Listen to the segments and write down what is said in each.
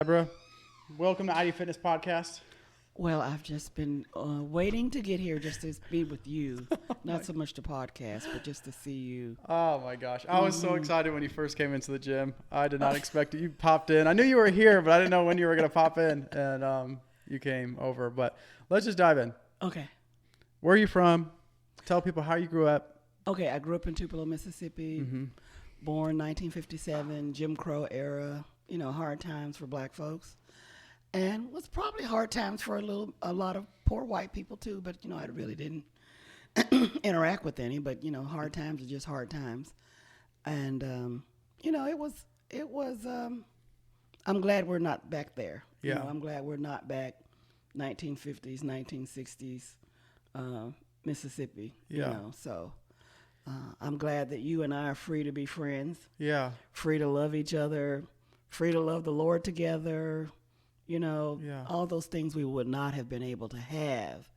Debra, welcome to ID Fitness Podcast. Well, I've just been waiting to get here just to be with you. my, Not so much to podcast, but just to see you. oh my gosh, I was so excited when you first came into the gym. I did not expect it. You popped in. I knew you were here, but I didn't know when you were going to pop in, and you came over. But let's just dive in. Okay. Where are you from? Tell people how you grew up. Okay, I grew up in Tupelo, Mississippi. Born 1957, Jim Crow era. Hard times for black folks. And was probably hard times for a lot of poor white people too, but I really didn't interact with any, but hard times are just hard times. And I'm glad we're not back there. Yeah. I'm glad we're not back 1950s, 1960s Mississippi. Yeah. So I'm glad that you and I are free to be friends. Yeah. Free to love each other, free to love the Lord together. All those things we would not have been able to have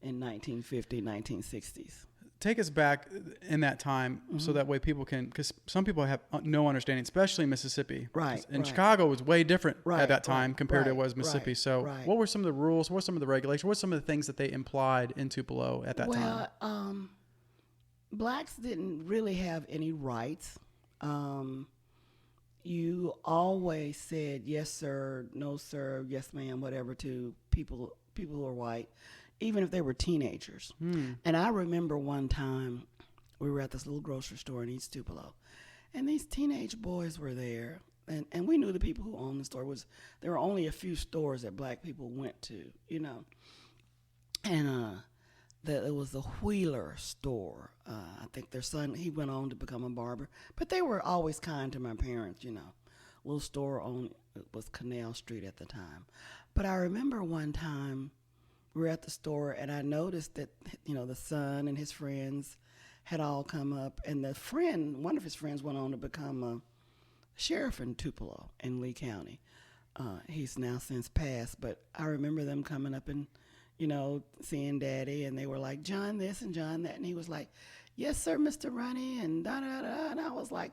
in 1950, 1960s. Take us back in that time so that way people can, because some people have no understanding, especially in Mississippi. Right. And Chicago was way different Right, at that time right, compared to right, what was Mississippi. right, So right. what were some of the rules? What were some of the regulations? What were some of the things that they implied in Tupelo at that time? Well, blacks didn't really have any rights. You always said yes, sir, no, sir, yes, ma'am, whatever to people who are white, even if they were teenagers. And I remember one time we were at this little grocery store in East Tupelo, and these teenage boys were there, and we knew the people who owned the store. There were only a few stores that black people went to, and that it was the Wheeler store. I think their son, he went on to become a barber. But they were always kind to my parents, Little store it was Canal Street at the time. But I remember one time we were at the store and I noticed that, the son and his friends had all come up. And one of his friends went on to become a sheriff in Tupelo in Lee County. He's now since passed. But I remember them coming up and seeing Daddy, and they were like, John this and John that. And he was like, yes, sir, Mr. Ronnie, and da-da-da. And I was like,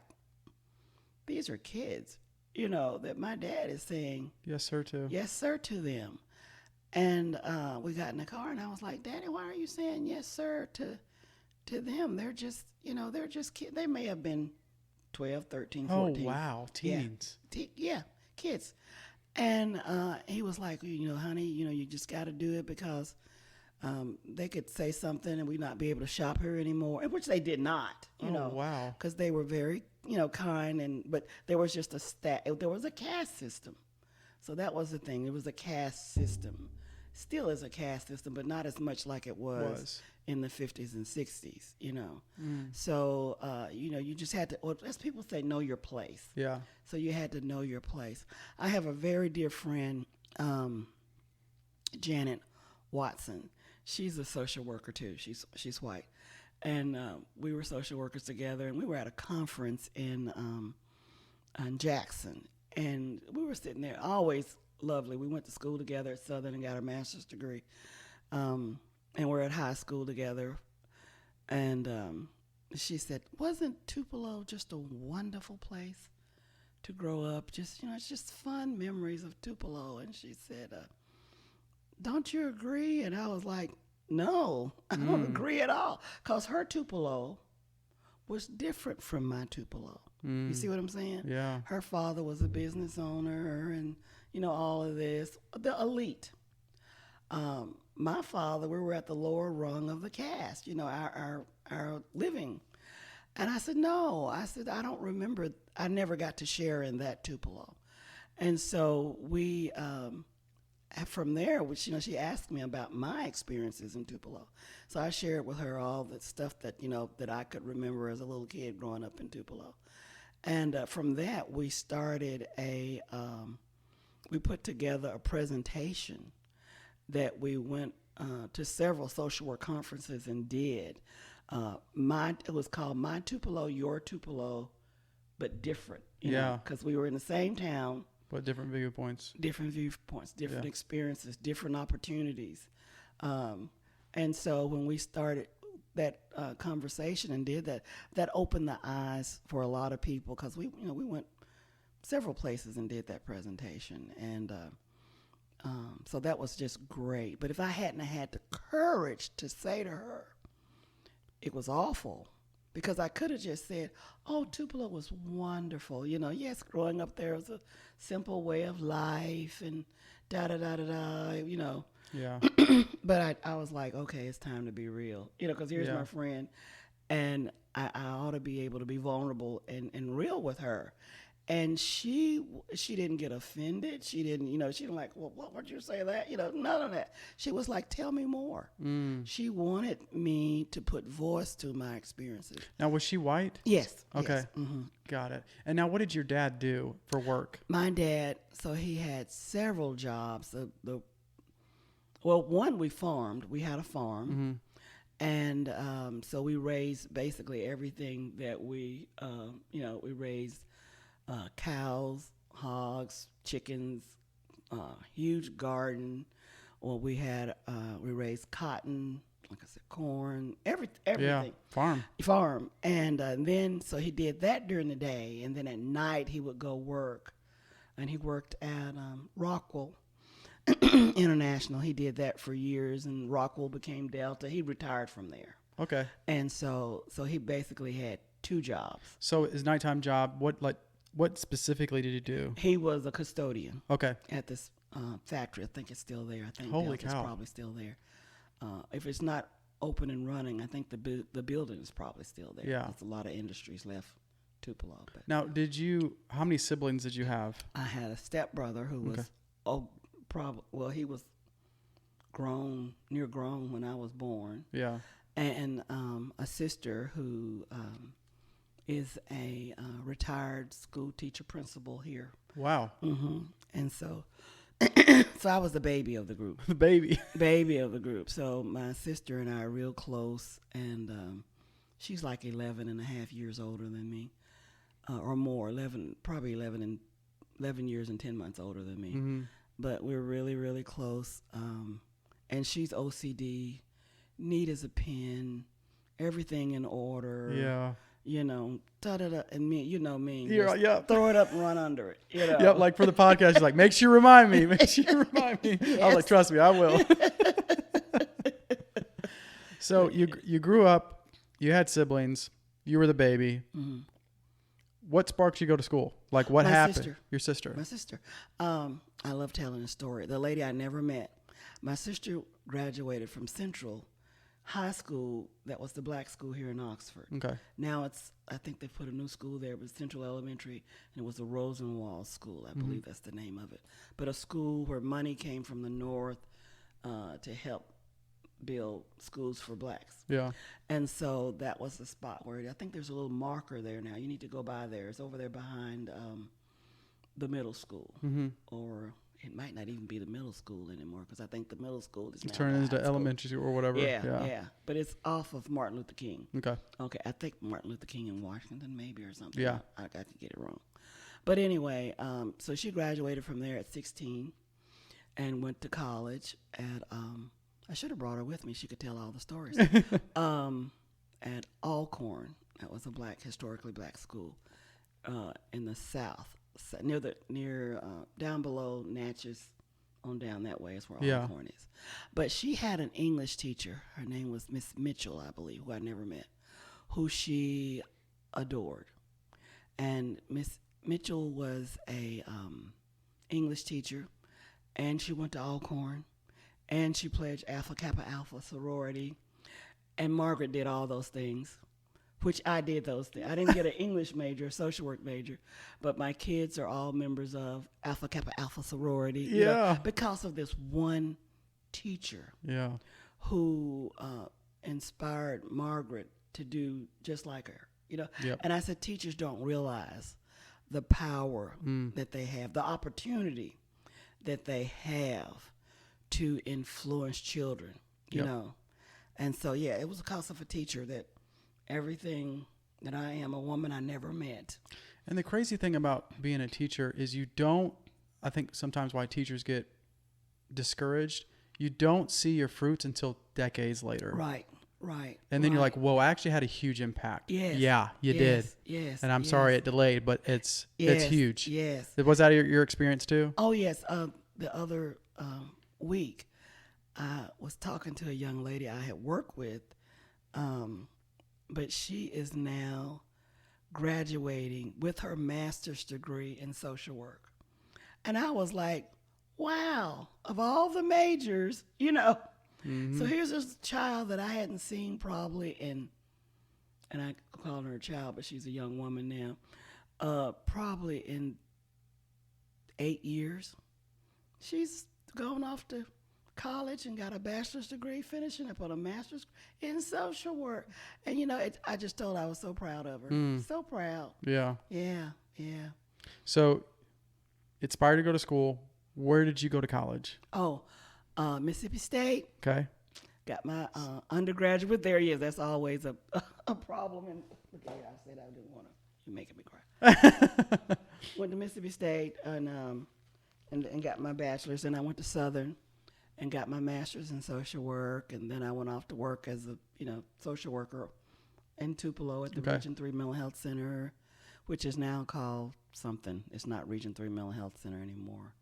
these are kids, that my dad is saying, Yes, sir, too. yes, sir, to them. And we got in the car, and I was like, Daddy, why are you saying yes, sir, to them? They're just, they're just kids. They may have been 12, 13, 14. Oh, wow. Teens. Yeah, kids. And he was like, honey, you just got to do it because they could say something and we not be able to shop here anymore, which they did not, Wow. because they were very, kind. But there was just there was a caste system. So that was the thing. It was a caste system. Still is a caste system, but not as much like it was in the 50s and 60s, So, you just had to, or as people say, know your place. Yeah. So you had to know your place. I have a very dear friend, Janet Watson. She's a social worker too. She's white. And we were social workers together, and we were at a conference in Jackson. And we were sitting there, always lovely. We went to school together at Southern and got our master's degree. And we're at high school together. And she said, wasn't Tupelo just a wonderful place to grow up? Just, it's just fun memories of Tupelo. And she said, don't you agree? And I was like, no, I don't agree at all. Because her Tupelo was different from my Tupelo. You see what I'm saying? Yeah. Her father was a business owner and, all of this. The elite. My father, we were at the lower rung of the caste, our living. And I said, no. I said, I don't remember. I never got to share in that Tupelo. And so we, from there, which, she asked me about my experiences in Tupelo. So I shared with her all the stuff that, that I could remember as a little kid growing up in Tupelo. And from that, we started we put together a presentation that we went to several social work conferences and did. It was called My Tupelo, Your Tupelo, but different. Because we were in the same town. But different viewpoints. Different experiences, different opportunities. And so when we started that conversation and did that, that opened the eyes for a lot of people because we went several places and did that presentation. And so that was just great. But if I hadn't had the courage to say to her, it was awful. Because I could have just said, oh, Tupelo was wonderful. Yes, growing up there was a simple way of life and da-da-da-da-da, Yeah. But I was like, okay, it's time to be real. Because here's my friend. And I ought to be able to be vulnerable and real with her. And she didn't get offended. She didn't, she didn't like, well, what would you say that? None of that. She was like, tell me more. She wanted me to put voice to my experiences. Now, was she white? Yes. Okay. Yes. Mm-hmm. Got it. And now what did your dad do for work? My dad, so he had several jobs. One, we farmed. We had a farm. Mm-hmm. And so we raised basically everything that we raised cows, hogs, chickens, huge garden. Or we raised cotton, like I said, corn, everything. Yeah, farm. And then, so he did that during the day. And then at night he would go work. And he worked at Rockwell International. He did that for years, and Rockwell became Delta. He retired from there. Okay. And so he basically had two jobs. So his nighttime job, what specifically did he do? He was a custodian. Okay. At this factory. I think it's still there. I think Holy Delta's cow. probably still there. If it's not open and running, I think the building is probably still there. Yeah. There's a lot of industries left Tupelo. But Now, how many siblings did you have? I had a stepbrother who was he was near grown when I was born. Yeah. And a sister who is a retired school teacher principal here. Wow. Mm-hmm. And so I was the baby of the group. The baby. Baby of the group. So my sister and I are real close, and she's like 11 and a half years older than me, or more, 11 years and 10 months older than me. Mm-hmm. But we're really, really close. And she's OCD, neat as a pin, everything in order. Yeah. Da-da-da. And me, me. Yeah. Throw it up and run under it. Yep, like for the podcast, she's like, make sure you remind me. Yes. I was like, trust me, I will. So you grew up, you had siblings, you were the baby. Mm-hmm. What sparked you to go to school? Like what happened? Sister. Your sister. My sister. I love telling a story. The lady I never met. My sister graduated from Central High School. That was the black school here in Oxford. Okay. Now I think they put a new school there. It was Central Elementary, and it was a Rosenwald School. I believe that's the name of it. But a school where money came from the North to help build schools for blacks. Yeah. And so that was the spot where I think there's a little marker there now. You need to go by there. It's over there behind the middle school. Mm-hmm. Or it might not even be the middle school anymore, because I think the middle school is now turned into elementary school or whatever. Yeah. But it's off of Martin Luther King. Okay. I think Martin Luther King in Washington maybe or something. Yeah. I could get it wrong. But anyway, so she graduated from there at 16 and went to college at I should have brought her with me. She could tell all the stories. At Alcorn. That was a historically black school in the South, near down below Natchez, on down that way is where Alcorn is. But she had an English teacher. Her name was Miss Mitchell, I believe, who I never met, who she adored. And Miss Mitchell was a English teacher, and she went to Alcorn. And she pledged Alpha Kappa Alpha sorority. And Margaret did all those things, which I did those things. I didn't get an English major, a social work major, but my kids are all members of Alpha Kappa Alpha sorority. Because of this one teacher who inspired Margaret to do just like her. Yep. And I said, teachers don't realize the power that they have, the opportunity that they have to influence children, you know. And so, it was because of a teacher that everything that I am, a woman I never met. And the crazy thing about being a teacher is I think sometimes why teachers get discouraged, you don't see your fruits until decades later. Right. Right. And then right. you're like, whoa, I actually had a huge impact. Yes. Yeah, you did. Yes. And I'm yes. sorry it delayed, but it's huge. Yes. Was that your experience too? Oh, yes. The other week, I was talking to a young lady I had worked with, but she is now graduating with her master's degree in social work. And I was like, wow, of all the majors, Mm-hmm. So here's this child that I hadn't seen probably in, and I call her a child, but she's a young woman now, probably in 8 years. She's gone off to college and got a bachelor's degree, finishing up on a master's in social work. And, I just told her I was so proud of her. So proud. Yeah. Yeah. So, inspired to go to school. Where did you go to college? Oh, Mississippi State. Okay. Got my undergraduate there. Yes, that's always a problem. And look at here, I said I didn't want to. You're making me cry. Went to Mississippi State and got my bachelor's. And I went to Southern and got my master's in social work. And then I went off to work as a social worker in Tupelo at the Region 3 Mental Health Center, which is now called something. It's not Region 3 Mental Health Center anymore.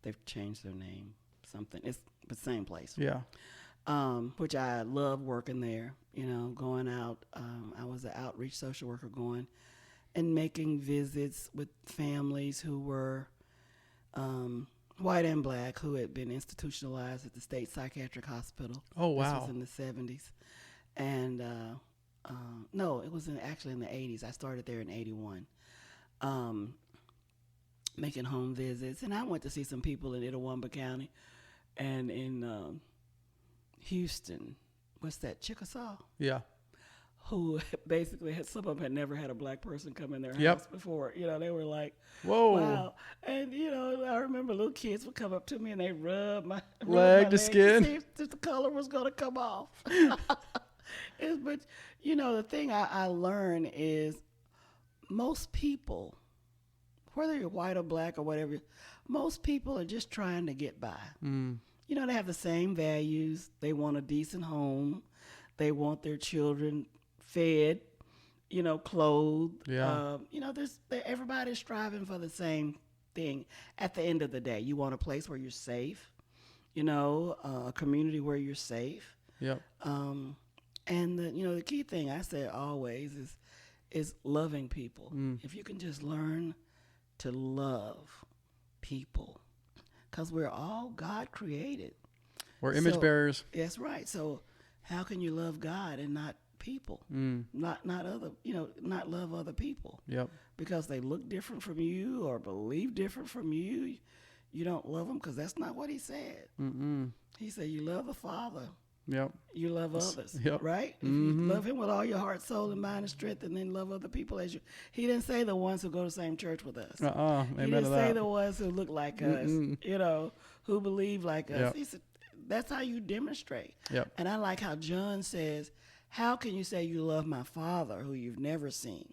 They've changed their name. Something. It's the same place. Yeah. Which I love working there, going out. I was an outreach social worker going and making visits with families who were white and black who had been institutionalized at the state psychiatric hospital. Oh, wow. This was in the 70s. And no, it was actually in the 80s. I started there in 81. Making home visits. And I went to see some people in Itawamba County and in Houston, what's that, Chickasaw? Yeah. Who basically some of them had never had a black person come in their Yep. house before. They were like, whoa. Wow. And, I remember little kids would come up to me and they rub my leg to skin. To see if the color was going to come off. But, the thing I learned is most people, whether you're white or black or whatever, most people are just trying to get by. They have the same values. They want a decent home. They want their children fed, clothed. Yeah. Everybody's striving for the same thing. At the end of the day, you want a place where you're safe, a community where you're safe. Yep. And the key thing I say always is loving people. If you can just learn to love people, because we're all God created. We're image bearers. That's right. So how can you love God and not people? Not other, not love other people. Yep. Because they look different from you or believe different from you. You don't love them because that's not what he said. He said you love the Father. Yep. You love others, Yep. right? If you love him with all your heart, soul, and mind and strength, and then love other people as you. He didn't say the ones who go to the same church with us. He didn't say the ones who look like us, who believe like us. Yep. He said that's how you demonstrate. Yep. And I like how John says, how can you say you love my Father who you've never seen,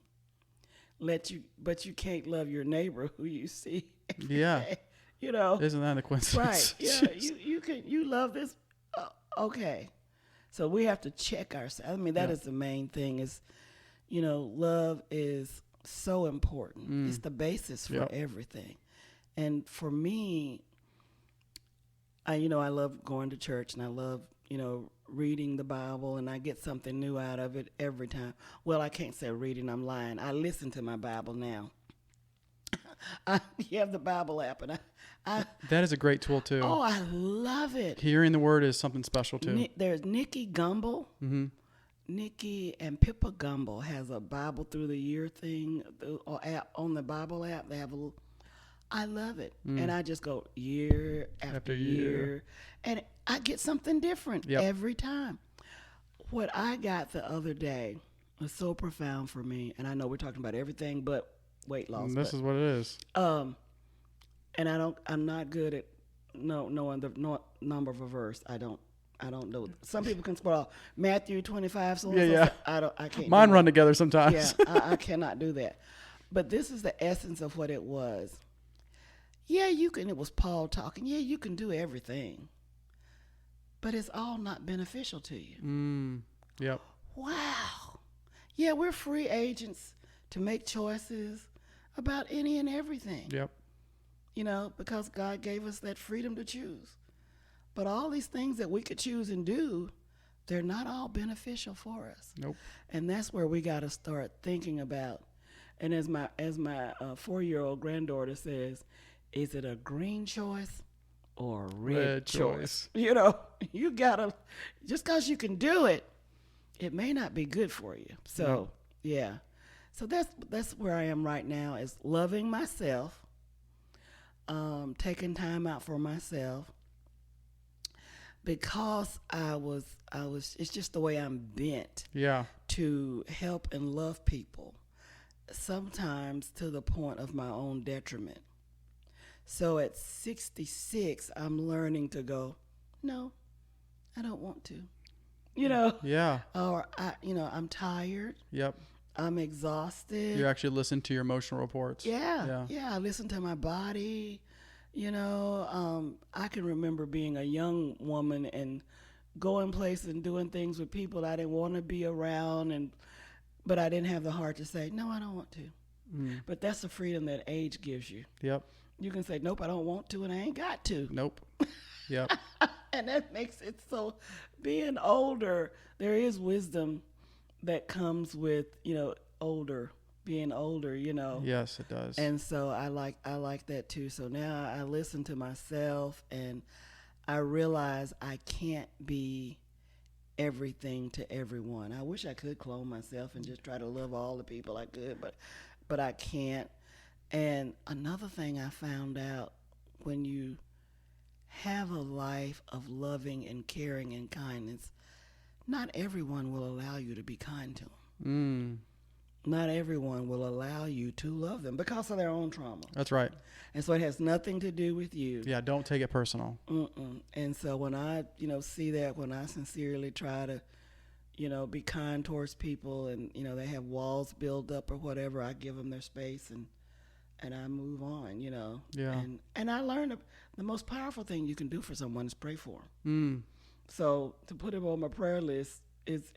but you can't love your neighbor who you see every day? Isn't that a coincidence? Right. Yeah. You love this. Okay. So we have to check ourselves. I mean, that is the main thing is, love is so important. It's the basis for everything. And for me, I love going to church and I love, reading the Bible, and I get something new out of it every time. Well, I can't say reading, I'm lying. I listen to my Bible now. You have the Bible app, and that is a great tool too. Oh, I love it. Hearing the word is something special too. There's Nikki Gumbel. Nikki and Pippa Gumbel has a Bible through the year thing or app on the Bible app. They have a little. I love it, and I just go year after year, and I get something different every time. What I got the other day was so profound for me, and I know we're talking about everything but weight loss. This is what it is. And I'm not good at knowing the number of a verse. I don't know. Some people can spell Matthew 25. So I can't. Mine run together sometimes. Yeah, I cannot do that. But this is the essence of what it was. Yeah, you can. It was Paul talking. Yeah, you can do everything, but it's all not beneficial to you. Yep. Wow. Yeah, we're free agents to make choices about any and everything. Yep. Because God gave us that freedom to choose. But all these things that we could choose and do, they're not all beneficial for us. Nope. And that's where we got to start thinking about. And as my 4-year-old granddaughter says, is it a green choice or a red choice? You gotta, just because you can do it, it may not be good for you. So yeah, so that's where I am right now, is loving myself, taking time out for myself, because I was it's just the way I'm bent. Yeah. To help and love people, sometimes to the point of my own detriment. So at 66, I'm learning to go, no, I don't want to. Yeah. Or I'm tired. Yep. I'm exhausted. You actually listen to your emotional reports. Yeah. I listen to my body. I can remember being a young woman and going places and doing things with people I didn't want to be around, but I didn't have the heart to say, no, I don't want to. But that's the freedom that age gives you. Yep. You can say, nope, I don't want to, and I ain't got to. Nope. Yep. And that makes it so, being older, there is wisdom that comes with, being older. Yes, it does. And so I like that too. So now I listen to myself, and I realize I can't be everything to everyone. I wish I could clone myself and just try to love all the people I could, but I can't. And another thing I found out, when you have a life of loving and caring and kindness, not everyone will allow you to be kind to them. Not everyone will allow you to love them because of their own trauma. That's right. And so it has nothing to do with you. Yeah, don't take it personal. And so when I, see that, when I sincerely try to, be kind towards people, and, they have walls built up or whatever, I give them their space, and I move on, Yeah. And I learned the most powerful thing you can do for someone is pray for them. So to put them on my prayer list is,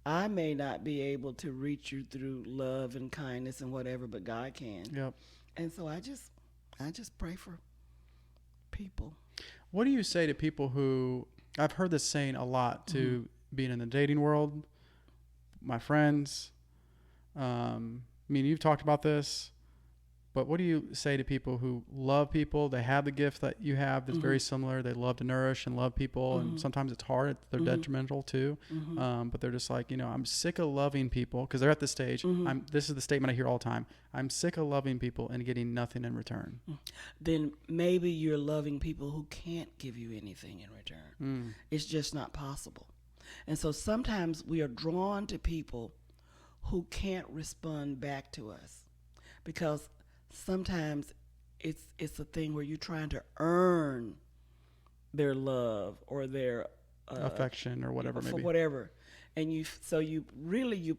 I may not be able to reach you through love and kindness and whatever, but God can. Yep. And so I just pray for people. What do you say to people who, I've heard this saying a lot to being in the dating world, my friends, you've talked about this, but what do you say to people who love people? They have the gift that you have that's very similar. They love to nourish and love people, and sometimes it's hard. They're detrimental too. But they're just like, I'm sick of loving people, because they're at the stage. This is the statement I hear all the time. I'm sick of loving people and getting nothing in return. Then maybe you're loving people who can't give you anything in return. It's just not possible. And so sometimes we are drawn to people who can't respond back to us, because sometimes it's a thing where you're trying to earn their love or their affection or whatever, maybe. Whatever. And you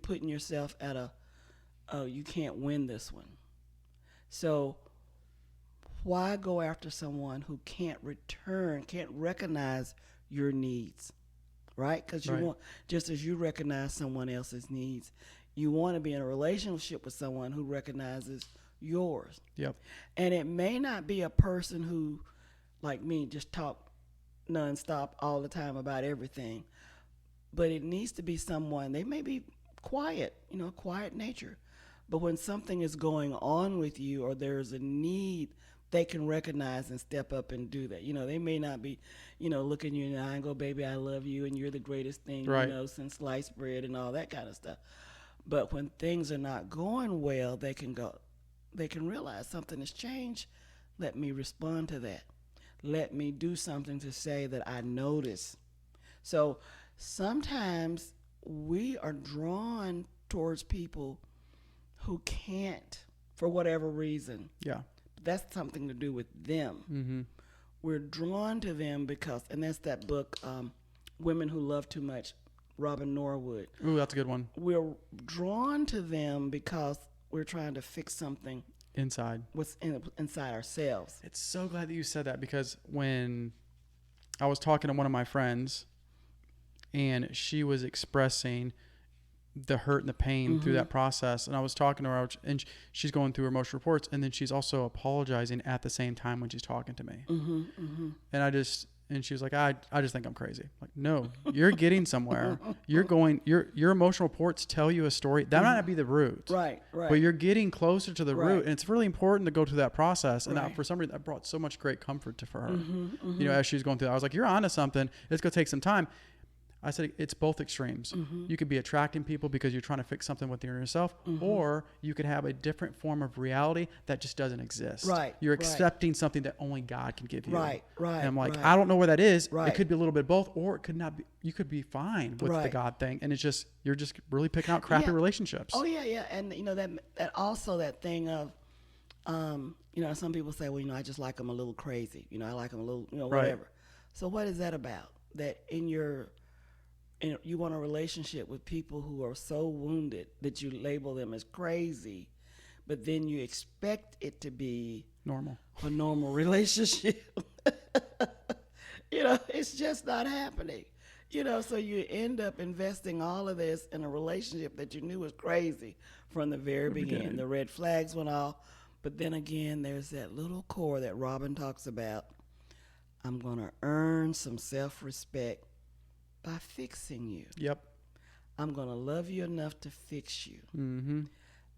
putting yourself at you can't win this one. So why go after someone who can't recognize your needs, right? Because you want, just as you recognize someone else's needs, you want to be in a relationship with someone who recognizes yours. Yep. And it may not be a person who, like me, just talk nonstop all the time about everything, but it needs to be someone, they may be quiet, quiet nature, but when something is going on with you or there's a need, they can recognize and step up and do that. They may not be, looking you in the eye and go, baby, I love you and you're the greatest thing, since sliced bread and all that kind of stuff. But when things are not going well, they can realize something has changed. Let me respond to that. Let me do something to say that I notice. So sometimes we are drawn towards people who can't, for whatever reason. Yeah. That's something to do with them. We're drawn to them because, and that's that book, Women Who Love Too Much, Robin Norwood. Ooh, that's a good one. We're drawn to them because we're trying to fix something inside. What's inside ourselves. It's so glad that you said that, because when I was talking to one of my friends, and she was expressing the hurt and the pain through that process. And I was talking to her, and she's going through her emotional reports, and then she's also apologizing at the same time when she's talking to me. And she was like, I just think I'm crazy. Like, no, you're getting somewhere. Your emotional reports tell you a story. That might not be the root. Right. But you're getting closer to the Right. root. And it's really important to go through that process. And Right. for some reason, that brought so much great comfort for her. You know, as she was going through that, I was like, you're onto something. It's going to take some time. I said, it's both extremes. You could be attracting people because you're trying to fix something within yourself, or you could have a different form of reality that just doesn't exist. Right, You're right. accepting something that only God can give you. Right. And I'm like, right. I don't know where that is. Right. It could be a little bit of both, or it could not be. You could be fine with the Right. God thing, and it's just you're just really picking out crappy Yeah. relationships. Oh yeah, and you know that also that thing of, you know, some people say, well, you know, I just like them a little crazy. You know, I like them a little, you know, Right. whatever. So what is that about? That you want a relationship with people who are so wounded that you label them as crazy, but then you expect it to be Normal. a normal relationship. You know, it's just not happening. You know, so you end up investing all of this in a relationship that you knew was crazy from the very beginning. The red flags went off, but then again, there's that little core that Robin talks about. I'm going to earn some self-respect by fixing you. Yep. I'm going to love you enough to fix you. Mm-hmm.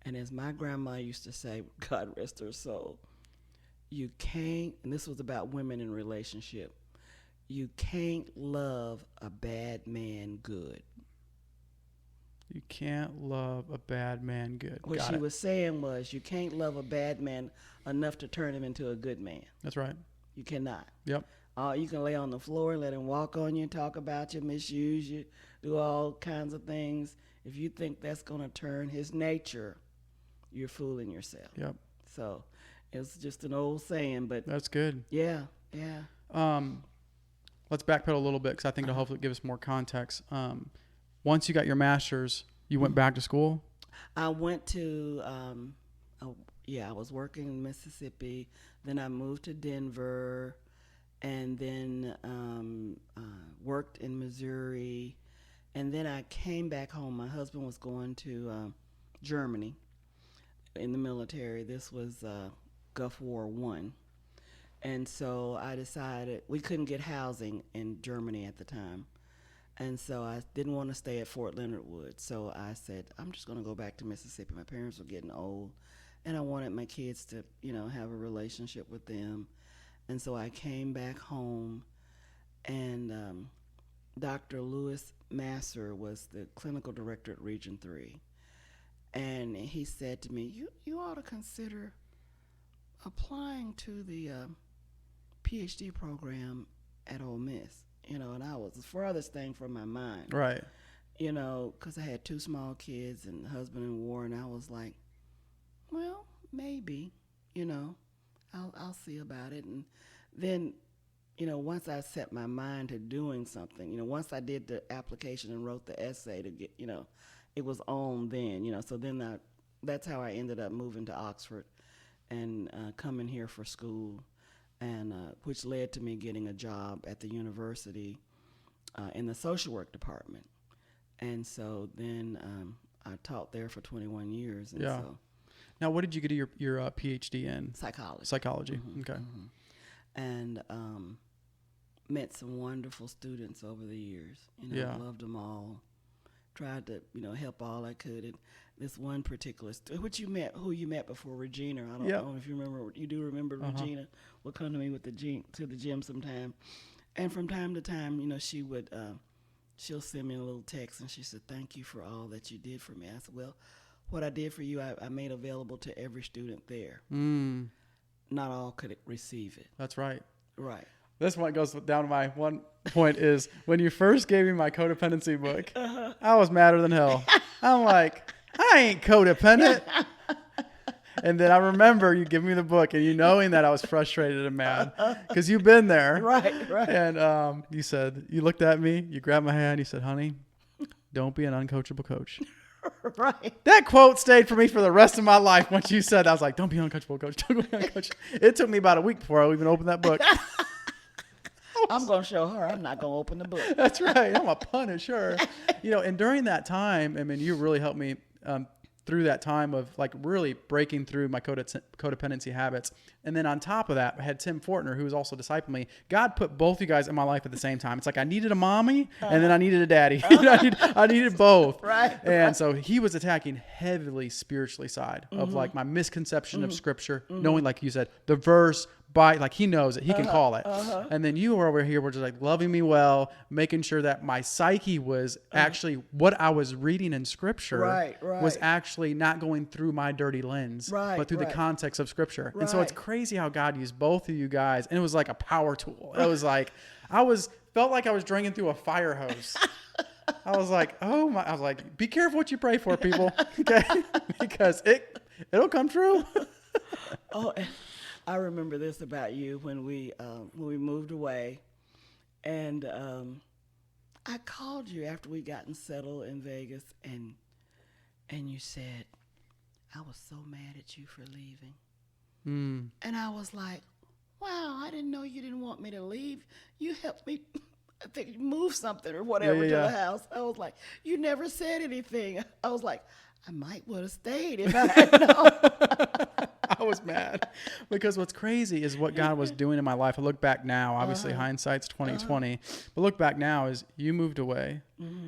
And as my grandma used to say, God rest her soul, you can't, and this was about women in relationship, you can't love a bad man good. You can't love a bad man good. What Got she it. was saying was, you can't love a bad man enough to turn him into a good man. That's right. You cannot. Yep. You can lay on the floor and let him walk on you, talk about you, misuse you, do all kinds of things. If you think that's going to turn his nature, you're fooling yourself. Yep. So it's just an old saying, but That's good. yeah. Let's backpedal a little bit because I think it'll hopefully give us more context. Once you got your master's, you went back to school? I went to, I was working in Mississippi. Then I moved to Denver, and then worked in Missouri. And then I came back home. My husband was going to Germany in the military. This was Gulf War I. And so I decided we couldn't get housing in Germany at the time. And so I didn't want to stay at Fort Leonard Wood. So I said, I'm just going to go back to Mississippi. My parents were getting old, and I wanted my kids to, you know, have a relationship with them. And so I came back home, and Dr. Lewis Masser was the clinical director at Region 3. And he said to me, you ought to consider applying to the PhD program at Ole Miss. You know, and I was the farthest thing from my mind. Right. You know, because I had 2 small kids and a husband in war, and I was like, well, maybe, you know, I'll see about it. And then, you know, once I set my mind to doing something, you know, once I did the application and wrote the essay to get, you know, it was on then, you know. So then that's how I ended up moving to Oxford and coming here for school. And which led to me getting a job at the university in the social work department. And so then I taught there for 21 years. And Yeah. so Now, what did you get your PhD in? psychology. Psychology. Okay. And met some wonderful students over the years. You know, Yeah. loved them all. Tried to, you know, help all I could. And this one particular who you met before, Regina. I don't know if you remember. You do remember Regina? Will come to me with the gym sometime, and from time to time, you know, she would she'll send me a little text, and she said, "Thank you for all that you did for me." I said, "Well, what I did for you, I made available to every student there. Not all could receive it." That's right. Right. This one goes down to my one point is when you first gave me my codependency book, I was madder than hell. I'm like, I ain't codependent. And then I remember you giving me the book and you knowing that I was frustrated and mad because you've been there. Right. And you said, you looked at me, you grabbed my hand, you said, honey, don't be an uncoachable coach. Right. That quote stayed for me for the rest of my life. Once you said that, I was like, don't be uncoachable coach. Don't be uncoachable. It took me about a week before I even opened that book. I I'm going to show her. I'm not going to open the book. That's right. I'm a punish her. And during that time, I mean, you really helped me through that time of like really breaking through my codependency habits. And then on top of that, I had Tim Fortner, who was also discipling me. God put both you guys in my life at the same time. It's like I needed a mommy and then I needed a daddy. I needed both. Right. And so he was attacking heavily spiritually side of like my misconception of scripture, knowing, like you said, the verse by like he knows it, he can call it. And then you were over here were just like loving me well, making sure that my psyche was actually what I was reading in scripture was actually not going through my dirty lens, but through the context of scripture. And so it's crazy how God used both of you guys, and it was like a power tool. It was like felt like I was drinking through a fire hose. I was like, oh my! I was like, be careful what you pray for, people, okay? Because it'll come true. Oh, I remember this about you when we moved away, and I called you after we gotten settled in Vegas, and you said, I was so mad at you for leaving. And I was like, wow, I didn't know you didn't want me to leave. You helped me, I think, move something or whatever to the house. I was like, you never said anything. I was like, I might would have stayed if I had known. I was mad because what's crazy is what God was doing in my life. I look back now, obviously hindsight's 2020, but look back now is you moved away.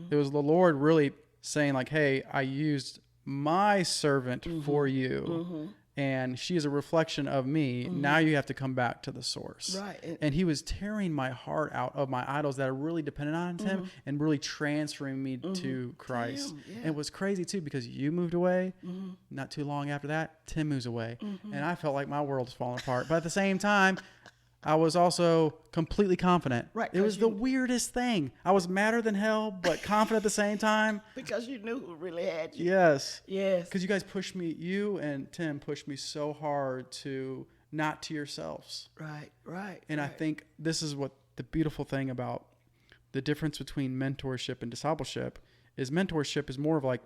It was the Lord really saying like, hey, I used my servant for you. And she is a reflection of me. Now you have to come back to the source. Right. And he was tearing my heart out of my idols that are really dependent on him and really transferring me to Christ. And it was crazy too, because you moved away. Not too long after that, Tim moves away. And I felt like my world was falling apart. But at the same time, I was also completely confident. Right. It was the weirdest thing. I was madder than hell, but confident at the same time. Because you knew who really had you. Yes. Yes. Because you guys pushed me, you and Tim pushed me so hard to not to yourselves. Right. And I think this is what the beautiful thing about the difference between mentorship and discipleship is mentorship is more of like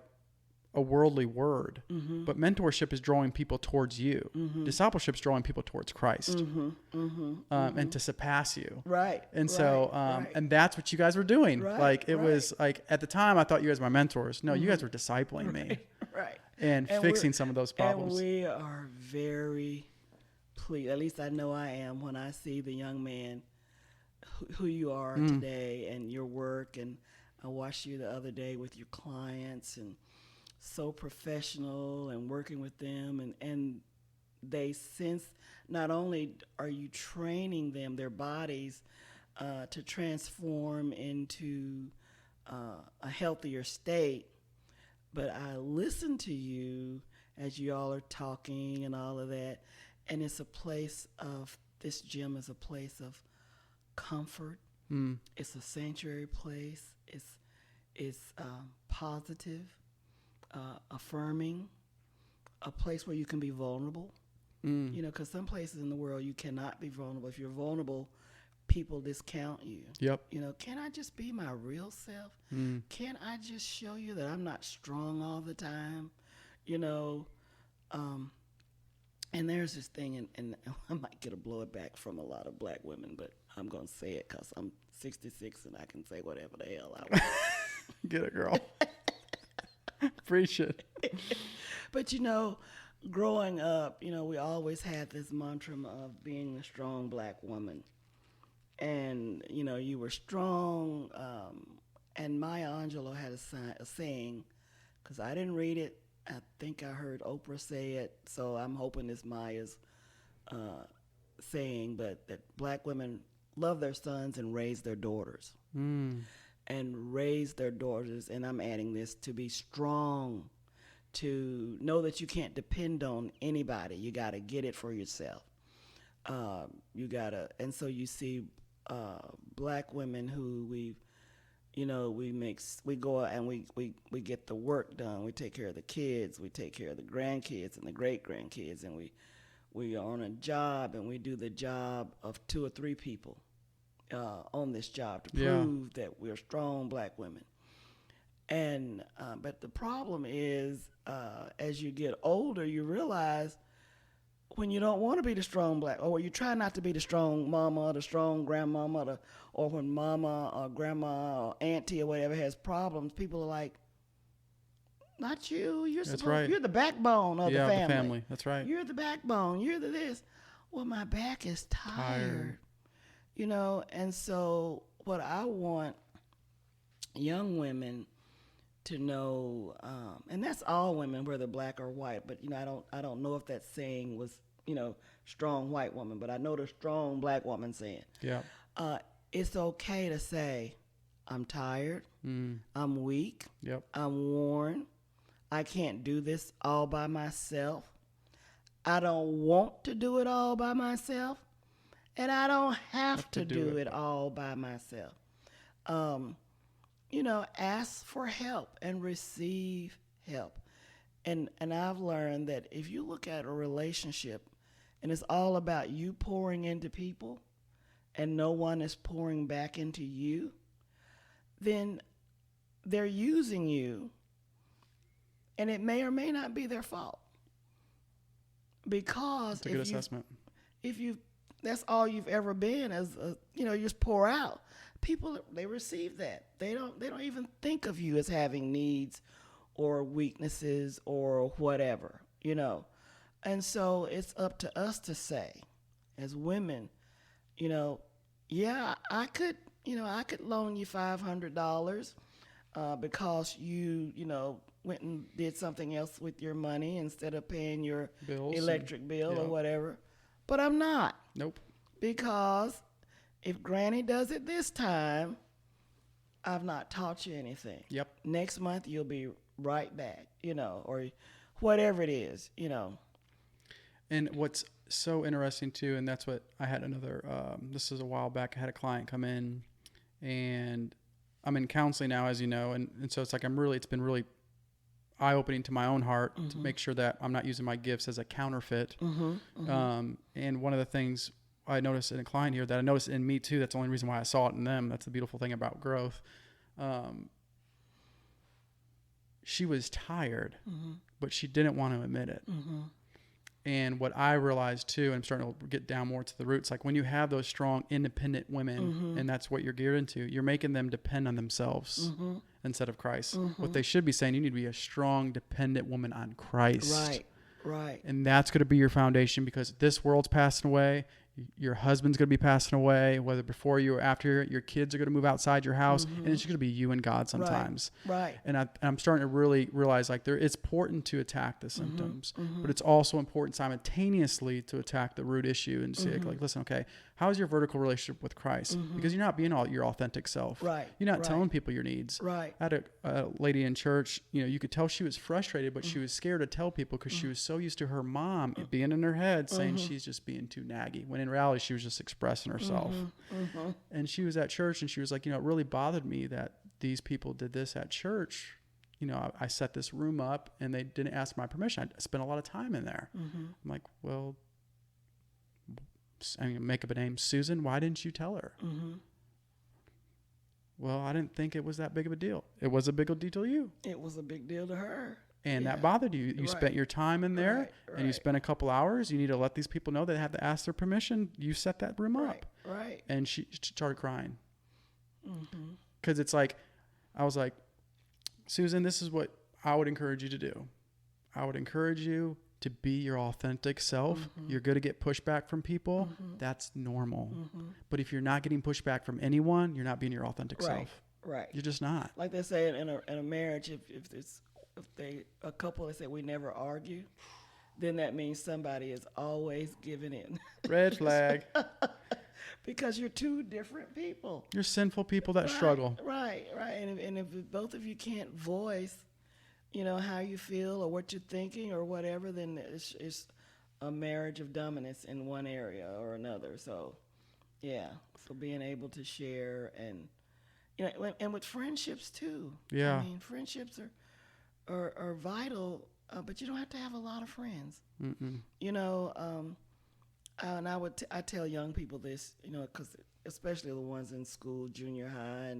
a worldly word, but mentorship is drawing people towards you. Discipleship is drawing people towards Christ, and to surpass you. Right. And so, and that's what you guys were doing. Right, like it was like at the time I thought you guys were my mentors. No, you guys were discipling me. Right. And fixing some of those problems. And we are very pleased. At least I know I am when I see the young man who you are today and your work. And I watched you the other day with your clients and so professional and working with them, and they sense not only are you training them, their bodies, to transform into a healthier state, but I listen to you as you all are talking and all of that, and it's a place of, this gym is a place of comfort. It's a sanctuary place. It's positive. Affirming, a place where you can be vulnerable, because some places in the world you cannot be vulnerable. If you're vulnerable, people discount you. Yep. Can I just be my real self? Can I just show you that I'm not strong all the time? And there's this thing, and I might get a blowback from a lot of black women, but I'm going to say it because I'm 66 and I can say whatever the hell I want. Get it, girl. Preach it. But growing up, we always had this mantra of being a strong black woman. And, you were strong. And Maya Angelou had a saying, because I didn't read it. I think I heard Oprah say it. So I'm hoping it's Maya's saying, but that black women love their sons and raise their daughters. And raise their daughters, and I'm adding this, to be strong, to know that you can't depend on anybody. You got to get it for yourself. And so you see black women who we go out and we get the work done. We take care of the kids, we take care of the grandkids and the great-grandkids, and we are on a job, and we do the job of 2 or 3 people. On this job to prove that we're strong black women. And but the problem is, as you get older, you realize when you don't want to be the strong black, or you try not to be the strong mama, or the strong grandmama, or when mama or grandma or auntie or whatever has problems, people are like, not you. That's right. You're the backbone of the Yeah, family. the family. That's right. You're the backbone. You're the this. Well, my back is tired. You know, and so what I want young women to know, and that's all women, whether black or white. But you know, I don't know if that saying was, you know, strong white woman, but I know the strong black woman saying. Yeah. It's okay to say, I'm tired. Mm. I'm weak. Yep. I'm worn. I can't do this all by myself. I don't want to do it all by myself, and I don't have to do it all by myself. You know, ask for help and receive help. And I've learned that if you look at a relationship and it's all about you pouring into people and no one is pouring back into you, then they're using you, and it may or may not be their fault. Because That's a good assessment. If you that's all you've ever been as a, you know, you just pour out. People, they receive that. They don't even think of you as having needs or weaknesses or whatever, you know. And so it's up to us to say, as women, you know, yeah, I could loan you $500 because you know, went and did something else with your money instead of paying your electric bill or whatever. But I'm not. Nope. Because if Granny does it this time, I've not taught you anything. Yep. Next month you'll be right back, you know, or whatever it is, you know. And what's so interesting too, and that's what I had another, this is a while back, I had a client come in, and I'm in counseling now, as you know, and so it's like it's been really eye-opening to my own heart to make sure that I'm not using my gifts as a counterfeit. And one of the things I noticed in a client here that I noticed in me too, that's the only reason why I saw it in them, that's the beautiful thing about growth. She was tired, but she didn't want to admit it. And what I realized too, and I'm starting to get down more to the roots, like when you have those strong, independent women, and that's what you're geared into, you're making them depend on themselves instead of Christ. What they should be saying, you need to be a strong, dependent woman on Christ. Right. And that's going to be your foundation, because this world's passing away. Your husband's going to be passing away, whether before you or after. Your kids are going to move outside your house, and it's going to be you and God sometimes. Right. And I'm starting to really realize, like, it's important to attack the symptoms, but it's also important simultaneously to attack the root issue and say, like, listen, okay, how's your vertical relationship with Christ? Because you're not being your authentic self. Right. You're not telling people your needs. Right. I had a lady in church, you know, you could tell she was frustrated, but she was scared to tell people because she was so used to her mom being in her head saying she's just being too naggy, when in reality she was just expressing herself. And she was at church and she was like, you know, it really bothered me that these people did this at church. You know, I set this room up and they didn't ask my permission. I spent a lot of time in there. I'm like, well, I mean, make up a name, Susan, why didn't you tell her? Well, I didn't think it was that big of a deal. It was a big deal to you. It was a big deal to her. And that bothered you. You spent your time in there and you spent a couple hours. You need to let these people know they have to ask their permission. You set that room up. Right. And she started crying. Because it's like, I was like, Susan, this is what I would encourage you to do. I would encourage you to be your authentic self. You're going to get pushback from people. That's normal. But if you're not getting pushback from anyone, you're not being your authentic self. Right. You're just not. Like they say in a marriage, if a couple that say we never argue, then that means somebody is always giving in. Red flag. Because you're two different people. You're sinful people that struggle. Right. And if both of you can't voice, you know, how you feel or what you're thinking or whatever, then it's a marriage of dominance in one area or another. So, yeah. So being able to share and, you know, and with friendships too. Yeah. I mean, friendships are vital, but you don't have to have a lot of friends. You know, and I tell young people this, you know, because especially the ones in school, junior high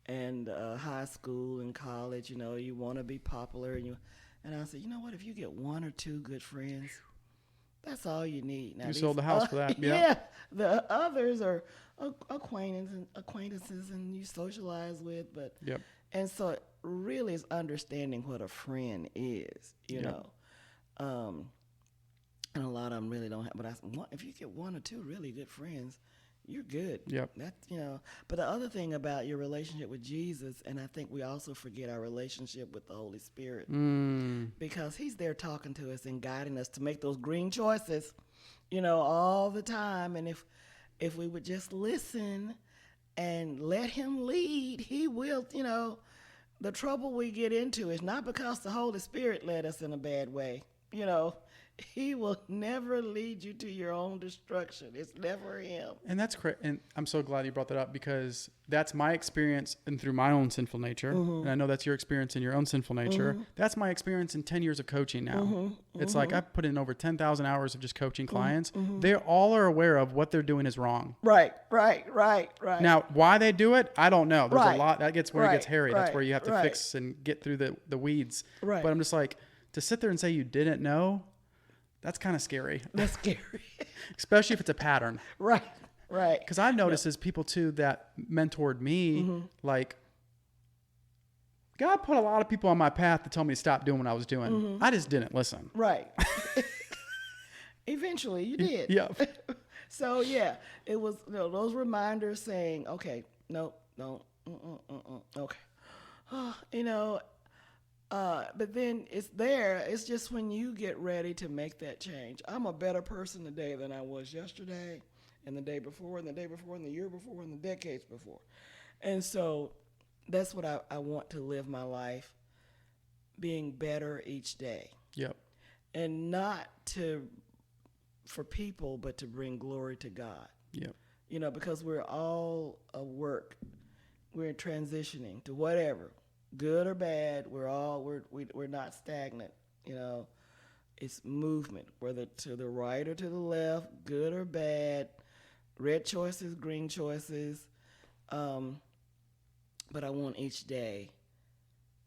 and high school and college, you know, you want to be popular, and I say, you know what, if you get one or two good friends, That's all you need. Now, You sold the house for that. Yeah. yeah. The others are acquaintances and you socialize with, but Yep. and so it really is understanding what a friend is, you Yep. know. And a lot of them really don't have. But if you get one or two really good friends, you're good. Yep. That's But the other thing about your relationship with Jesus, and I think we also forget our relationship with the Holy Spirit, because He's there talking to us and guiding us to make those green choices, all the time. And if we would just listen and let Him lead, He will. The trouble we get into is not because the Holy Spirit led us in a bad way. He will never lead you to your own destruction. It's never Him. And that's correct. And I'm so glad you brought that up, because that's my experience and through my own sinful nature. And I know that's your experience in your own sinful nature. That's my experience in 10 years of coaching now. It's like I've put in over 10,000 hours of just coaching clients. They all are aware of what they're doing is wrong. Right. Now, why they do it, I don't know. There's Right. a lot. That gets where it gets hairy. That's Right. where you have to Right. fix and get through the weeds. Right. But I'm just like, to sit there and say you didn't know, that's kind of scary. That's scary. Especially if it's a pattern. Right. Because I noticed as people too that mentored me, like, God put a lot of people on my path to tell me to stop doing what I was doing. I just didn't listen. Right. Eventually, you did. Yeah. So yeah, it was those reminders saying, okay, no, okay, but then it's there. It's just when you get ready to make that change. I'm a better person today than I was yesterday, and the day before, and the day before, and the year before, and the decades before. And so that's what I want to live my life, being better each day. Yep. And not for people, but to bring glory to God. Yep. Because we're all a work. We're transitioning to whatever, good or bad. We're not stagnant. It's movement, whether to the right or to the left, good or bad, red choices, green choices. But I want each day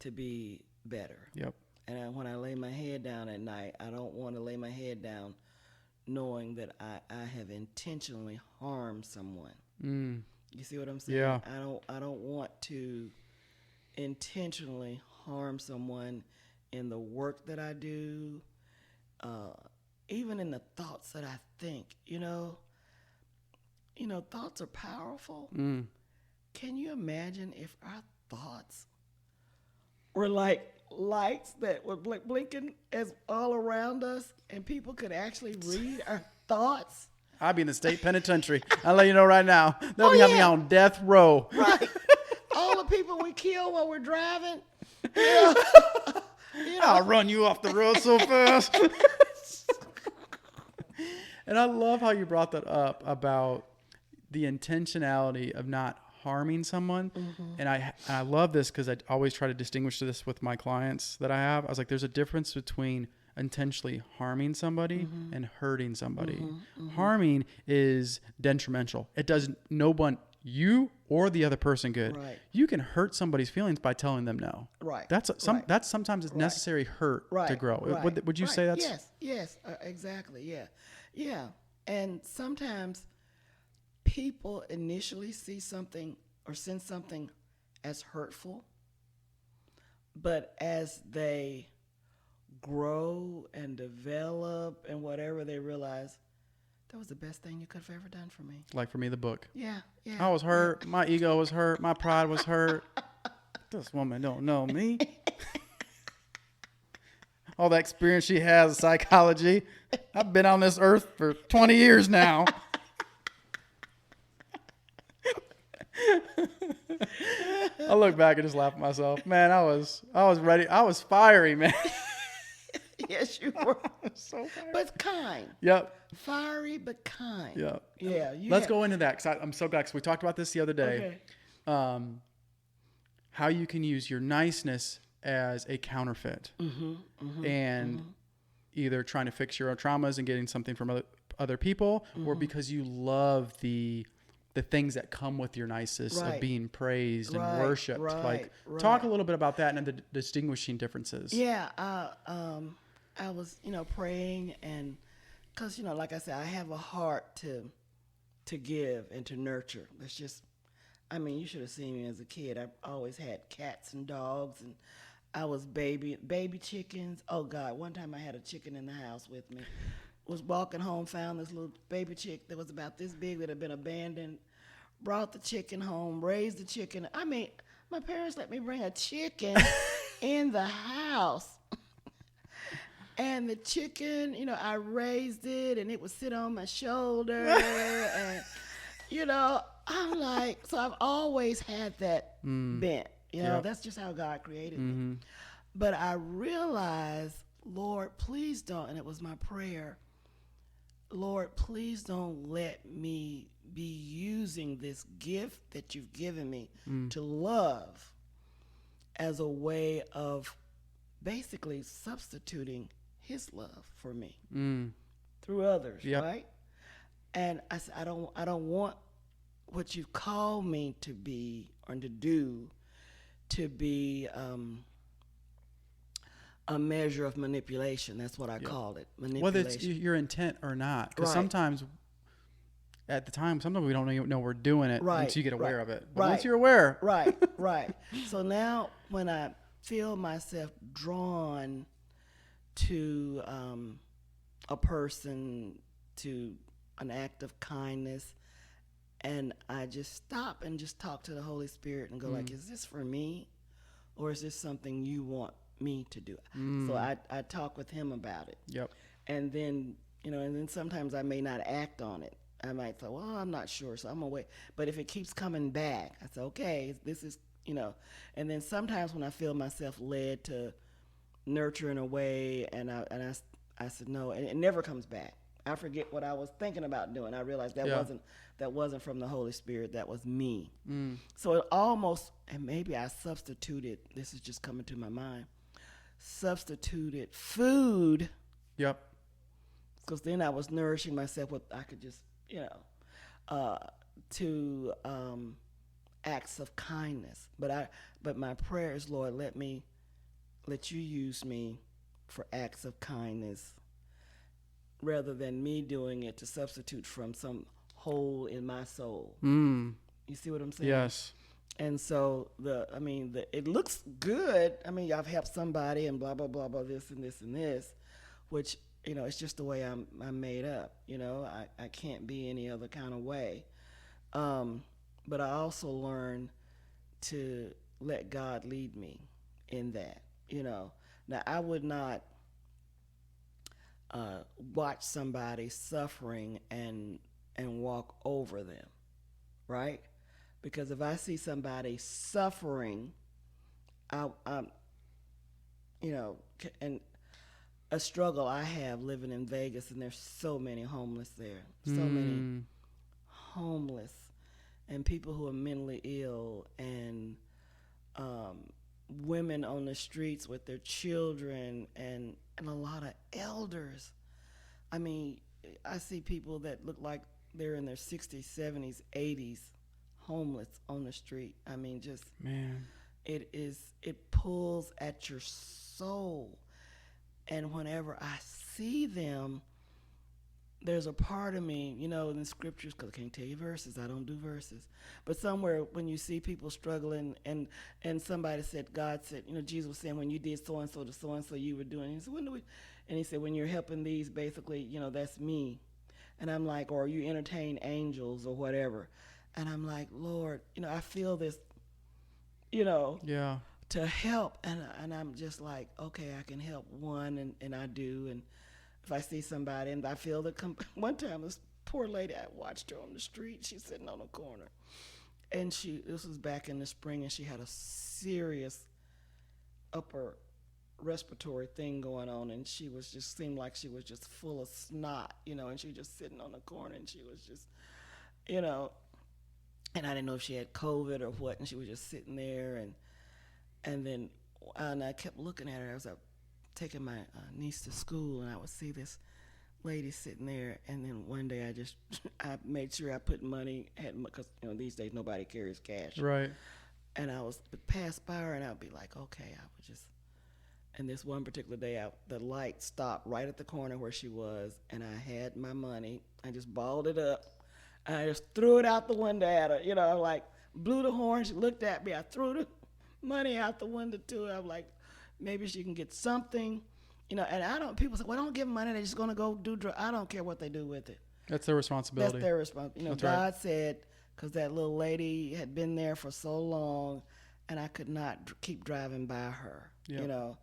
to be better. Yep. And when I lay my head down at night, I don't want to lay my head down knowing that I have intentionally harmed someone. You see what I'm saying? Yeah. I don't want to intentionally harm someone in the work that I do, even in the thoughts that I think. Thoughts are powerful. Can you imagine if our thoughts were like lights that were blinking as all around us, and people could actually read our thoughts? I'll be in the state penitentiary. I'll let you know right now. They'll be having me on death row. Right. All the people we kill while we're driving. I'll run you off the road so fast. And I love how you brought that up about the intentionality of not harming someone. And I love this because I always try to distinguish this with my clients that I have. I was like, there's a difference between intentionally harming somebody and hurting somebody. Harming is detrimental. It does no one, you or the other person, good. Right. You can hurt somebody's feelings by telling them no. Right. That's sometimes a necessary hurt to grow. Right. Would you say that's? Yes, exactly. Yeah. And sometimes people initially see something or sense something as hurtful, but as they grow and develop and whatever, they realize that was the best thing you could have ever done for me. Like for me, the book. Yeah. I was hurt. My ego was hurt. My pride was hurt. This woman don't know me. All that experience she has in psychology. I've been on this earth for 20 years now. I look back and just laugh at myself. Man, I was ready. I was fiery, man. Yes, you were. So fiery. But kind. Yep. Fiery, but kind. Yep. Yeah. Let's go into that, because I'm so glad, because we talked about this the other day. Okay. How you can use your niceness as a counterfeit. And either trying to fix your own traumas and getting something from other people, or because you love the things that come with your niceness of being praised and worshipped. Talk a little bit about that and the distinguishing differences. Yeah, I was, praying and, Because, like I said, I have a heart to give and to nurture. That's just, you should have seen me as a kid. I always had cats and dogs, and I was baby chickens. Oh God, one time I had a chicken in the house with me. Was walking home, found this little baby chick that was about this big that had been abandoned. Brought the chicken home, raised the chicken. My parents let me bring a chicken in the house. And the chicken, I raised it, and it would sit on my shoulder. And, I'm like, so I've always had that bent. That's just how God created me. But I realized, Lord, please don't, and it was my prayer, Lord, please don't let me be using this gift that you've given me to love as a way of basically substituting his love for me through others, right? And I said, I don't want what you've called me to be or to do to be a measure of manipulation. That's what I called it, manipulation. Whether it's your intent or not, because sometimes at the time, sometimes we don't even know we're doing it until you get aware of it. But once you're aware. Right. So now when I feel myself drawn to a person, to an act of kindness, and I just stop and just talk to the Holy Spirit and go like, is this for me, or is this something you want me to do? So I talk with him about it. Yep. And then, and then sometimes I may not act on it. I might say, well, I'm not sure, so I'm gonna wait. But if it keeps coming back, I say, okay, this is, and then sometimes when I feel myself led to nurture in a way, and I said no, and it never comes back. I forget what I was thinking about doing. I realized that wasn't from the Holy Spirit. That was me. So it almost, and maybe I substituted. This is just coming to my mind. Substituted food. Yep. Because then I was nourishing myself with, I could just, to acts of kindness. But my prayer is, Lord, let you use me for acts of kindness, rather than me doing it to substitute from some hole in my soul. You see what I'm saying? Yes. And so it looks good. I've helped somebody and blah blah blah blah, this and this and this, which it's just the way I'm made up. I can't be any other kind of way. But I also learned to let God lead me in that. Now I would not watch somebody suffering and walk over them, right? Because if I see somebody suffering, and a struggle I have living in Vegas, and there's so many homeless there, so many homeless, and people who are mentally ill, and women on the streets with their children, and a lot of elders. I see people that look like they're in their 60s, 70s, 80s, homeless on the street. Man, it pulls at your soul. And whenever I see them, there's a part of me, in the scriptures, because I can't tell you verses, I don't do verses, but somewhere when you see people struggling, and somebody said, God said, Jesus was saying, when you did so-and-so to so-and-so, you were doing, he said, and he said, when you're helping these, basically, that's me. And I'm like, or you entertain angels or whatever. And I'm like, Lord, I feel this, to help. And I'm just like, okay, I can help one, and I do. And if I see somebody and I feel one time this poor lady, I watched her on the street. She's sitting on a corner. And this was back in the spring, and she had a serious upper respiratory thing going on, and she was just seemed like she was just full of snot, and she was just sitting on the corner, and she was just, and I didn't know if she had COVID or what, and she was just sitting there, and I kept looking at her. I was taking my niece to school, and I would see this lady sitting there, and then one day I made sure I put money, because these days nobody carries cash, right? And I would pass by her, and I would be like, okay, I would just. And this one particular day, the light stopped right at the corner where she was, and I had my money. I just balled it up. I just threw it out the window at her. Like blew the horn. She looked at me. I threw the money out the window to her. I'm like, maybe she can get something. And I don't. People say, well, don't give them money. They're just gonna go do drugs. I don't care what they do with it. That's their responsibility. That's their responsibility. That's God right. said, because that little lady had been there for so long, and I could not keep driving by her. Yep.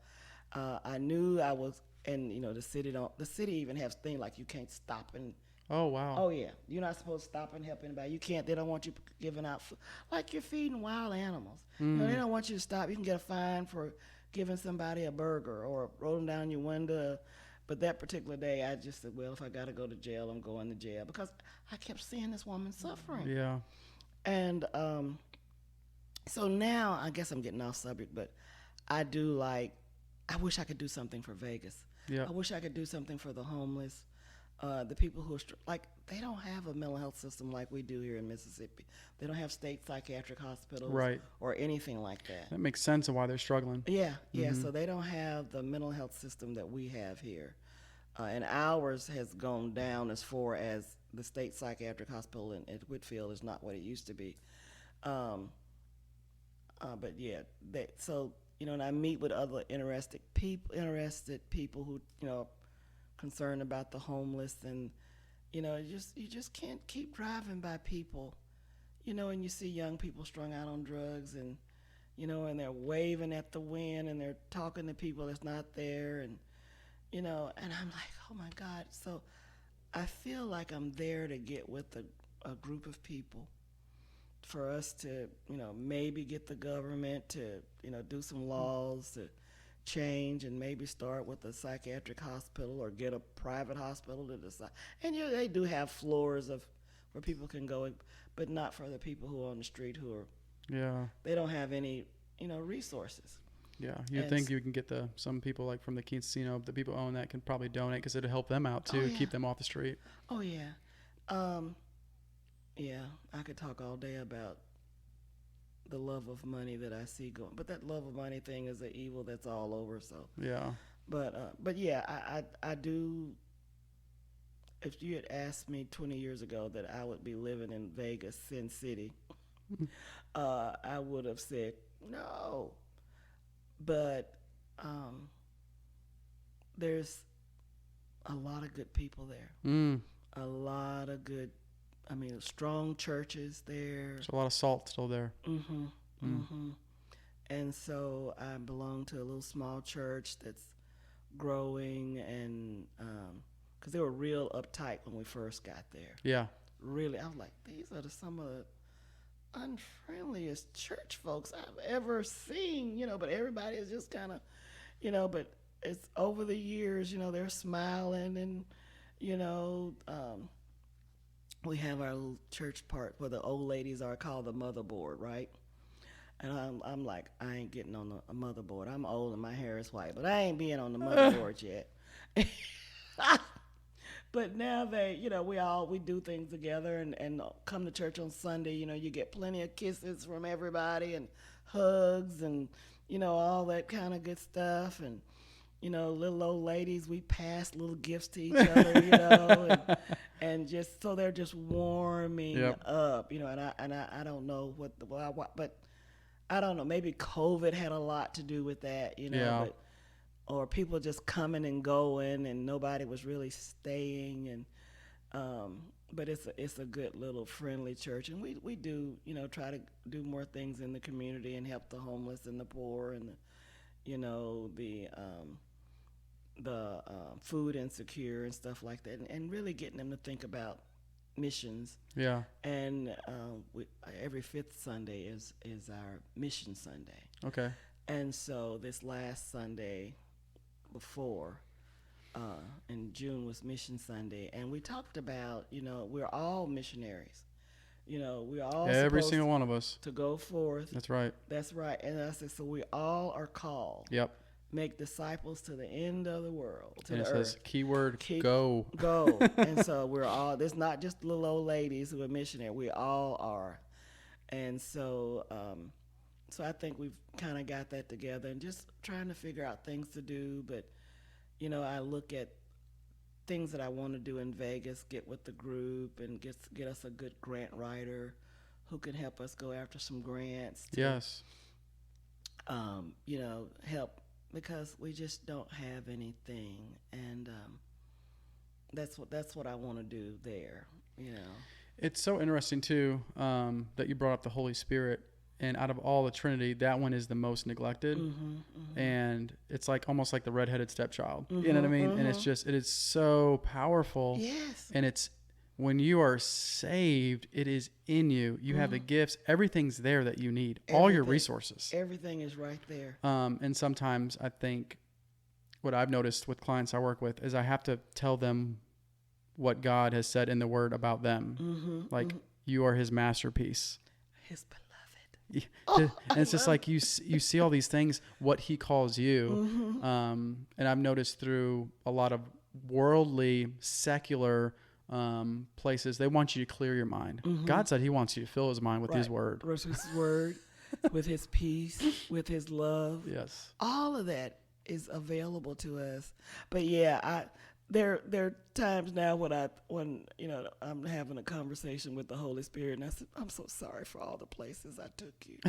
I knew I was, and the city don't. The city even has things like you can't stop and. Oh wow. Oh yeah, you're not supposed to stop and help anybody. You can't. They don't want you giving out food. Like you're feeding wild animals. They don't want you to stop. You can get a fine for giving somebody a burger or rolling down your window. But that particular day, I just said, well, if I got to go to jail, I'm going to jail, because I kept seeing this woman suffering. Yeah. And so now, I guess I'm getting off subject, but I wish I could do something for Vegas. Yeah. I wish I could do something for the homeless, the people who are, they don't have a mental health system like we do here in Mississippi. They don't have state psychiatric hospitals Right. or anything like that. That makes sense of why they're struggling. Yeah. So they don't have the mental health system that we have here. And ours has gone down as far as the state psychiatric hospital in Whitfield is not what it used to be. But yeah, and I meet with other interested people who, concerned about the homeless, and, you just can't keep driving by people, and you see young people strung out on drugs, and, and they're waving at the wind, and they're talking to people that's not there, and, and I'm like, oh my God. So I feel like I'm there to get with a group of people for us to, maybe get the government to, do some laws to change, and maybe start with a psychiatric hospital or get a private hospital to decide. And they do have floors where people can go, but not for the people who are on the street they don't have any, resources. Yeah, you'd think you can get some people like from the casino, the people who own that can probably donate, because it'll help them out too, keep them off the street. Oh yeah, yeah. I could talk all day about the love of money that I see going, but that love of money thing is an evil that's all over. So yeah, but yeah, I do. If you had asked me 20 years ago that I would be living in Vegas, Sin City, I would have said no. But there's a lot of good people there. A lot of good, strong churches there. There's a lot of salt still there. And so I belong to a little small church that's growing, and because they were real uptight when we first got there. Yeah. Really, I was like, these are some of the unfriendliest church folks I've ever seen, but everybody is just kind of, but it's over the years, they're smiling, and, we have our little church part where the old ladies are called the motherboard, right? And I'm like, I ain't getting on a motherboard. I'm old and my hair is white, but I ain't being on the motherboard yet. But now we do things together, and come to church on Sunday. You get plenty of kisses from everybody, and hugs, and all that kind of good stuff. And little old ladies, we pass little gifts to each other, and just so they're just warming up, And I don't know but I don't know. Maybe COVID had a lot to do with that, or people just coming and going, and nobody was really staying, and but it's a good little friendly church, and we do try to do more things in the community and help the homeless and the poor, and the food insecure and stuff like that, and really getting them to think about missions. Yeah. And every fifth Sunday is our mission Sunday. Okay. And so this last Sunday before in June was Mission Sunday, and we talked about we're all missionaries. We're all every single one of us to go forth. That's right. That's right. And I said, so we all are called. Yep. Make disciples to the end of the world, to and the it earth. says keyword go. And so we're all. There's not just little old ladies who are missionary. We all are. And so So I think we've kind of got that together and just trying to figure out things to do. But, I look at things that I want to do in Vegas, get with the group and get us a good grant writer who can help us go after some grants to, Yes. help because we just don't have anything. And that's what I want to do there. It's so interesting too that you brought up the Holy Spirit, and out of all the Trinity, that one is the most neglected, and it's like almost like the redheaded stepchild. You know what I mean? And it is so powerful. Yes. And it's when you are saved, it is in you. You have the gifts. Everything's there that you need. All your resources. Everything is right there. And sometimes I think what I've noticed with clients I work with is I have to tell them what God has said in the Word about them. You are His masterpiece. His beloved. And it's just like you see all these things, what He calls you. And I've noticed through a lot of worldly, secular places, they want you to clear your mind. God said He wants you to fill His mind with His Word. With His Word, with His peace, with His love. Yes. All of that is available to us. But yeah, there are times now when I'm having a conversation with the Holy Spirit, and I said, I'm so sorry for all the places I took you.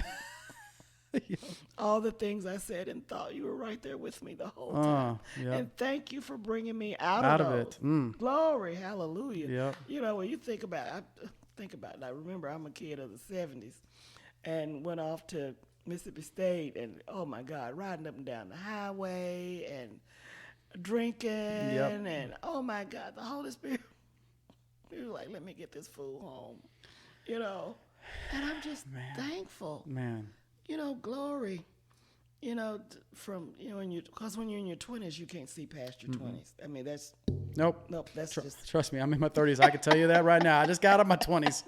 Yeah. All the things I said and thought. You were right there with me the whole time. Yeah. And thank you for bringing me out of it. Glory, hallelujah. Yeah. When you think about it, I remember I'm a kid of the 70s and went off to Mississippi State, and oh my God, riding up and down the highway and drinking, and oh my God, the Holy Spirit, he was like, let me get this fool home, and I'm just thankful. Man. Glory, because when you're in your 20s, you can't see past your 20s. I mean, Nope, that's just. Trust me, I'm in my 30s. I can tell you that right now. I just got out of my 20s.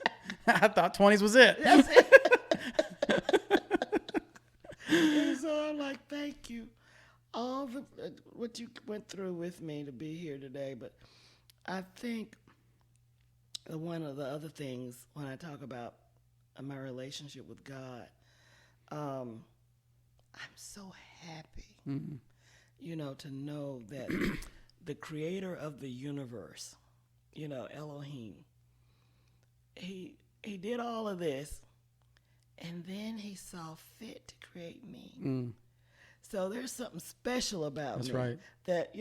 I thought 20s was it. That's it. And so I'm like, thank you. All what you went through with me to be here today. But I think one of the other things when I talk about my relationship with God, I'm so happy, to know that the creator of the universe, Elohim, he did all of this, and then he saw fit to create me. So there's something special about That's me right. that,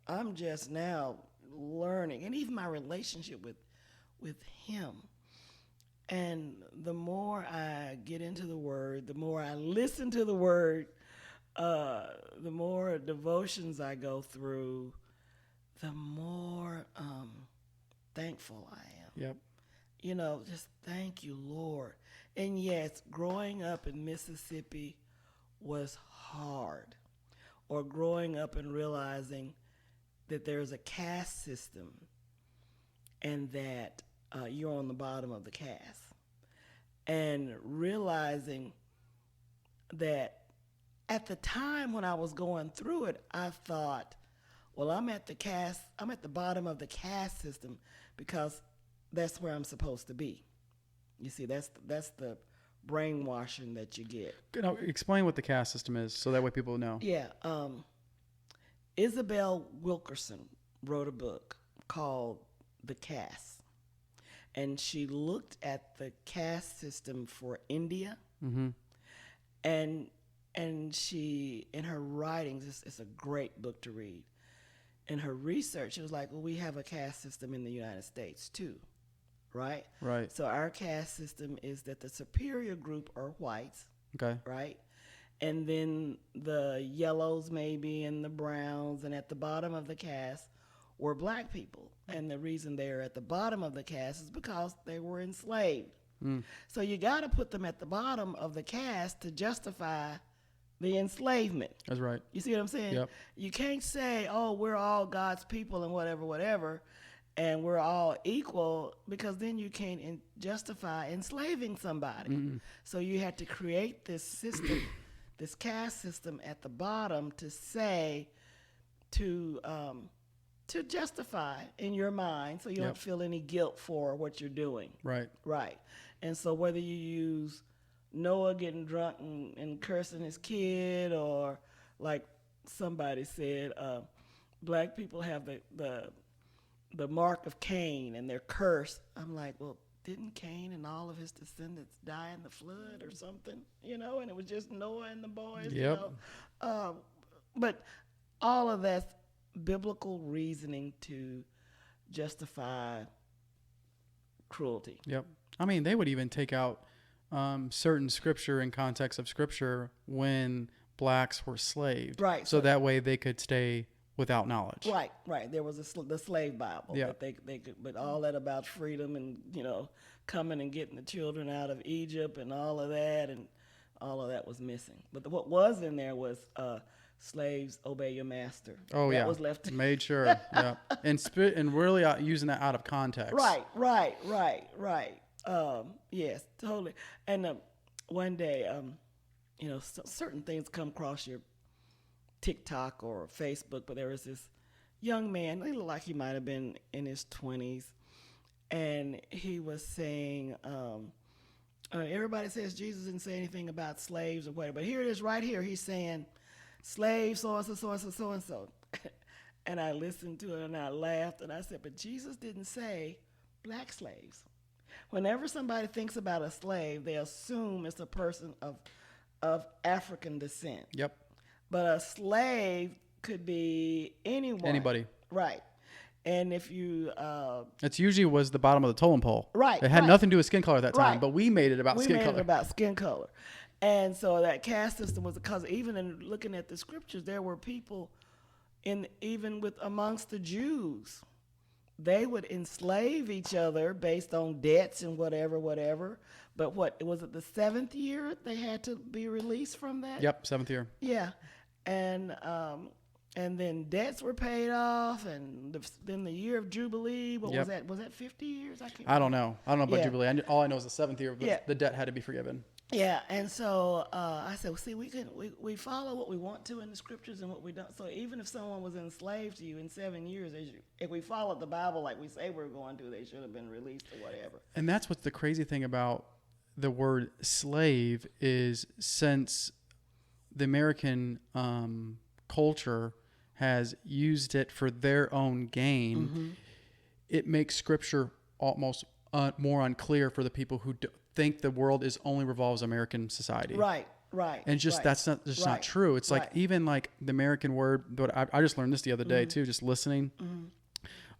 I'm just now learning, and even my relationship with him. And the more I get into the Word, the more I listen to the Word, the more devotions I go through, the more thankful I am. Yep. Just thank you, Lord. And yes, growing up in Mississippi was hard. Or growing up and realizing that there's a caste system and that you're on the bottom of the caste. And realizing that at the time when I was going through it, I thought, well, I'm at the bottom of the caste system because that's where I'm supposed to be. You see, that's the brainwashing that you get. Explain what the caste system is so that way people know. Yeah. Isabel Wilkerson wrote a book called The Caste. And she looked at the caste system for India. And she, in her writings, it's a great book to read. In her research, she was like, well, we have a caste system in the United States too, right? Right. So our caste system is that the superior group are whites, Okay. right? And then the yellows maybe and the browns, and at the bottom of the caste were black people. And the reason they're at the bottom of the caste is because they were enslaved. So you got to put them at the bottom of the caste to justify the enslavement. That's right. You see what I'm saying? Yep. You can't say, oh, we're all God's people and whatever, and we're all equal, because then you can't justify enslaving somebody. So you had to create this system, this caste system at the bottom to say, to justify in your mind so you don't feel any guilt for what you're doing. Right. Right. And so whether you use Noah getting drunk and cursing his kid, or like somebody said, black people have the mark of Cain and they're cursed. I'm like, well, didn't Cain and all of his descendants die in the flood or something? And it was just Noah and the boys. Yep. But all of that's biblical reasoning to justify cruelty. Yep. I mean, they would even take out certain scripture in context of scripture when blacks were slaved. Right. So that way they could stay without knowledge. Right. There was the slave Bible. Yeah. That they could, but all that about freedom and coming and getting the children out of Egypt and all of that was missing. But what was in there was slaves obey your master. Oh, that yeah. was left. Made sure. Yeah. And really using that out of context. Right. Yes, totally. And one day, certain things come across your TikTok or Facebook, but there was this young man, he looked like he might have been in his 20s, and he was saying, everybody says Jesus didn't say anything about slaves or whatever, but here it is right here. He's saying, slaves, so-and-so, so-and-so, so-and-so. And I listened to it and I laughed and I said, but Jesus didn't say black slaves. Whenever somebody thinks about a slave, they assume it's a person of African descent. Yep. But a slave could be anyone. Anybody. Right. And if you... It's usually was the bottom of the totem pole. Right. It had nothing to do with skin color at that time, Right. but we made it about we skin made color. it about skin color. And so that caste system was because even in looking at the scriptures, there were people even with amongst the Jews, they would enslave each other based on debts and whatever. But was it the 7th year they had to be released from that? Yep, 7th year. Yeah, and then debts were paid off, and then the year of Jubilee. What was that? Was that 50 years? I don't know. I don't know about Yeah. Jubilee. All I know is the 7th year. Yeah. The debt had to be forgiven. Yeah, and so I said, well, see, we follow what we want to in the scriptures and what we don't. So even if someone was enslaved to you in 7 years, if we followed the Bible like we say we're going to, they should have been released or whatever. And that's what's the crazy thing about the word slave is, since the American culture has used it for their own gain, it makes scripture almost more unclear for the people who think the world only revolves American society. Right. And that's not true. It's like even like the American word, but I just learned this the other day too, just listening.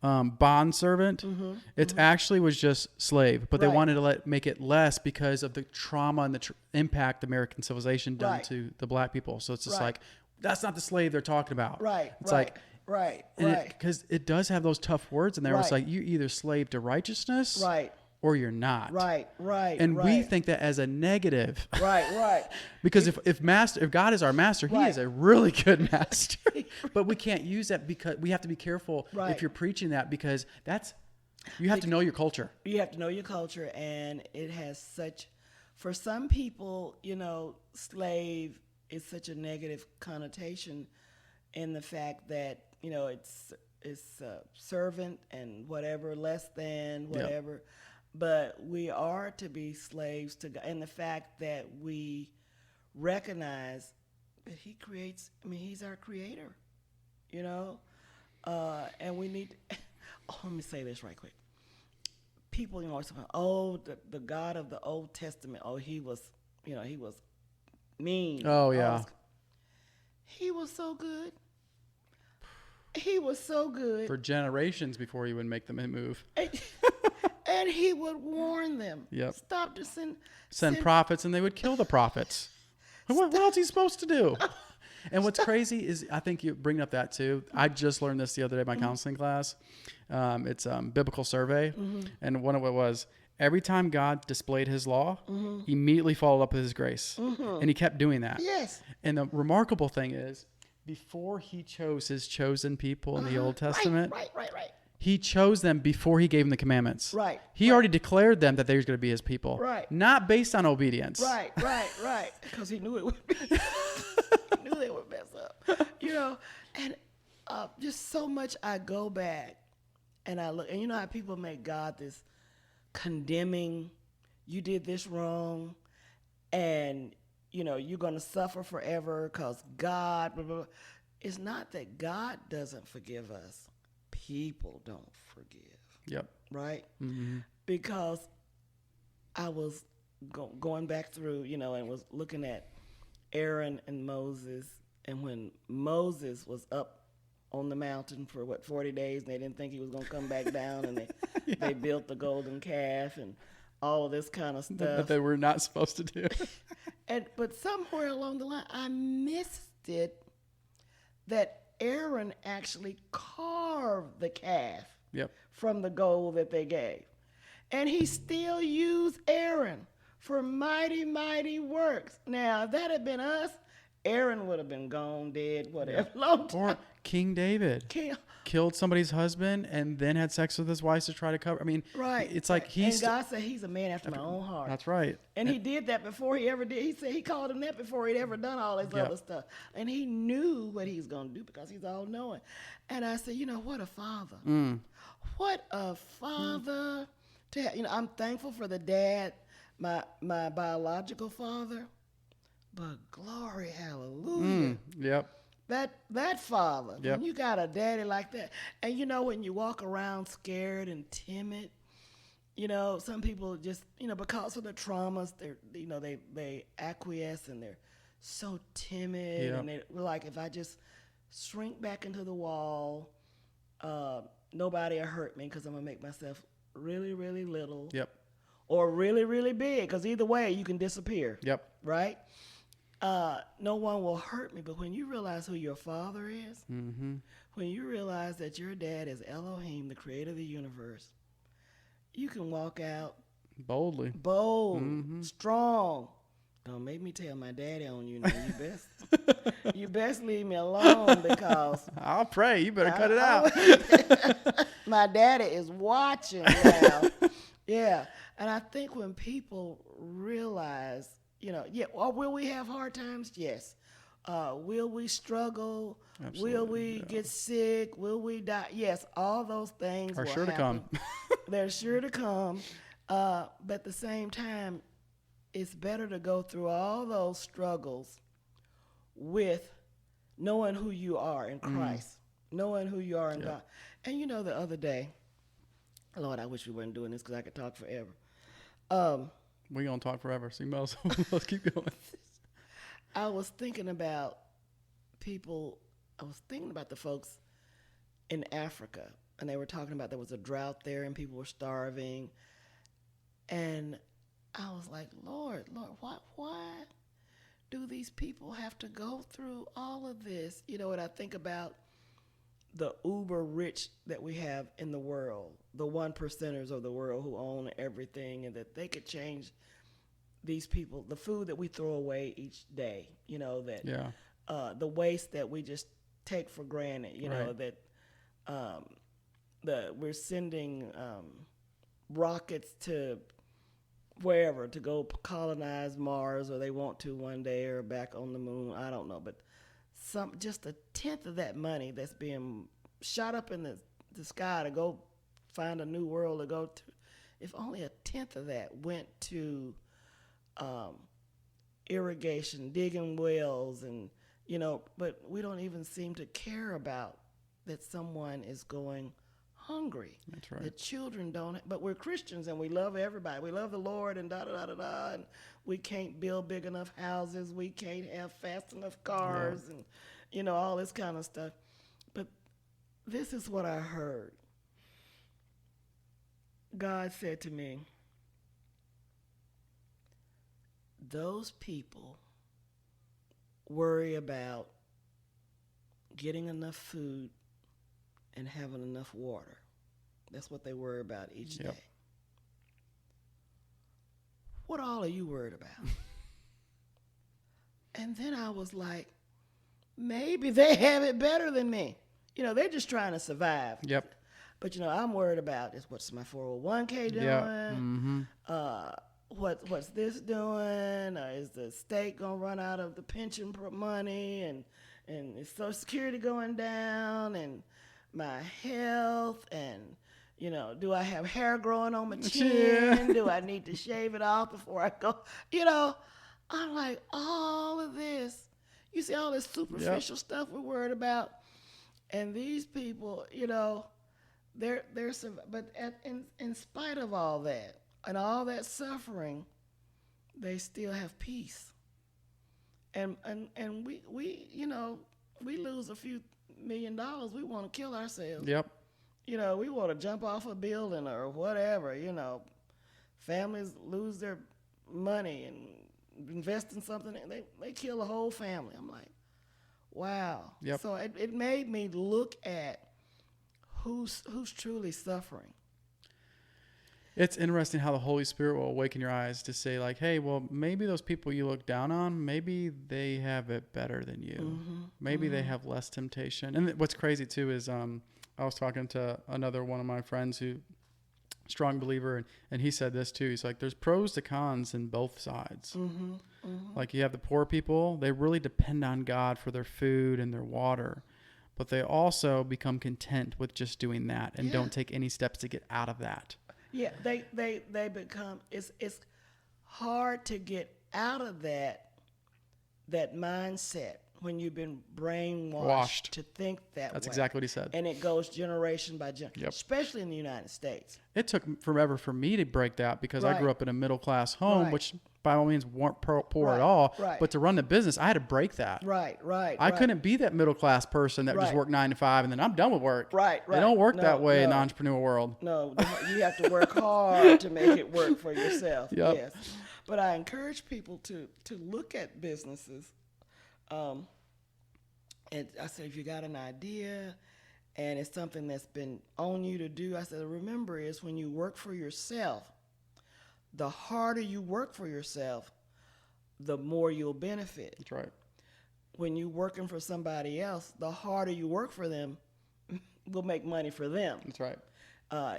Bond servant, it actually was just slave, but they wanted to make it less because of the trauma and the impact American civilization done to the black people. So it's just like, that's not the slave they're talking about. It's like, because it does have those tough words in there. It's like, you either slave to righteousness, or you're not. And we think that as a negative. Because if God is our master, he is a really good master. But we can't use that, because we have to be careful if you're preaching that, because you have to know your culture. You have to know your culture, and it has for some people, slave is such a negative connotation in the fact that, it's servant and whatever, less than whatever. Yep. But we are to be slaves to God, and the fact that we recognize that he's our creator, and we need let me say this right quick. People, always say, the God of the Old Testament, he was mean. Oh, yeah. He was so good. He was so good. For generations before he would make them move. And he would warn them. Yep. Stop to send prophets, and they would kill the prophets. What else is he supposed to do? And what's crazy is, I think you bring up that too. I just learned this the other day in my counseling class. It's biblical survey. And one of it was, every time God displayed his law, he immediately followed up with his grace. And he kept doing that. Yes. And the remarkable thing is, before he chose his chosen people in the Old Testament, right. he chose them before he gave them the commandments. He already declared them that they were going to be his people. Not based on obedience. Right. Because he knew it would be. He knew they would mess up. And just so much I go back and I look, and you know how people make God this condemning, you did this wrong. and you're going to suffer forever because God, blah, blah, blah. It's not that God doesn't forgive us. People don't forgive. Yep. Right? Mm-hmm. Because I was going back through, and was looking at Aaron and Moses. And when Moses was up on the mountain for 40 days, and they didn't think he was going to come back down, and they built the golden calf and all of this kind of stuff that they were not supposed to do. But somewhere along the line, I missed it that Aaron actually carved the calf Yep. from the gold that they gave. And he still used Aaron for mighty, mighty works. Now, if that had been us, Aaron would have been gone, dead, whatever. Yeah. Long time. Or King David killed somebody's husband and then had sex with his wife to try to cover. I mean, right. It's like and God said he's a man after my own heart. That's right. And he did that before he ever did. He said he called him that before he'd ever done all this other stuff. And he knew what he's going to do because he's all knowing. And I said, what a father. What a father. To have, I'm thankful for the dad, my biological father. But glory, hallelujah. Yep. That father, yep. When you got a daddy like that, and when you walk around scared and timid, some people just, because of the traumas, they acquiesce and they're so timid, yep. and they're like, if I just shrink back into the wall, nobody will hurt me because I'm gonna make myself really, really little, yep, or really, really big, because either way you can disappear, yep, right? No one will hurt me. But when you realize who your father is, when you realize that your dad is Elohim, the creator of the universe, you can walk out bold, strong. Don't make me tell my daddy on you now. You best leave me alone, because I'll pray. You better cut it out. My daddy is watching now. Yeah. And I think when people realize, will we have hard times? Yes. Will we struggle? Absolutely. Will we get sick? Will we die? Yes, all those things are will sure happen. to come. They're sure to come. But at the same time, it's better to go through all those struggles with knowing who you are in Christ, knowing who you are in God. And the other day, Lord, I wish we weren't doing this because I could talk forever. We're going to talk forever, so you might as well let's keep going. I was thinking about the folks in Africa, and they were talking about there was a drought there and people were starving. And I was like, Lord, why do these people have to go through all of this? And I think about the uber rich that we have in the world, the 1%ers of the world who own everything, and that they could change these people, the food that we throw away each day, the waste that we just take for granted, that we're sending rockets to wherever to go colonize Mars, or they want to one day, or back on the moon. I don't know, but just a tenth of that money that's being shot up in the sky to go find a new world to go to, if only a tenth of that went to irrigation, digging wells, and but we don't even seem to care about that someone is going hungry. That's right. The children don't, but we're Christians and we love everybody. We love the Lord and da-da-da-da-da, and we can't build big enough houses. We can't have fast enough cars, and, all this kind of stuff. But this is what I heard. God said to me, those people worry about getting enough food and having enough water. That's what they worry about each day. What all are you worried about? And then I was like, maybe they have it better than me. They're just trying to survive. Yep. But, I'm worried about what's my 401k doing? Yeah. What's this doing? Is the state going to run out of the pension money? And is Social Security going down? And my health, and do I have hair growing on my chin? Do I need to shave it off before I go? I'm like, all of this, you see all this superficial stuff we're worried about, and these people, they're but in spite of all that and all that suffering, they still have peace. And we lose a few $1 million, we want to kill ourselves. Yep. We want to jump off a building or whatever. Families lose their money and invest in something, and they kill the whole family. I'm like, wow. Yep. So it made me look at who's truly suffering. It's interesting how the Holy Spirit will awaken your eyes to say, like, hey, well, maybe those people you look down on, maybe they have it better than you. Mm-hmm. Maybe they have less temptation. And what's crazy too is I was talking to another one of my friends who strong believer, and he said this too. He's like, there's pros to cons in both sides. Mm-hmm. Mm-hmm. Like, you have the poor people, they really depend on God for their food and their water, but they also become content with just doing that and don't take any steps to get out of that. Yeah, they become, it's hard to get out of that mindset when you've been brainwashed to think that way. That's exactly what he said. And it goes generation by generation, especially in the United States. It took forever for me to break that because I grew up in a middle-class home, which by all means weren't poor at all. Right. But to run the business, I had to break that. Right. I couldn't be that middle-class person that just worked 9 to 5 and then I'm done with work. Right. They don't work that way in the entrepreneur world. No, you have to work hard to make it work for yourself. Yep. Yes. But I encourage people to look at businesses. And I said, if you got an idea and it's something that's been on you to do, I said, remember, is when you work for yourself, the harder you work for yourself, the more you'll benefit. That's right. When you're working for somebody else, the harder you work for them will make money for them. That's right.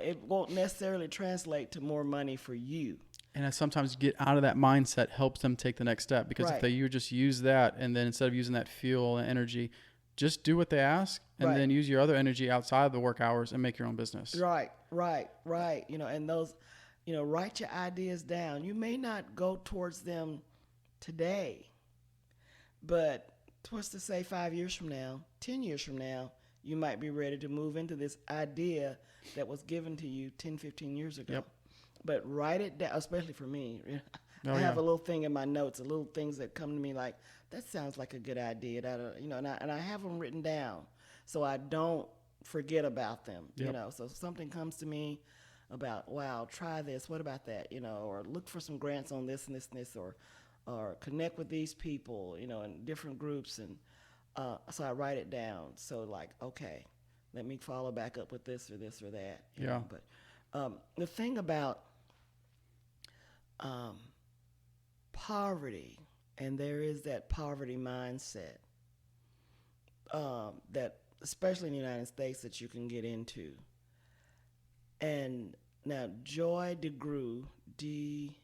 It won't necessarily translate to more money for you. And I sometimes get out of that mindset helps them take the next step, because if you just use that, and then instead of using that fuel and energy, just do what they ask, and then use your other energy outside of the work hours and make your own business. Right. And those, write your ideas down. You may not go towards them today, but what's to say 5 years from now, 10 years from now, you might be ready to move into this idea that was given to you 10, 15 years ago. Yep. But write it down, especially for me. I have a little thing in my notes, little things that come to me like, that sounds like a good idea. And I have them written down so I don't forget about them. So if something comes to me about, wow, try this, what about that, or look for some grants on this and this and this, or connect with these people, in different groups. And so I write it down. So like, okay, let me follow back up with this or this or that. You know? But the thing about poverty, and there is that poverty mindset that, especially in the United States, that you can get into. And now Joy DeGruy, Degruy,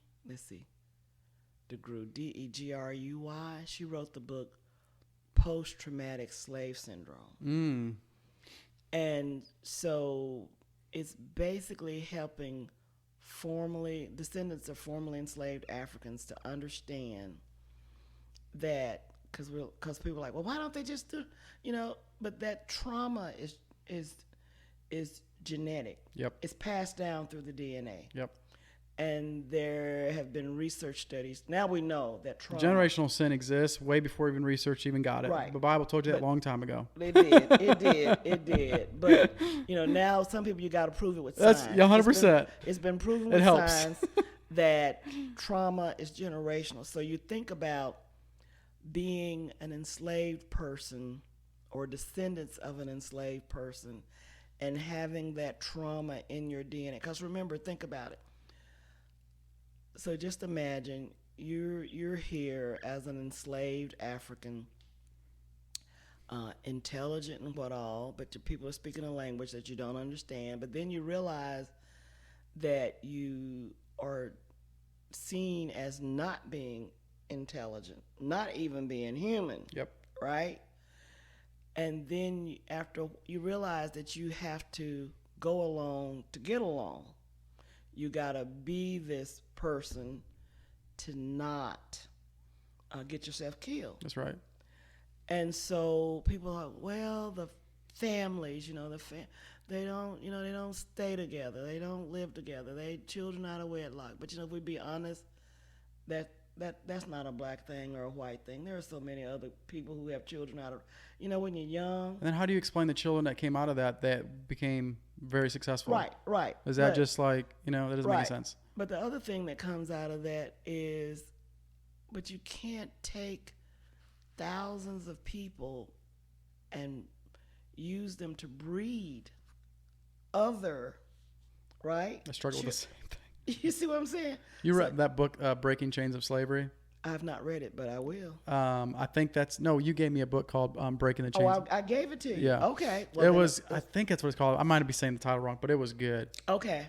she wrote the book Post-Traumatic Slave Syndrome. And so it's basically helping descendants of formerly enslaved Africans to understand that, because people are like, well, why don't they just do, but that trauma is genetic. Yep. It's passed down through the DNA. Yep. And there have been research studies. Now we know that trauma. Generational sin exists way before even research even got it. Right. The Bible told you that a long time ago. It did. But, now some people, you got to prove it with science. That's 100%. It's been proven with science that trauma is generational. So you think about being an enslaved person or descendants of an enslaved person and having that trauma in your DNA. Because remember, think about it. So just imagine you're here as an enslaved African, intelligent and what all, but your people are speaking a language that you don't understand. But then you realize that you are seen as not being intelligent, not even being human. Yep. Right? And then after you realize that you have to go along to get along, you got to be this person to not get yourself killed. That's right. And so people are, well, the families, they don't, they don't stay together. They don't live together. They children out of wedlock. But if we be honest, that's not a black thing or a white thing. There are so many other people who have children out of, when you're young. And then how do you explain the children that came out of that became very successful? Right. Is that just like, that doesn't make any sense? But the other thing that comes out of that is, but you can't take thousands of people and use them to breed other, right? I struggle with the same thing. You see what I'm saying? You read that book, Breaking Chains of Slavery? I've not read it, but I will. I think you gave me a book called Breaking the Chains. Oh, I gave it to you. Yeah. Okay. Well, I think that's what it's called. I might be saying the title wrong, but it was good. Okay.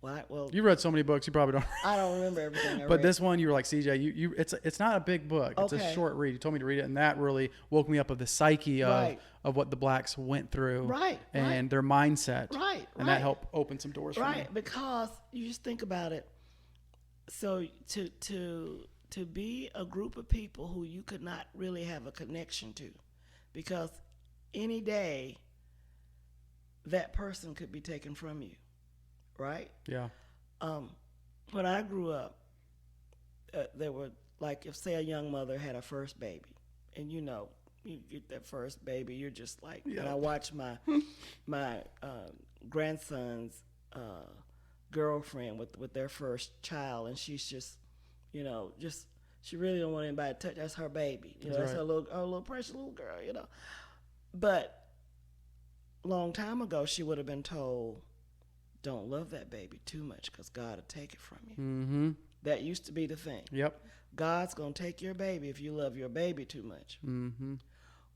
Well, you read so many books, you probably don't. I don't remember everything. But this one, you were like, CJ, it's not a big book. It's a short read. You told me to read it, and that really woke me up of the psyche of what the blacks went through, and their mindset, and that helped open some doors for me. Because you just think about it. So to be a group of people who you could not really have a connection to, because any day that person could be taken from you. Right? Yeah. When I grew up, there were, like, if, say, a young mother had a first baby, and you get that first baby, you're just like, and I watch my grandson's girlfriend with their first child, and she's just, she really don't want anybody to touch. That's her baby. That's her little precious little girl. But long time ago, she would have been told, don't love that baby too much because God will take it from you. Mm-hmm. That used to be the thing. Yep. God's going to take your baby if you love your baby too much. Mm-hmm.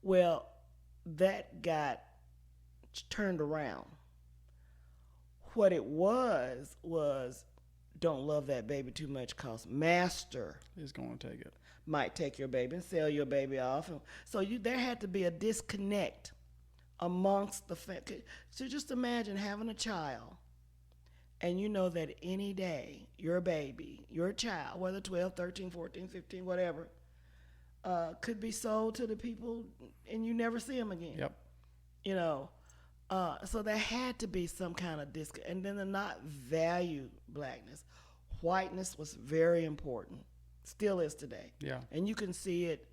Well, that got turned around. What it was don't love that baby too much because master is going to take it. Might take your baby and sell your baby off. So there had to be a disconnect amongst the family. So just imagine having a child, and you know that any day your baby, your child, whether 12, 13, 14, 15, whatever, could be sold to the people and you never see them again. Yep. So there had to be some kind of disconnect. And then to not value blackness. Whiteness was very important. Still is today. Yeah. And you can see it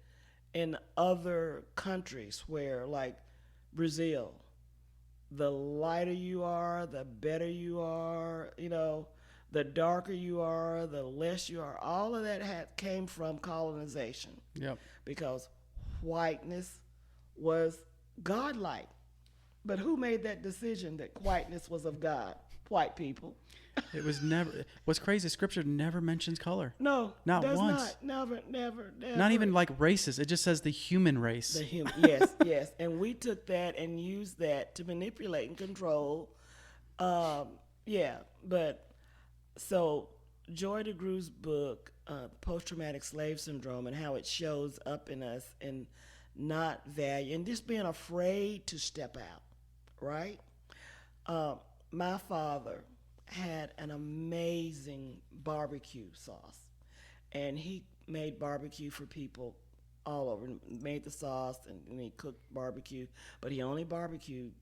in other countries where, like Brazil, the lighter you are, the better you are, the darker you are, the less you are. All of that came from colonization. Yep. Because whiteness was godlike. But who made that decision that whiteness was of God? White people. It was never. What's crazy, Scripture never mentions color. No, not once. Never. Not even like races. It just says the human race. Yes. And we took that and used that to manipulate and control. But so Joy DeGrue's book, Post-Traumatic Slave Syndrome, and how it shows up in us and not value and just being afraid to step out, right? My father had an amazing barbecue sauce, and he made barbecue for people all over. Made the sauce and he cooked barbecue, but he only barbecued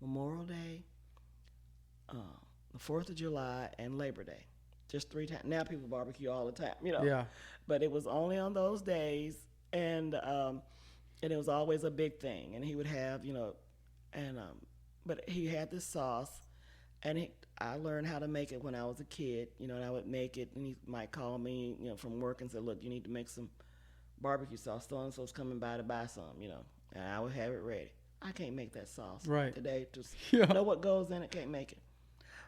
Memorial Day, the 4th of July, and Labor Day, just 3 times. Now people barbecue all the time, Yeah. But it was only on those days, and it was always a big thing. And he would have, but he had this sauce, and I learned how to make it when I was a kid, and I would make it, and he might call me, from work and say, look, you need to make some barbecue sauce. So-and-so's coming by to buy some, and I would have it ready. I can't make that sauce today. Just know what goes in it, can't make it.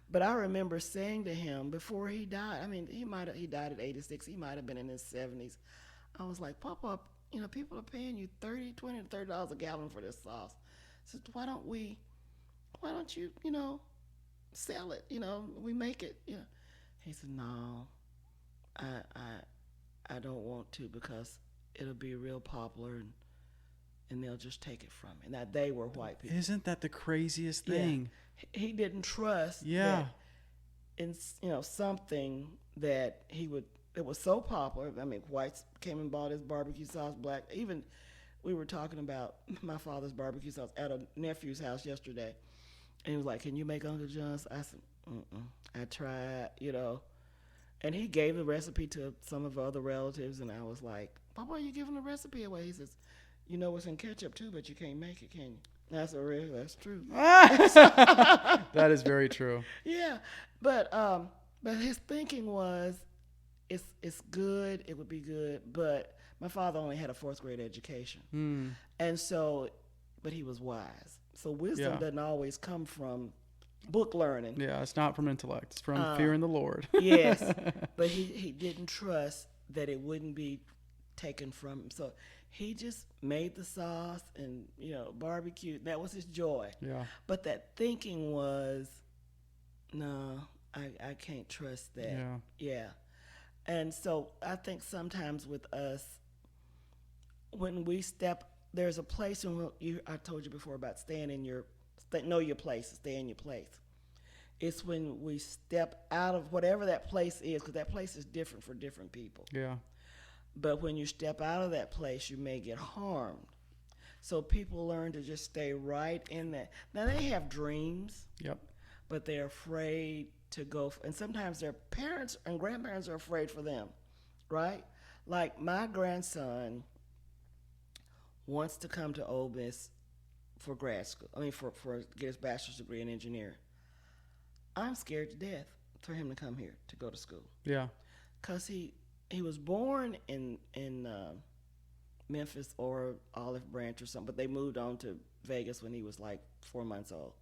But I remember saying to him before he died, he died at 86, he might have been in his 70s. I was like, Papa, people are paying you $20 to $30 a gallon for this sauce. I said, why don't you, sell it? We make it. He said, no, I don't want to because it'll be real popular and they'll just take it from me. Now, they were white people. Isn't that the craziest thing? He didn't trust that in something that he would it was so popular. I mean, whites came and bought his barbecue sauce. Black, even we were talking about my father's barbecue sauce at a nephew's house yesterday, and he was like, "Can you make Uncle John's?" I said, "Mm-mm." I tried, and he gave the recipe to some of our other relatives, and I was like, "Papa, are you giving the recipe away?" He says, "You know what's in ketchup too, but you can't make it, can you?" And I said, "Really? That's true." That is very true. Yeah, but his thinking was, it's good. It would be good, but my father only had a fourth grade education, and so, but he was wise. So wisdom Yeah. doesn't always come from book learning. Yeah, it's not from intellect. It's from fearing the Lord. Yes, but he didn't trust that it wouldn't be taken from him. So he just made the sauce and barbecue. That was his joy. Yeah. But that thinking was, no, I can't trust that. Yeah. Yeah. And so I think sometimes with us, when we there's a place I told you before about know your place, stay in your place. It's when we step out of whatever that place is, because that place is different for different people. Yeah. But when you step out of that place, you may get harmed. So people learn to just stay right in that. Now they have dreams. Yep. But they're afraid to go. And sometimes their parents and grandparents are afraid for them, right? Like my grandson wants to come to Ole Miss for grad school. I mean, for get his bachelor's degree in engineering. I'm scared to death for him to come here to go to school. Yeah. Cause he was born in Memphis or Olive Branch or something, but they moved on to Vegas when he was like 4 months old.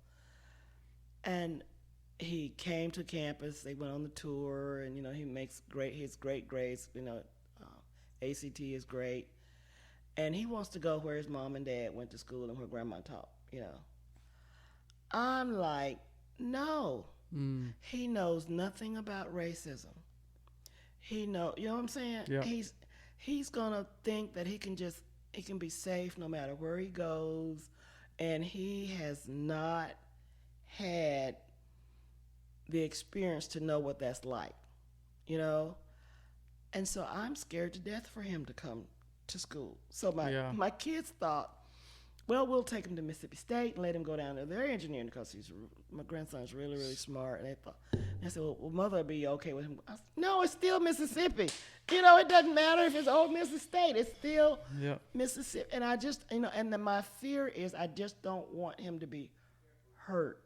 And he came to campus. They went on the tour, and he makes his great grades. ACT is great, and he wants to go where his mom and dad went to school and where grandma taught. I'm like, no. He knows nothing about racism. You know what I'm saying? Yeah. He's gonna think that he can be safe no matter where he goes, and he has not had the experience to know what that's like, and so I'm scared to death for him to come to school. So my kids thought, well, we'll take him to Mississippi State and let him go down there. They're engineering because my grandson's really, really smart. And they said, well, mother would be okay with him. I said, no, it's still Mississippi. It doesn't matter if it's Old Mississippi State. It's still Mississippi. And I just, and then my fear is I just don't want him to be hurt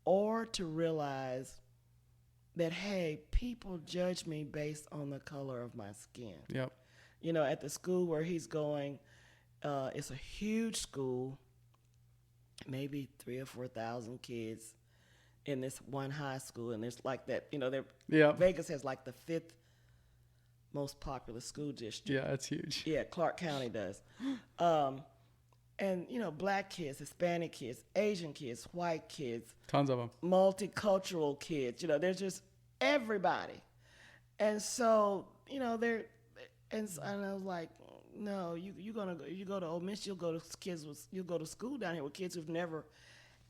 or to realize that, hey, people judge me based on the color of my skin. Yep. At the school where he's going, it's a huge school, maybe 3,000 or 4,000 kids in this one high school, and there's like that. Vegas has like the 5th most popular school district. Yeah, it's huge. Yeah, Clark County does. And black kids, Hispanic kids, Asian kids, white kids, tons of them, multicultural kids. There's just everybody, and so they're, and I was like, no, you go to Ole Miss, you'll go to school down here with kids who've never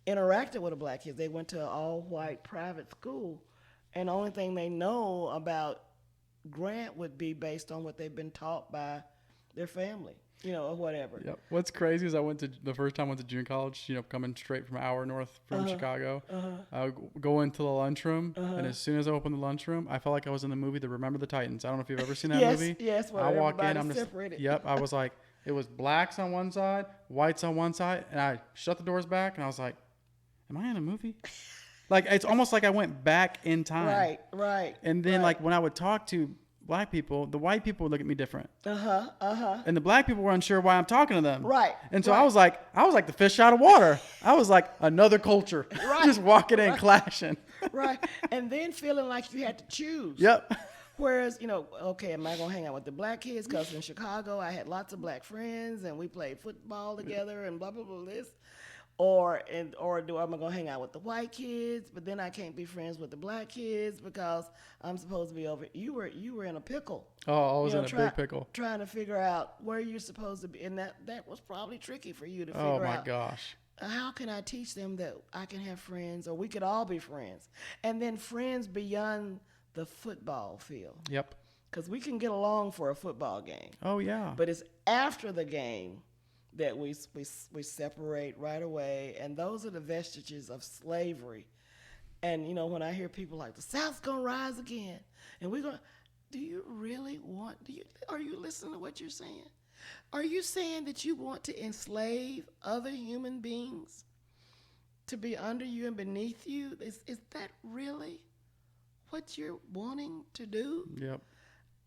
interacted with a black kid. They went to an all-white private school, and the only thing they know about Grant would be based on what they've been taught by their family, or whatever. Yep. What's crazy is the first time I went to junior college, coming straight from an hour north from Chicago, I would go into the lunchroom, and as soon as I opened the lunchroom, I felt like I was in the movie The Remember the Titans. I don't know if you've ever seen that movie. Yes, I walk in, I'm separated. Yep, I was like, it was blacks on one side, whites on one side, and I shut the doors back, and I was like, am I in a movie? Like, it's almost like I went back in time. Right. And then, like, when I would talk to black people, the white people would look at me different. And the black people were unsure why I'm talking to them. Right. And so I was like the fish out of water. I was like another culture. Right. Just walking in, clashing. Right. And then feeling like you had to choose. Yep. Whereas, okay, am I going to hang out with the black kids? Because in Chicago, I had lots of black friends, and we played football together and blah, blah, blah, this. Or am I going to hang out with the white kids, but then I can't be friends with the black kids because I'm supposed to be over. You were in a pickle. Oh, I was in a big pickle. Trying to figure out where you're supposed to be. And that was probably tricky for you to figure out. Oh, my gosh. How can I teach them that I can have friends, or we could all be friends? And then friends beyond the football field. Yep. because we can get along for a football game. Oh yeah. But it's after the game that we separate right away, and those are the vestiges of slavery. And when I hear people like the South's gonna rise again, and we're gonna, do you really want? Are you listening to what you're saying? Are you saying that you want to enslave other human beings to be under you and beneath you? Is that really what you're wanting to do? Yep.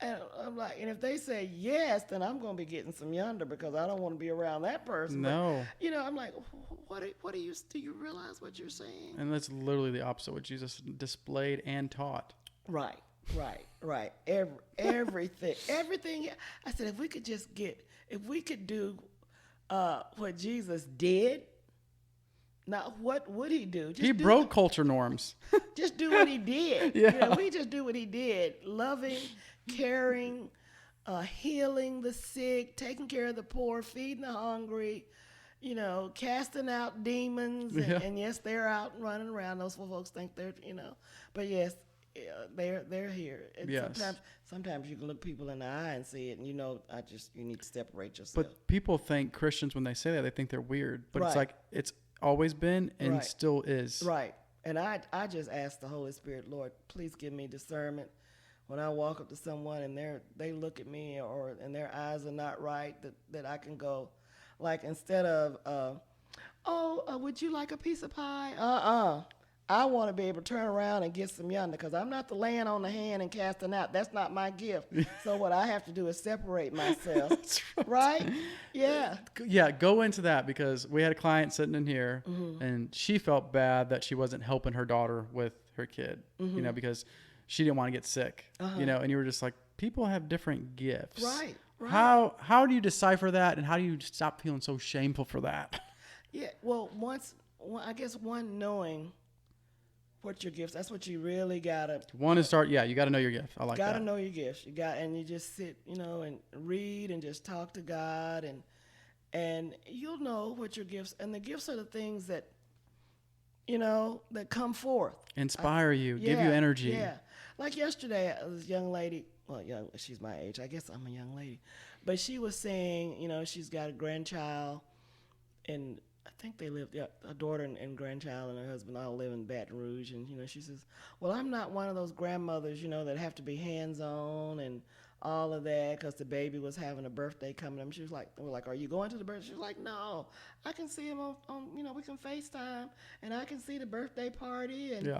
And I'm like, and if they say yes, then I'm going to be getting some yonder because I don't want to be around that person. No. But, I'm like, do you realize what you're saying? And that's literally the opposite of what Jesus displayed and taught. Right. Everything. I said, if we could do what Jesus did, now what would he do? He broke culture norms. Just do what he did. Yeah. We just do what he did. Loving, caring, healing the sick, taking care of the poor, feeding the hungry, casting out demons. And yes, they're out running around. Those folks think they're, but yes, they're here. And yes. Sometimes you can look people in the eye and see it, and you need to separate yourself. But people think Christians, when they say that, they think they're weird. But Right. it's like, it's always been and Right. still is. Right. And I just ask the Holy Spirit, Lord, please give me discernment when I walk up to someone and they look at me and their eyes are not right, that I can go, like, instead of, would you like a piece of pie? I want to be able to turn around and get some yonder, because I'm not the laying on the hand and casting out. That's not my gift. So what I have to do is separate myself. That's right. Yeah. Yeah, go into that, because we had a client sitting in here Mm-hmm. and she felt bad that she wasn't helping her daughter with her kid, Mm-hmm. because she didn't want to get sick, and you were just like, people have different gifts. Right. How do you decipher that, and how do you stop feeling so shameful for that? Yeah. Well, I guess knowing what your gifts, that's what you really gotta. One is start. Yeah, you got to know your gift. I like that. Gotta know your gifts. And you just sit, and read and just talk to God, and you'll know what your gifts. And the gifts are the things that, that come forth, Inspire you, give you energy. Yeah. Like yesterday, this young lady. Well, she's my age. I guess I'm a young lady, but she was saying, she's got a grandchild, and I think they live, a daughter and grandchild and her husband all live in Baton Rouge. And, she says, well, I'm not one of those grandmothers, that have to be hands-on and all of that, because the baby was having a birthday coming up. She was like, we're like, are you going to the birthday? She was like, no, I can see him on we can FaceTime, and I can see the birthday party. And,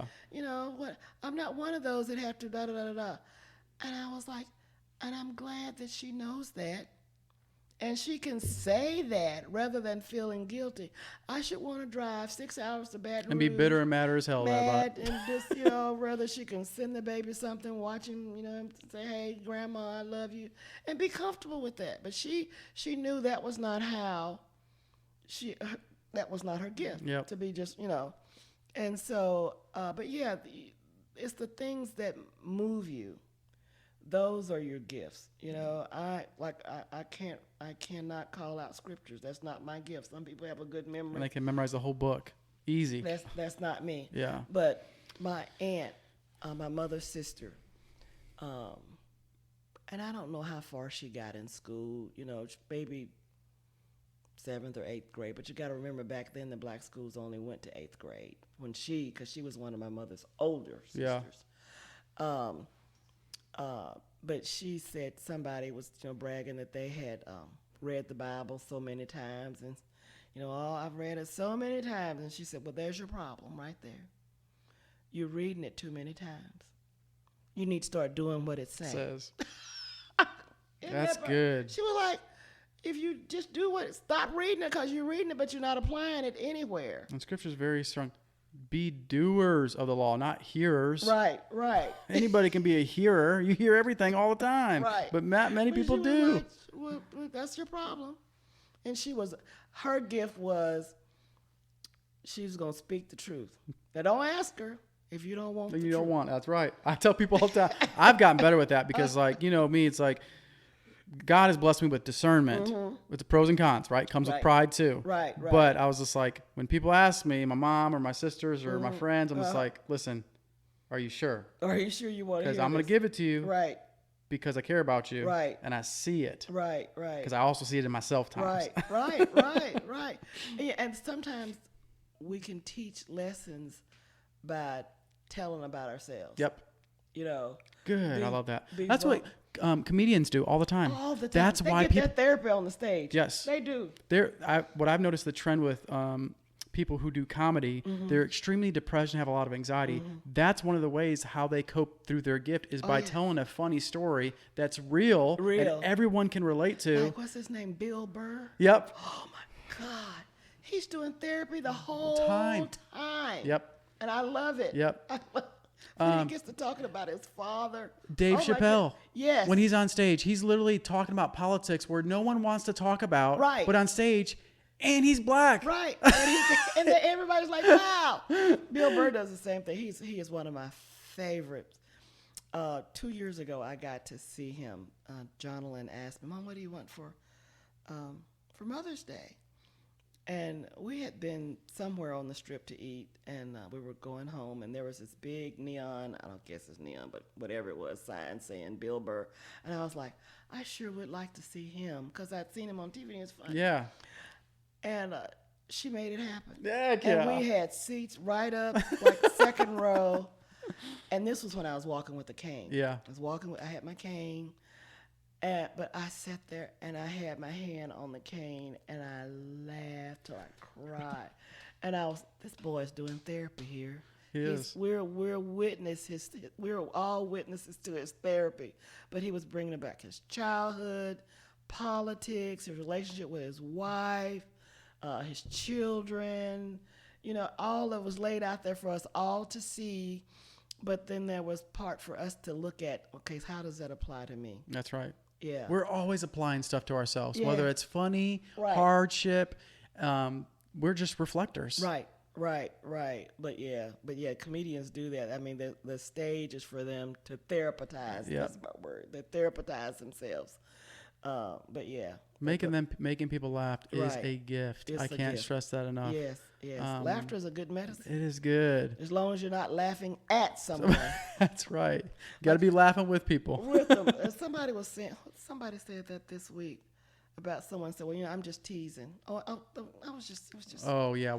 I'm not one of those that have to da-da-da-da-da. And I was like, and I'm glad that she knows that. And she can say that rather than feeling guilty. I should want to drive 6 hours to Baton Rouge. And be bitter and mad as hell about it. And just, rather she can send the baby something, watch him, say, hey, Grandma, I love you. And be comfortable with that. But she knew that was not how that was not her gift. Yep. To be just, And so, but yeah, it's the things that move you. Those are your gifts. I cannot call out scriptures. That's not my gift. Some people have a good memory. And they can memorize the whole book. Easy. That's not me. Yeah. But my aunt, my mother's sister, and I don't know how far she got in school, maybe 7th or 8th grade. But you got to remember, back then the black schools only went to 8th grade because she was one of my mother's older sisters. Yeah. But she said somebody was, bragging that they had read the Bible so many times, and I've read it so many times. And she said, well, there's your problem right there. You're reading it too many times. You need to start doing what it says. That's good. She was like, if you just stop reading it, because you're reading it, but you're not applying it anywhere. And Scripture is very strong. Be doers of the law, not hearers. Right. Anybody can be a hearer. You hear everything all the time. Right. But not many people she do. Was like, well, that's your problem. And her gift was, she was going to speak the truth. Now, don't ask her if you don't want the truth. You don't want. That's right. I tell people all the time. I've gotten better with that, because, like, me, it's like, God has blessed me with discernment, with the pros and cons, right? Comes with pride too. Right. But I was just like, when people ask me, my mom or my sisters or my friends, I'm just like, listen, are you sure? Are you sure you want to hear Because I'm going to give it to you. Right. because I care about you. Right. And I see it. Right. Because I also see it in myself times. Right. Yeah, and sometimes we can teach lessons by telling about ourselves. Yep. You know. Good. I love that. be That's what comedians do all the time. All the time. That's they why get people. their therapy on the stage. Yes. They do. What I've noticed the trend with people who do comedy, they're extremely depressed and have a lot of anxiety. That's one of the ways how they cope through their gift is by telling a funny story that's real and everyone can relate to. Like, what's his name? Bill Burr? Yep. Oh, my God. He's doing therapy the whole time. Yep. And I love it. Yep. When he gets to talking about his father. Dave Chappelle. Yes. When he's on stage, he's literally talking about politics where no one wants to talk about. Right. But on stage, and he's black. Right. And then everybody's like, wow. Bill Burr does the same thing. He is one of my favorites. 2 years ago, I got to see him. Jonathan asked me, Mom, what do you want for Mother's Day? And we had been somewhere on the strip to eat, and we were going home, and there was this big neon, I don't guess it's neon, but whatever it was, sign saying Bill Burr. And I was like, I sure would like to see him, because I'd seen him on TV, and it was funny. Yeah. And she made it happen. Heck yeah. And we had seats right up, like second row. And this was when I was walking with a cane. Yeah. I had my cane. But I sat there and I had my hand on the cane and I laughed till I cried. And this boy's doing therapy here. He is. We're all witnesses to his therapy. But he was bringing back his childhood, politics, his relationship with his wife, his children. You know, all that was laid out there for us all to see. But then there was part for us to look at, okay, how does that apply to me? That's right. Yeah. We're always applying stuff to ourselves, Yeah. whether it's funny, hardship. We're just reflectors. Right. But yeah, comedians do that. I mean, the stage is for them to therapize. Yep. That's my word. They therapize themselves. But yeah. Making people laugh is Right. a gift. It's I a can't gift. stress that enough. Yes. Laughter is a good medicine. It is good. As long as you're not laughing at someone. That's right. Got to be laughing with people. With them. Somebody said that this week about someone said, well, you know, I'm just teasing. It was just. Oh yeah,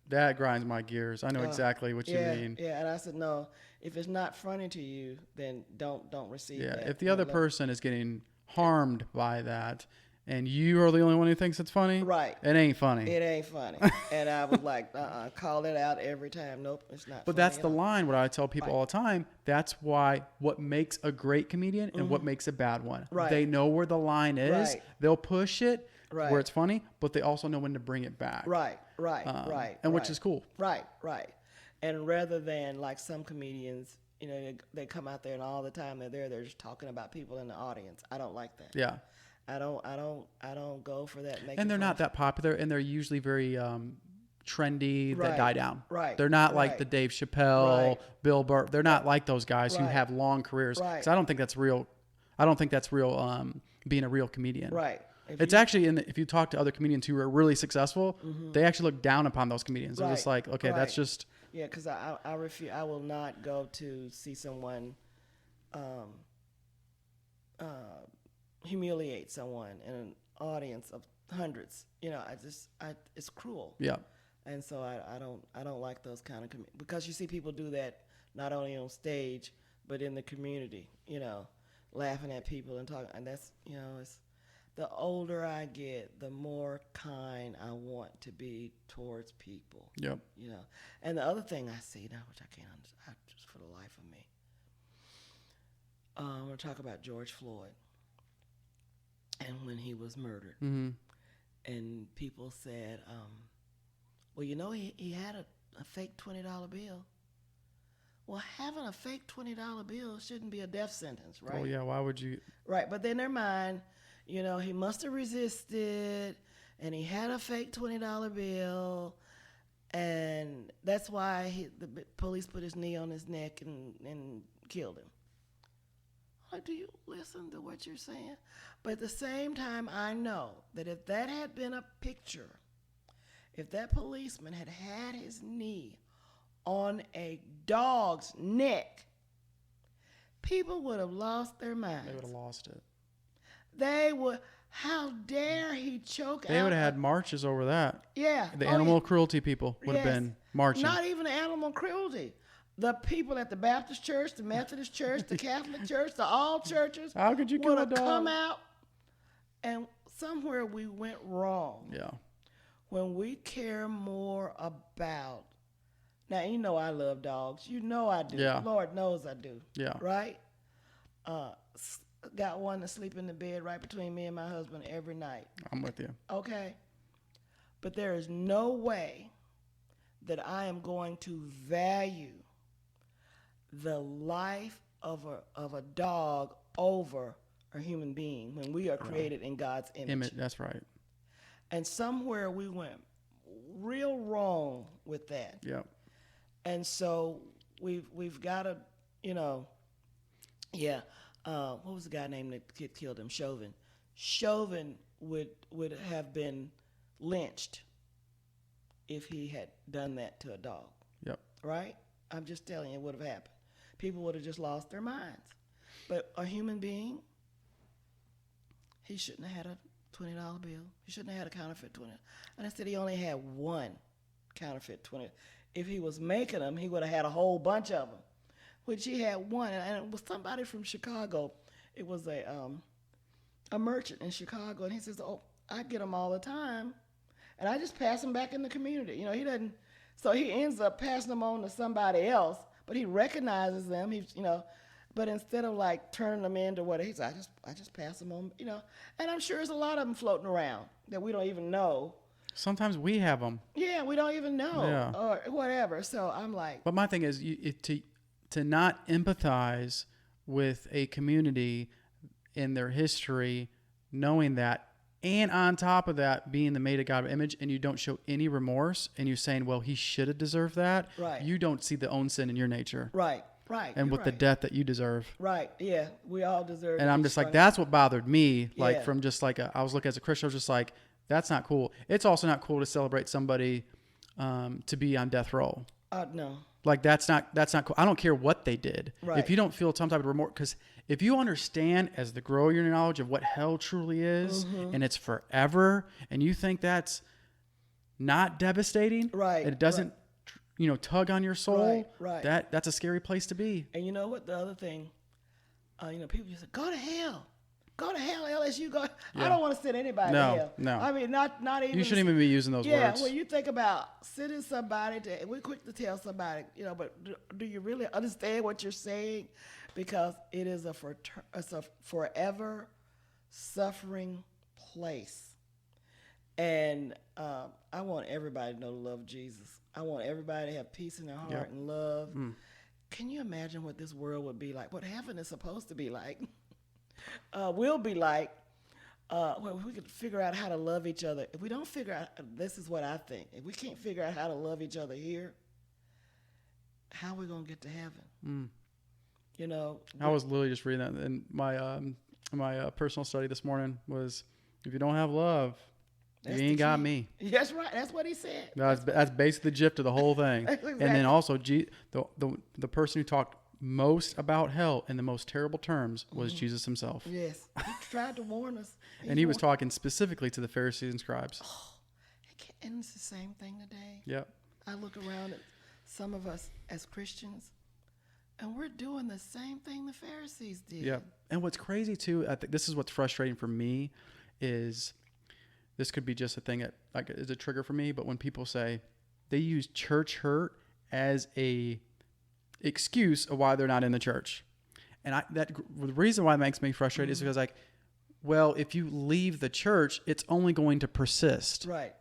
that grinds my gears. I know exactly what you mean. Yeah, and I said, no, if it's not funny to you, then don't receive that. Yeah, if the other person is getting harmed by that and you are the only one who thinks it's funny, right, it ain't funny. It ain't funny. And I was like, call it out every time. Nope, it's not But funny that's at the all. line, what I tell people all the time. That's why what makes a great comedian and what makes a bad one. Right. They know where the line is. Right. They'll push it Right. where it's funny, but they also know when to bring it back. Right. And which is cool. Right. And rather than like some comedians, you know, they come out there and all the time they're just talking about people in the audience. I don't like that. Yeah. I don't go for that. And they're not that popular, and they're usually very trendy that Right. die down. Right. They're not like Right. the Dave Chappelle, Right. Bill Burr. They're not like those guys who Right. have long careers. Right. 'Cause I don't think that's real. Being a real comedian. Right. It's actually if you talk to other comedians who are really successful, they actually look down upon those comedians. They're just Right. like, okay, that's Right. just Yeah, because I refuse. I will not go to see someone humiliate someone in an audience of hundreds. You know, it's cruel. yeah. And so I don't like those kind of because you see people do that not only on stage but in the community. You know, laughing at people and talking, and that's, you know, it's the older I get, the more kind I want to be towards people. Yep. You know, and the other thing I see now, which I can't understand just for the life of me, I'm going to talk about George Floyd and when he was murdered. Mm-hmm. And people said, well, you know, he had a fake $20 bill. Well, having a fake $20 bill shouldn't be a death sentence, right? Oh yeah. Why would you? Right, but in their mind, you know, he must have resisted, and he had a fake $20 bill, and that's why the police put his knee on his neck and killed him. Like, do you listen to what you're saying? But at the same time, I know that if that had been a picture, if that policeman had had his knee on a dog's neck, people would have lost their minds. They would have lost it. They would. How dare he choke They out? would have had marches over that. Yeah. The animal cruelty people would have Yes. been marching. Not even animal cruelty. The people at the Baptist church, the Methodist church, the Catholic church, the all churches How could you kill would a have dog? come out. And somewhere we went wrong. Yeah. When we care more about, now you know I love dogs. You know I do. Yeah. Lord knows I do. Yeah. Right? Got one to sleep in the bed right between me and my husband every night. I'm with you. Okay? But there is no way that I am going to value the life of a dog over a human being when we are created in God's image. That's right. And somewhere we went real wrong with that. Yep. And so we've got to, what was the guy named that killed him? Chauvin. Chauvin would have been lynched if he had done that to a dog. Yep. Right? I'm just telling you, it would have happened. People would have just lost their minds. But a human being, he shouldn't have had a $20 bill. He shouldn't have had a counterfeit 20. And instead, he only had one counterfeit 20. If he was making them, he would have had a whole bunch of them, which he had one. And it was somebody from Chicago. It was a merchant in Chicago, and he says, "Oh, I get them all the time, and I just pass them back in the community." He doesn't. So he ends up passing them on to somebody else, but he recognizes them. But instead of like turning them into what he's, I just pass them on. And I'm sure there's a lot of them floating around that we don't even know. Sometimes we have them. Yeah, we don't even know, Yeah. or whatever. So I'm like, But my thing is, to not empathize with a community in their history, knowing that, and on top of that, being the made of God image, and you don't show any remorse, and you're saying, well, he should have deserved that. Right. You don't see the own sin in your nature. right, And you're with the right. death that you deserve. Right, yeah, we all deserve. And to I'm be just like, struck. that's what bothered me. Like Yeah. from just like, I was looking as a Christian, I was just like, that's not cool. It's also not cool to celebrate somebody to be on death row. No. Like that's not cool. I don't care what they did. Right. If you don't feel some type of remorse, because if you understand as the grow your knowledge of what hell truly is, and it's forever, and you think that's not devastating, Right, and it doesn't, tug on your soul, Right. that's a scary place to be. And you know what? The other thing, people just say, "Go to hell, LSU, go." I don't want to send anybody No, to hell. no. I mean, not even. You shouldn't even be using those Yeah, words. when you think about sending somebody to, we're quick to tell somebody, but do you really understand what you're saying? Because it is it's a forever suffering place. And I want everybody to know the love of Jesus. I want everybody to have peace in their heart Yep. and love. Can you imagine what this world would be like? What heaven is supposed to be like? Will be like. Well, if we could figure out how to love each other. If we don't figure out, this is what I think. If we can't figure out how to love each other here, how are we going to get to heaven? I was literally just reading that in my personal study this morning was, if you don't have love, That's you the ain't got key. me. That's right. That's what he said. That's basically the gist of the whole thing. Exactly. And then also, the person who talked most about hell in the most terrible terms was Jesus himself. Yes. He tried to warn us. And he was talking specifically to the Pharisees and scribes. And it's the same thing today. Yep. I look around at some of us as Christians, and we're doing the same thing the Pharisees did. Yep. And what's crazy too, I think this is what's frustrating for me, is this could be just a thing that is a trigger for me, but when people say they use church hurt as a excuse of why they're not in the church. And the reason why it makes me frustrated is because well, if you leave the church, it's only going to persist. Right.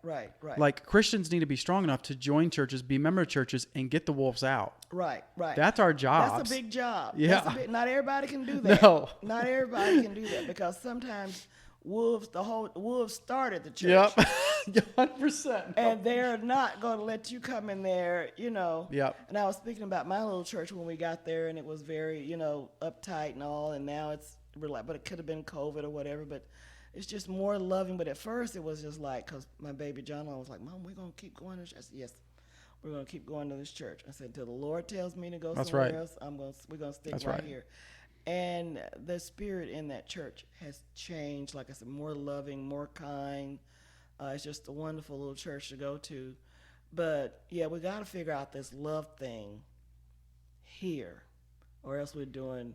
Like Christians need to be strong enough to join churches, be member of churches, and get the wolves out. Right. That's our job. That's a big job. Yeah. Not everybody can do that. No. Not everybody can do that, because sometimes wolves started the church. Yep. 100%. And they're not going to let you come in there, Yep. And I was speaking about my little church when we got there, and it was very, uptight and all, and now it's but it could have been COVID or whatever, but it's just more loving. But at first it was just like, because my baby John was like, "Mom, we're going to keep going to church." I said, "Yes, we're going to keep going to this church." I said, "Until the Lord tells me to go That's somewhere right. else, we're going to stick That's right right. here." And the spirit in that church has changed. Like I said, more loving, more kind. It's just a wonderful little church to go to. But yeah, we got to figure out this love thing here, or else we're doing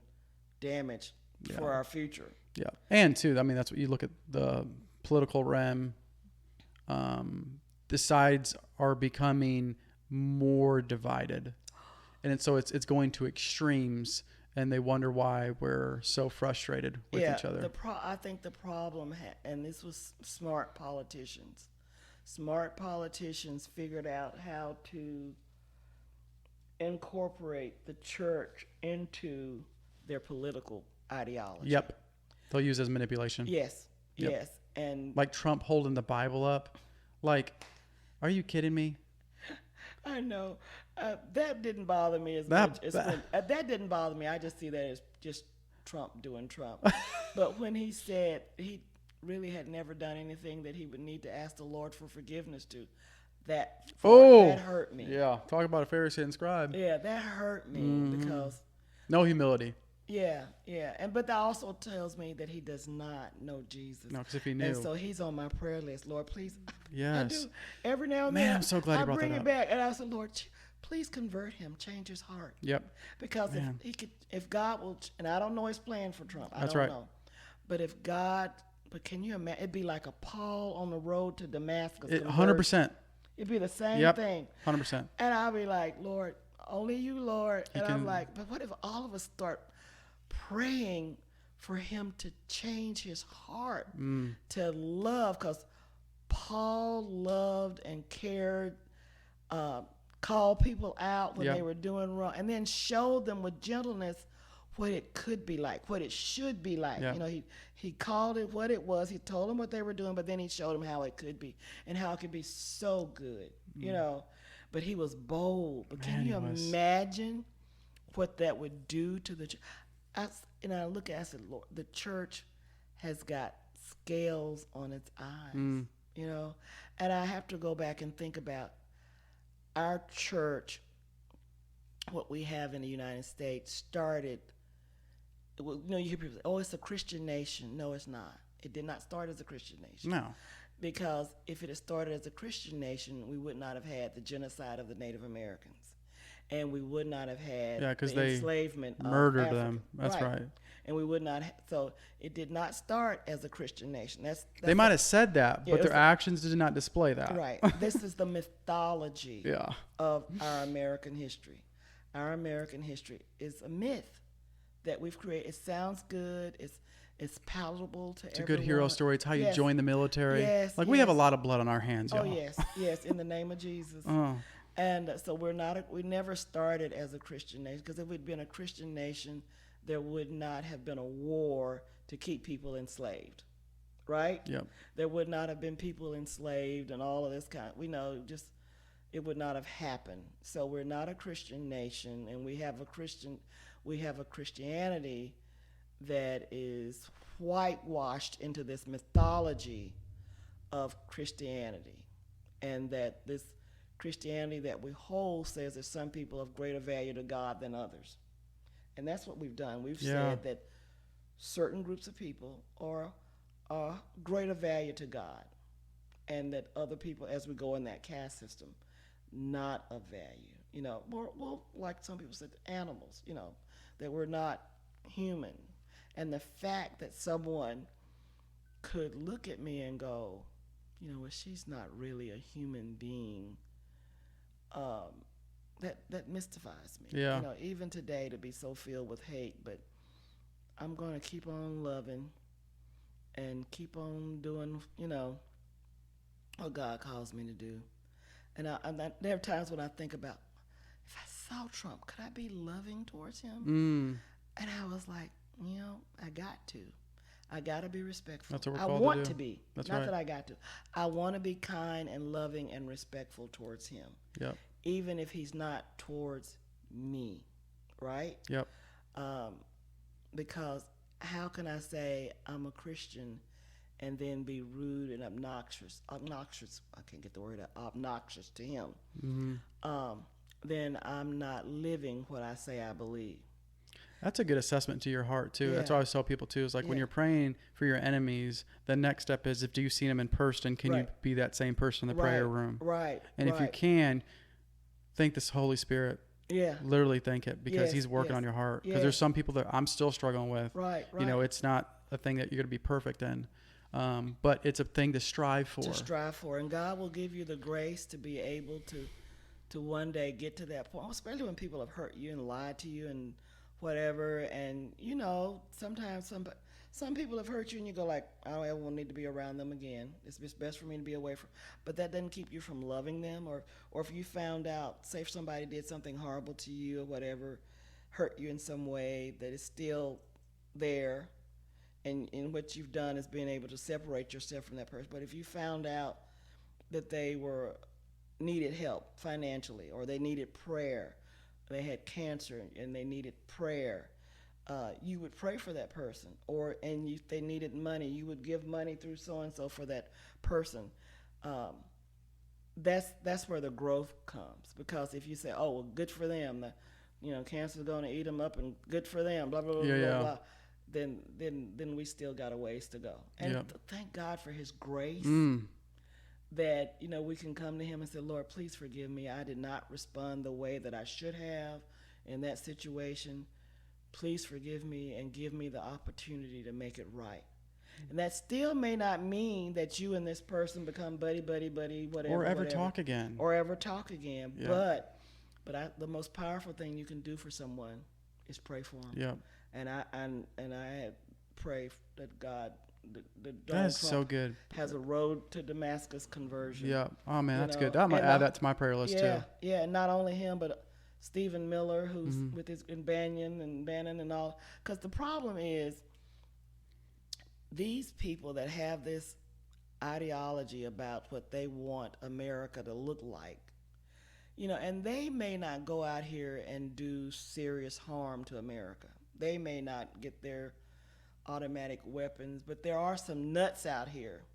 damage for our future. Yeah. And too, I mean, that's what you look at the political realm. The sides are becoming more divided, and so it's going to extremes, and they wonder why we're so frustrated with each other. I think the problem, and this was smart politicians. Smart politicians figured out how to incorporate the church into their political ideology. Yep. They'll use as manipulation. Yes. Yep. Yes. And like Trump holding the Bible up. Like, are you kidding me? I know. That didn't bother me as much. That didn't bother me. I just see that as just Trump doing Trump. But when he said he really had never done anything that he would need to ask the Lord for forgiveness to, that hurt me. Yeah. Talk about a Pharisee and scribe. Yeah, that hurt me because no humility. Yeah. But that also tells me that he does not know Jesus. No, because if he knew. And so he's on my prayer list. Lord, please. Yes. I do. Every now and Man, then. I'm so glad you brought that up. I bring it back. And I said, Lord, please convert him. Change his heart. Yep. Because if God will, and I don't know his plan for Trump. I don't know. But can you imagine? It'd be like a Paul on the road to Damascus. 100%. It'd be the same thing. 100%. And I'll be like, Lord, only you, Lord. And I'm like, but what if all of us start praying for him to change his heart, to love? Because Paul loved and cared, called people out when they were doing wrong, and then showed them with gentleness what it could be like, what it should be like. You know, he called it what it was. He told them what they were doing, but then he showed them how it could be and how it could be so good, you know. But he was bold. But can you imagine what that would do to the church? I look at it, I said, Lord, the church has got scales on its eyes, you know. And I have to go back and think about our church, what we have in the United States started. You know, you hear people say, "Oh, it's a Christian nation." No, it's not. It did not start as a Christian nation. No. Because if it had started as a Christian nation, we would not have had the genocide of the Native Americans, and we would not have had the enslavement murdered of Africa. them. That's right. And we would not. So it did not start as a Christian nation. That's they might have said that, but their actions did not display that. Right. This is the mythology of our American history. Our American history is a myth that we've created. It sounds good. It's palatable to everyone. It's a good hero story. It's how you join the military. Yes. We have a lot of blood on our hands, y'all. Oh, yes, in the name of Jesus. Oh. And so we never started as a Christian nation, because if we'd been a Christian nation, there would not have been a war to keep people enslaved, right? Yep. There would not have been people enslaved and all of this kind. It would not have happened. So we're not a Christian nation, and we have a Christianity that is whitewashed into this mythology of Christianity, and that this Christianity that we hold says that some people of greater value to God than others. And that's what we've done. We've said that certain groups of people are greater value to God, and that other people, as we go in that caste system, not of value. You know, more like some people said, animals, you know, that we're not human. And the fact that someone could look at me and go, you know, well, she's not really a human being, that mystifies me. Yeah. You know, even today, to be so filled with hate, but I'm going to keep on loving and keep on doing, you know, what God calls me to do. And there are times when I think about, if I saw Trump, could I be loving towards him? And I was like, you know, I got to. I got to be respectful. That's what we're I called want to do. to be. That's Not right. that I got to. I want to be kind and loving and respectful towards him. Yep. Even if he's not towards me, right? Yep. Because how can I say I'm a Christian and then be rude and obnoxious, I can't get the word out, obnoxious to him, then I'm not living what I say I believe. That's a good assessment to your heart too. Yeah. That's what I always tell people too. Is like when Yeah. you're praying for your enemies, the next step is, if do you see them in person, can you Right. be that same person in the Right. prayer room? Right. And if you Right. can, thank this Holy Spirit. Yeah. Literally thank it, because Yes. He's working Yes. on your heart. Because Yes. there's some people that I'm still struggling with. Right. You know, Right. it's not a thing that you're going to be perfect in, but it's a thing to strive for. To strive for, and God will give you the grace to be able to one day get to that point, especially when people have hurt you and lied to you and whatever. And you know, sometimes some people have hurt you, and you go like, I don't ever need to be around them again. It's just best for me to be away from. But that doesn't keep you from loving them, or if you found out, say if somebody did something horrible to you or whatever, hurt you in some way, that is still there. And what you've done is being able to separate yourself from that person. But if you found out that they needed help financially, or they needed prayer, they had cancer and they needed prayer, you would pray for that person. And if they needed money, you would give money through so and so for that person. That's where the growth comes. Because if you say, "Oh, well, good for them," cancer's going to eat them up, and good for them, blah blah blah blah blah. Then we still got a ways to go. And thank God for His grace, that we can come to Him and say, Lord, please forgive me. I did not respond the way that I should have in that situation. Please forgive me and give me the opportunity to make it right. And that still may not mean that you and this person become buddy, whatever. Or ever talk again. Yeah. But the most powerful thing you can do for someone is pray for them. Yeah. And I pray that God, that is so good, has a road to Damascus conversion. Yeah. Oh man, that's good. I'm gonna add that to my prayer list too. Yeah, and not only him, but Stephen Miller, who's with his in Banyan and all. Because the problem is, these people that have this ideology about what they want America to look like, and they may not go out here and do serious harm to America. They may not get their automatic weapons, but there are some nuts out here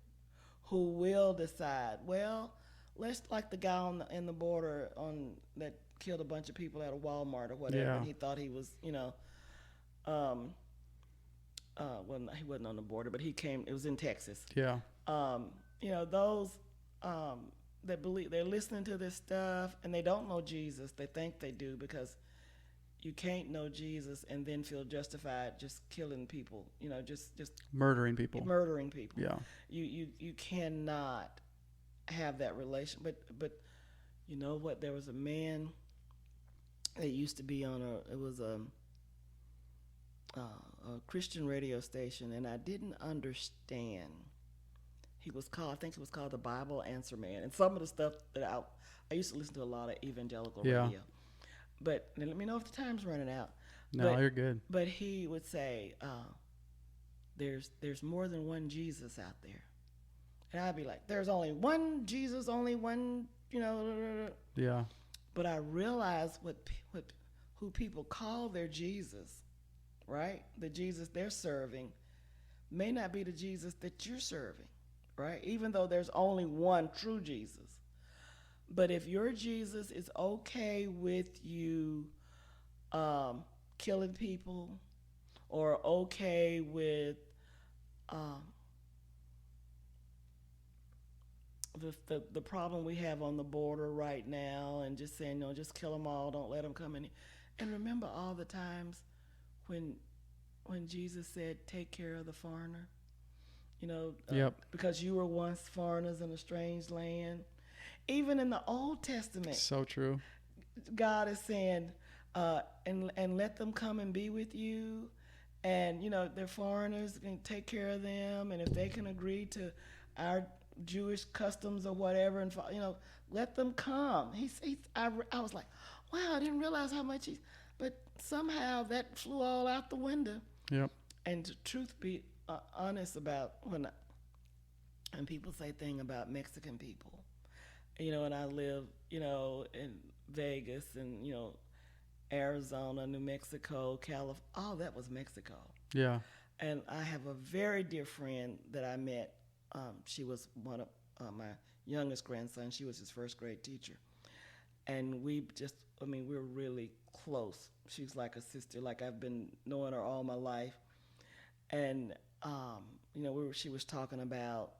who will decide, well, let's, like the guy in the border that killed a bunch of people at a Walmart or whatever, and he thought he was, well, he wasn't on the border, but it was in Texas. Yeah. Those that believe, they're listening to this stuff and they don't know Jesus. They think they do, because you can't know Jesus and then feel justified just killing people, just murdering people. Yeah. You cannot have that relation. But you know what? There was a man that used to be on a Christian radio station, and I didn't understand. I think it was called the Bible Answer Man. And some of the stuff that I used to listen to a lot of evangelical radio. But let me know if the time's running out. No, you're good. But he would say, there's more than one Jesus out there. And I'd be like, there's only one Jesus, only one, Yeah. But I realized who people call their Jesus, right? The Jesus they're serving may not be the Jesus that you're serving, right? Even though there's only one true Jesus. But if your Jesus is okay with you killing people, or okay with the problem we have on the border right now, and just saying, just kill them all, don't let them come in. And remember all the times when Jesus said, take care of the foreigner, because you were once foreigners in a strange land. Even in the Old Testament, so true. God is saying, and let them come and be with you, and they're foreigners, and take care of them, and if they can agree to our Jewish customs or whatever, and let them come. I was like, wow, I didn't realize how much but somehow that flew all out the window. Yep. And to truth be honest about when people say thing about Mexican people. And I live, in Vegas and, Arizona, New Mexico, California, all that was Mexico. Yeah. And I have a very dear friend that I met. She was one of my youngest grandson. She was his first grade teacher. and we just, I mean, we're really close. She's like a sister, like I've been knowing her all my life. And she was talking about,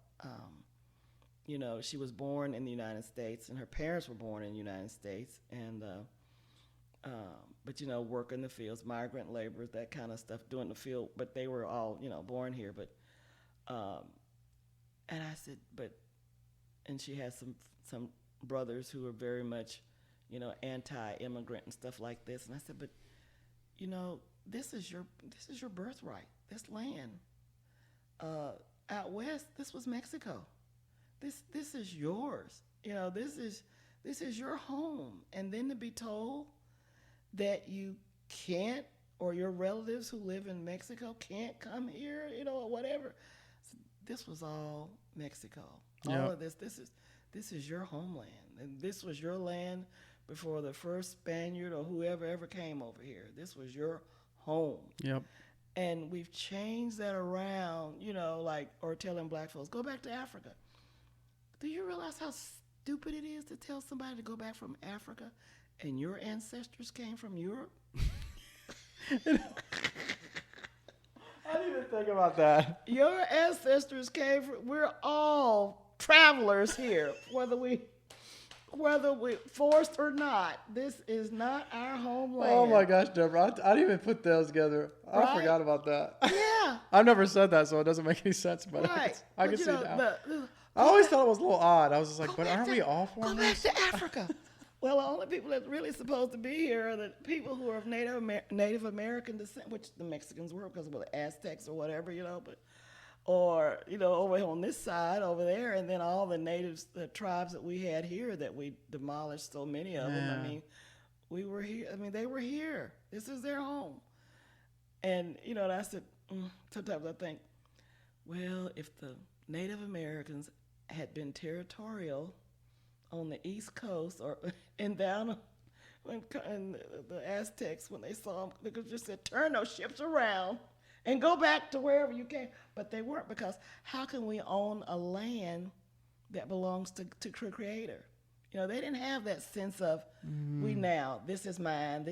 she was born in the United States, and her parents were born in the United States, and but work in the fields, migrant laborers, that kind of stuff, doing the field. But they were all born here. But and I said, and she has some brothers who are very much, anti-immigrant and stuff like this. And I said, but this is your birthright. This land out west, this was Mexico. This is yours. This is your home. And then to be told that you can't, or your relatives who live in Mexico can't come here, or whatever. This was all Mexico. Yep. All of this is your homeland. And this was your land before the first Spaniard or whoever ever came over here. This was your home. Yep. And we've changed that around, or telling black folks, go back to Africa. Do you realize how stupid it is to tell somebody to go back from Africa and your ancestors came from Europe? I didn't even think about that. Your ancestors came from, we're all travelers here, whether we forced or not. This is not our homeland. Oh my gosh, Debra, I didn't even put those together. Right? I forgot about that. Yeah. I've never said that, so it doesn't make any sense. But Right. I can see it now. The, I always thought it was a little odd. I was just like, but aren't we all Go back foreigners? to Africa. Well, the only people that's really supposed to be here are the people who are of Native American descent, which the Mexicans were because of the Aztecs or whatever, but, or, over on this side, over there, and then all the natives, the tribes that we had here that we demolished so many of them. I mean, we were here. I mean, they were here. This is their home. And, I said, sometimes I think, well, if the Native Americans had been territorial on the East Coast and down and the Aztecs, when they saw them, they could just said, turn those ships around and go back to wherever you came. But they weren't, because how can we own a land that belongs to Creator? They didn't have that sense of, this is mine,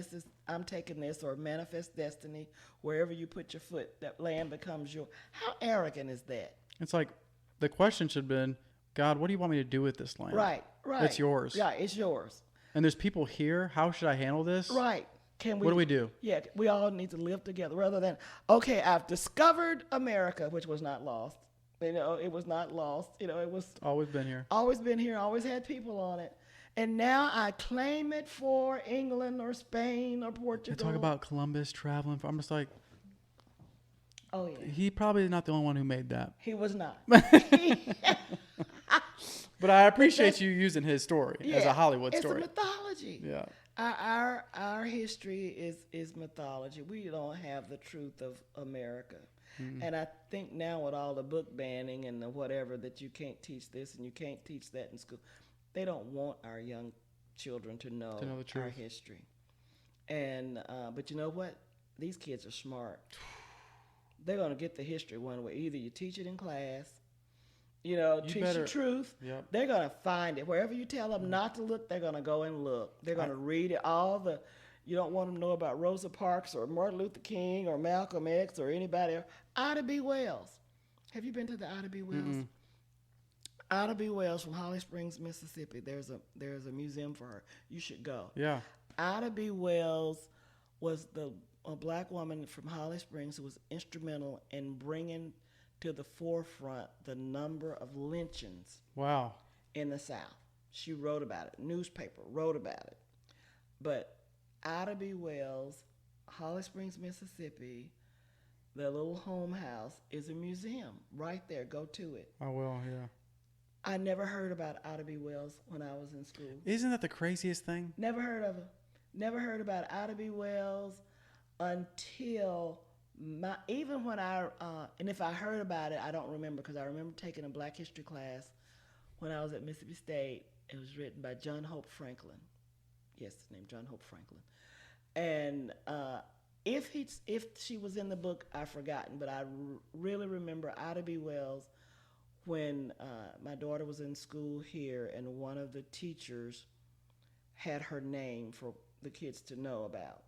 I'm taking this, or manifest destiny. Wherever you put your foot, that land becomes yours. How arrogant is that? It's like the question should have been, God, what do you want me to do with this land? Right. It's yours. Yeah, it's yours. And there's people here. How should I handle this? Right. What do we do? Yeah, we all need to live together rather than, okay, I've discovered America, which was not lost. It was not lost. It was Always been here. Always been here, always had people on it. And now I claim it for England or Spain or Portugal. They talk about Columbus traveling. I'm just like, oh, yeah. He probably is not the only one who made that. He was not. But I appreciate you using his story as a Hollywood story. It's a mythology. Yeah. Our history is mythology. We don't have the truth of America. Mm-hmm. And I think now with all the book banning and the whatever, that you can't teach this and you can't teach that in school, they don't want our young children to know the truth. Our history. And but you know what? These kids are smart. They're going to get the history one way. Either you teach it in class, teach the truth. Yep. They're going to find it. Wherever you tell them not to look, they're going to go and look. They're going to read it. You don't want them to know about Rosa Parks or Martin Luther King or Malcolm X or anybody else. Ida B. Wells. Have you been to the Ida B. Wells? Mm-mm. Ida B. Wells from Holly Springs, Mississippi. There's a museum for her. You should go. Yeah. Ida B. Wells was a black woman from Holly Springs who was instrumental in bringing to the forefront the number of lynchings. Wow. In the South. She wrote about it. Newspaper wrote about it. But Ida B. Wells, Holly Springs, Mississippi, the little home house is a museum right there. Go to it. I will, yeah. I never heard about Ida B. Wells when I was in school. Isn't that the craziest thing? Never heard of her. Never heard about Ida B. Wells until even when and if I heard about it, I don't remember, because I remember taking a Black History class when I was at Mississippi State. It was written by John Hope Franklin. Yes, his name John Hope Franklin. And if she was in the book, I've forgotten, but I really remember Ida B. Wells when my daughter was in school here, and one of the teachers had her name for the kids to know about.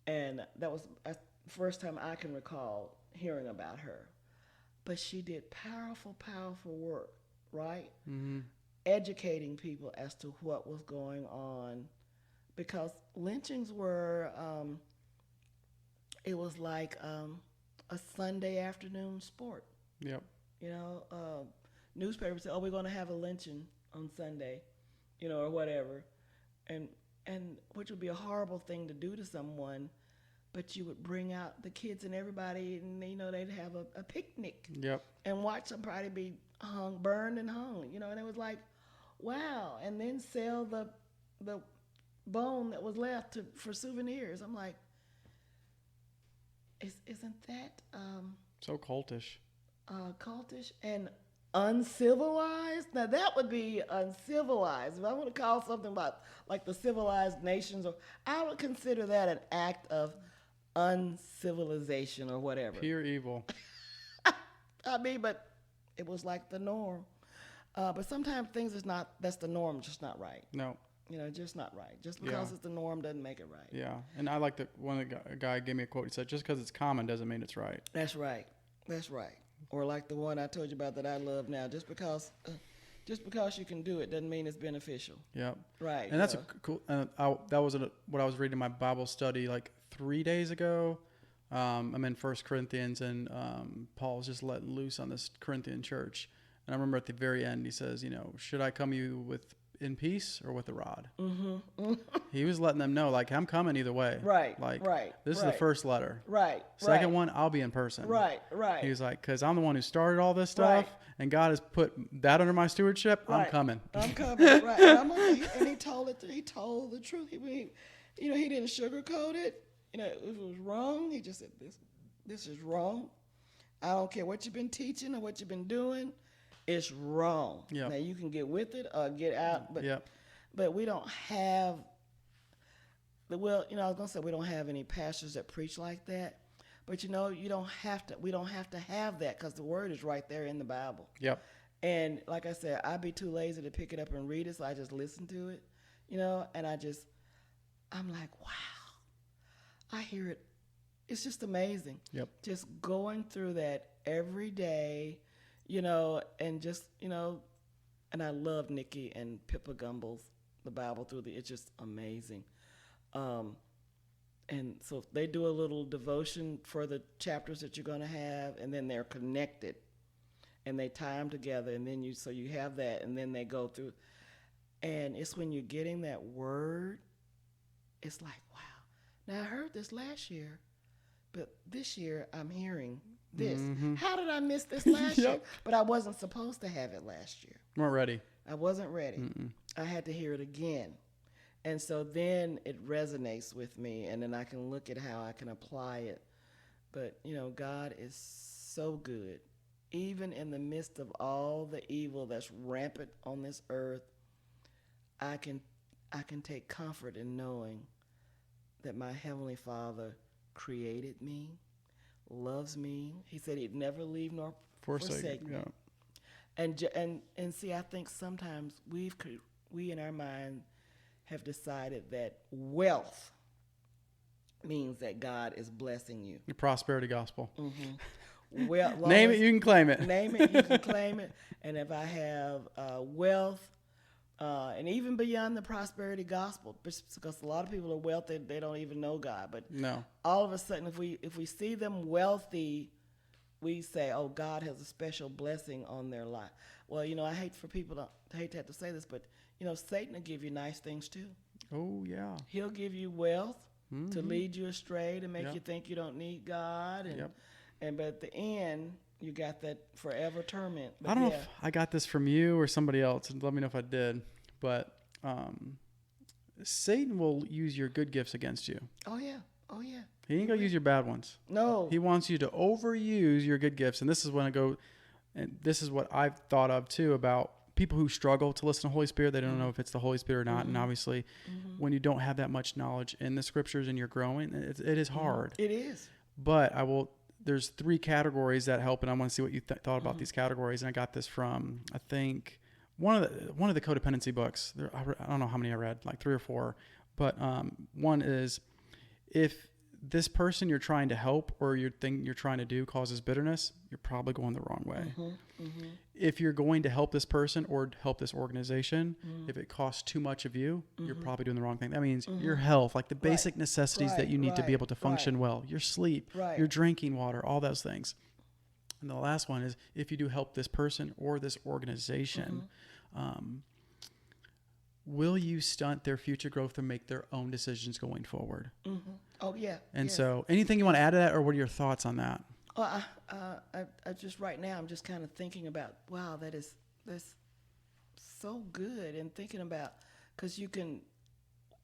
And that was the first time I can recall hearing about her. But she did powerful, powerful work, right? Mm-hmm. Educating people as to what was going on. Because lynchings were, it was like a Sunday afternoon sport. Yep. You know, newspapers say, "Oh, we're going to have a lynching on Sunday," you know, or whatever, and which would be a horrible thing to do to someone, but you would bring out the kids and everybody, and you know they'd have a picnic. Yep. And watch somebody be burned and hung, you know, and it was like, wow, and then sell the bone that was left for souvenirs. I'm like, isn't that So cultish. cultish and uncivilized? Now that would be uncivilized. If I want to call something about like the civilized nations, or I would consider that an act of uncivilization or whatever. Pure evil. I mean, but it was like the norm. But sometimes things that's the norm, just not right. No. You know, just not right. Just because it's the norm doesn't make it right. Yeah. And I like a guy gave me a quote. He said, just because it's common doesn't mean it's right. That's right. That's right. Or like the one I told you about that I love now. Just because you can do it doesn't mean it's beneficial. Yep. Right. And that's a cool. That was what I was reading in my Bible study like 3 days ago. I'm in 1 Corinthians, and Paul was just letting loose on this Corinthian church. And I remember at the very end, he says, you know, should I come you in peace or with a rod? Mm-hmm. He was letting them know, like, I'm coming either way. Right. Like, right. this is right. the first letter. Right. Second right. one, I'll be in person. Right. Right. He was like, because I'm the one who started all this stuff, Right. and God has put that under my stewardship. Right. I'm coming. I'm coming. Right. And he told it. He told the truth. He didn't sugarcoat it. You know, if it was wrong, he just said, this is wrong. I don't care what you've been teaching or what you've been doing. It's wrong. Yep. Now you can get with it or get out, but Yep. but we don't have I was gonna say we don't have any pastors that preach like that. But you know, we don't have to have that, because the word is right there in the Bible. Yep. And like I said, I'd be too lazy to pick it up and read it, so I just listen to it, you know, and I'm like, wow, I hear it. It's just amazing. Yep. Just going through that every day, you know, and just, you know, and I love Nikki and Pippa Gumbel's The Bible Through it's just amazing. And so they do a little devotion for the chapters that you're going to have, and then they're connected, and they tie them together, and then you have that, and then they go through. And it's when you're getting that word, it's like, wow. Now I heard this last year, but this year I'm hearing this. Mm-hmm. How did I miss this last year? But I wasn't supposed to have it last year. You weren't ready. I wasn't ready. Mm-mm. I had to hear it again. And so then it resonates with me, and then I can look at how I can apply it. But, you know, God is so good. Even in the midst of all the evil that's rampant on this earth, I can take comfort in knowing that my Heavenly Father created me, loves me. He said he'd never leave nor forsake me. Yeah. And see, I think sometimes we in our mind have decided that wealth means that God is blessing you. The prosperity gospel. Mm-hmm. Well, name it, you can claim it. Name it, you can claim it. And if I have wealth, and even beyond the prosperity gospel, because a lot of people are wealthy, they don't even know God. But No. all of a sudden, if we see them wealthy, we say, "Oh, God has a special blessing on their life." Well, you know, I hate to have to say this, but you know, Satan will give you nice things too. Oh yeah. He'll give you wealth Mm-hmm. to lead you astray, to make Yep. you think you don't need God, and Yep. but at the end, you got that forever torment. But I don't know if I got this from you or somebody else, and let me know if I did. But Satan will use your good gifts against you. Oh yeah. Oh yeah. He ain't gonna use your bad ones. No. He wants you to overuse your good gifts. And this is when I go, and this is what I've thought of too about people who struggle to listen to Holy Spirit. They don't know if it's the Holy Spirit or not. Mm-hmm. And obviously, when you don't have that much knowledge in the scriptures and you're growing, it is hard. It is. But there's 3 categories that help, and I want to see what you thought about these categories. And I got this from, I think, one of the codependency books. I don't know how many I read, like 3 or 4, but one is, if this person you're trying to help or your thing you're trying to do causes bitterness, you're probably going the wrong way. If you're going to help this person or help this organization, if it costs too much of you, you're probably doing the wrong thing. That means your health, like the basic necessities that you need to be able to function well, your sleep, your drinking water, all those things. And the last one is, if you do help this person or this organization, will you stunt their future growth and make their own decisions going forward? Oh, yeah. And so anything you want to add to that, or what are your thoughts on that? I just right now, I'm just kind of thinking about, wow, that's so good. And thinking about, because you can,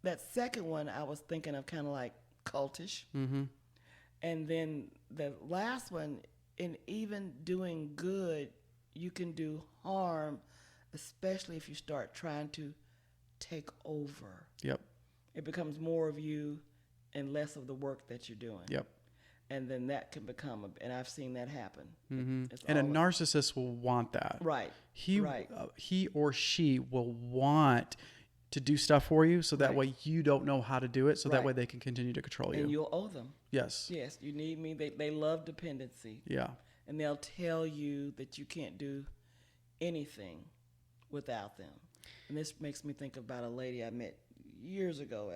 that second one, I was thinking of kind of like cultish. And then the last one, in even doing good, you can do harm, especially if you start trying to take over. Yep. It becomes more of you and less of the work that you're doing. Yep. And then that can become and I've seen that happen. And a narcissist will want that. Right. He or she will want to do stuff for you, so that way you don't know how to do it, so that way they can continue to control you. And you'll owe them. Yes. Yes, you need me. They love dependency. Yeah. And they'll tell you that you can't do anything without them. And this makes me think about a lady I met years ago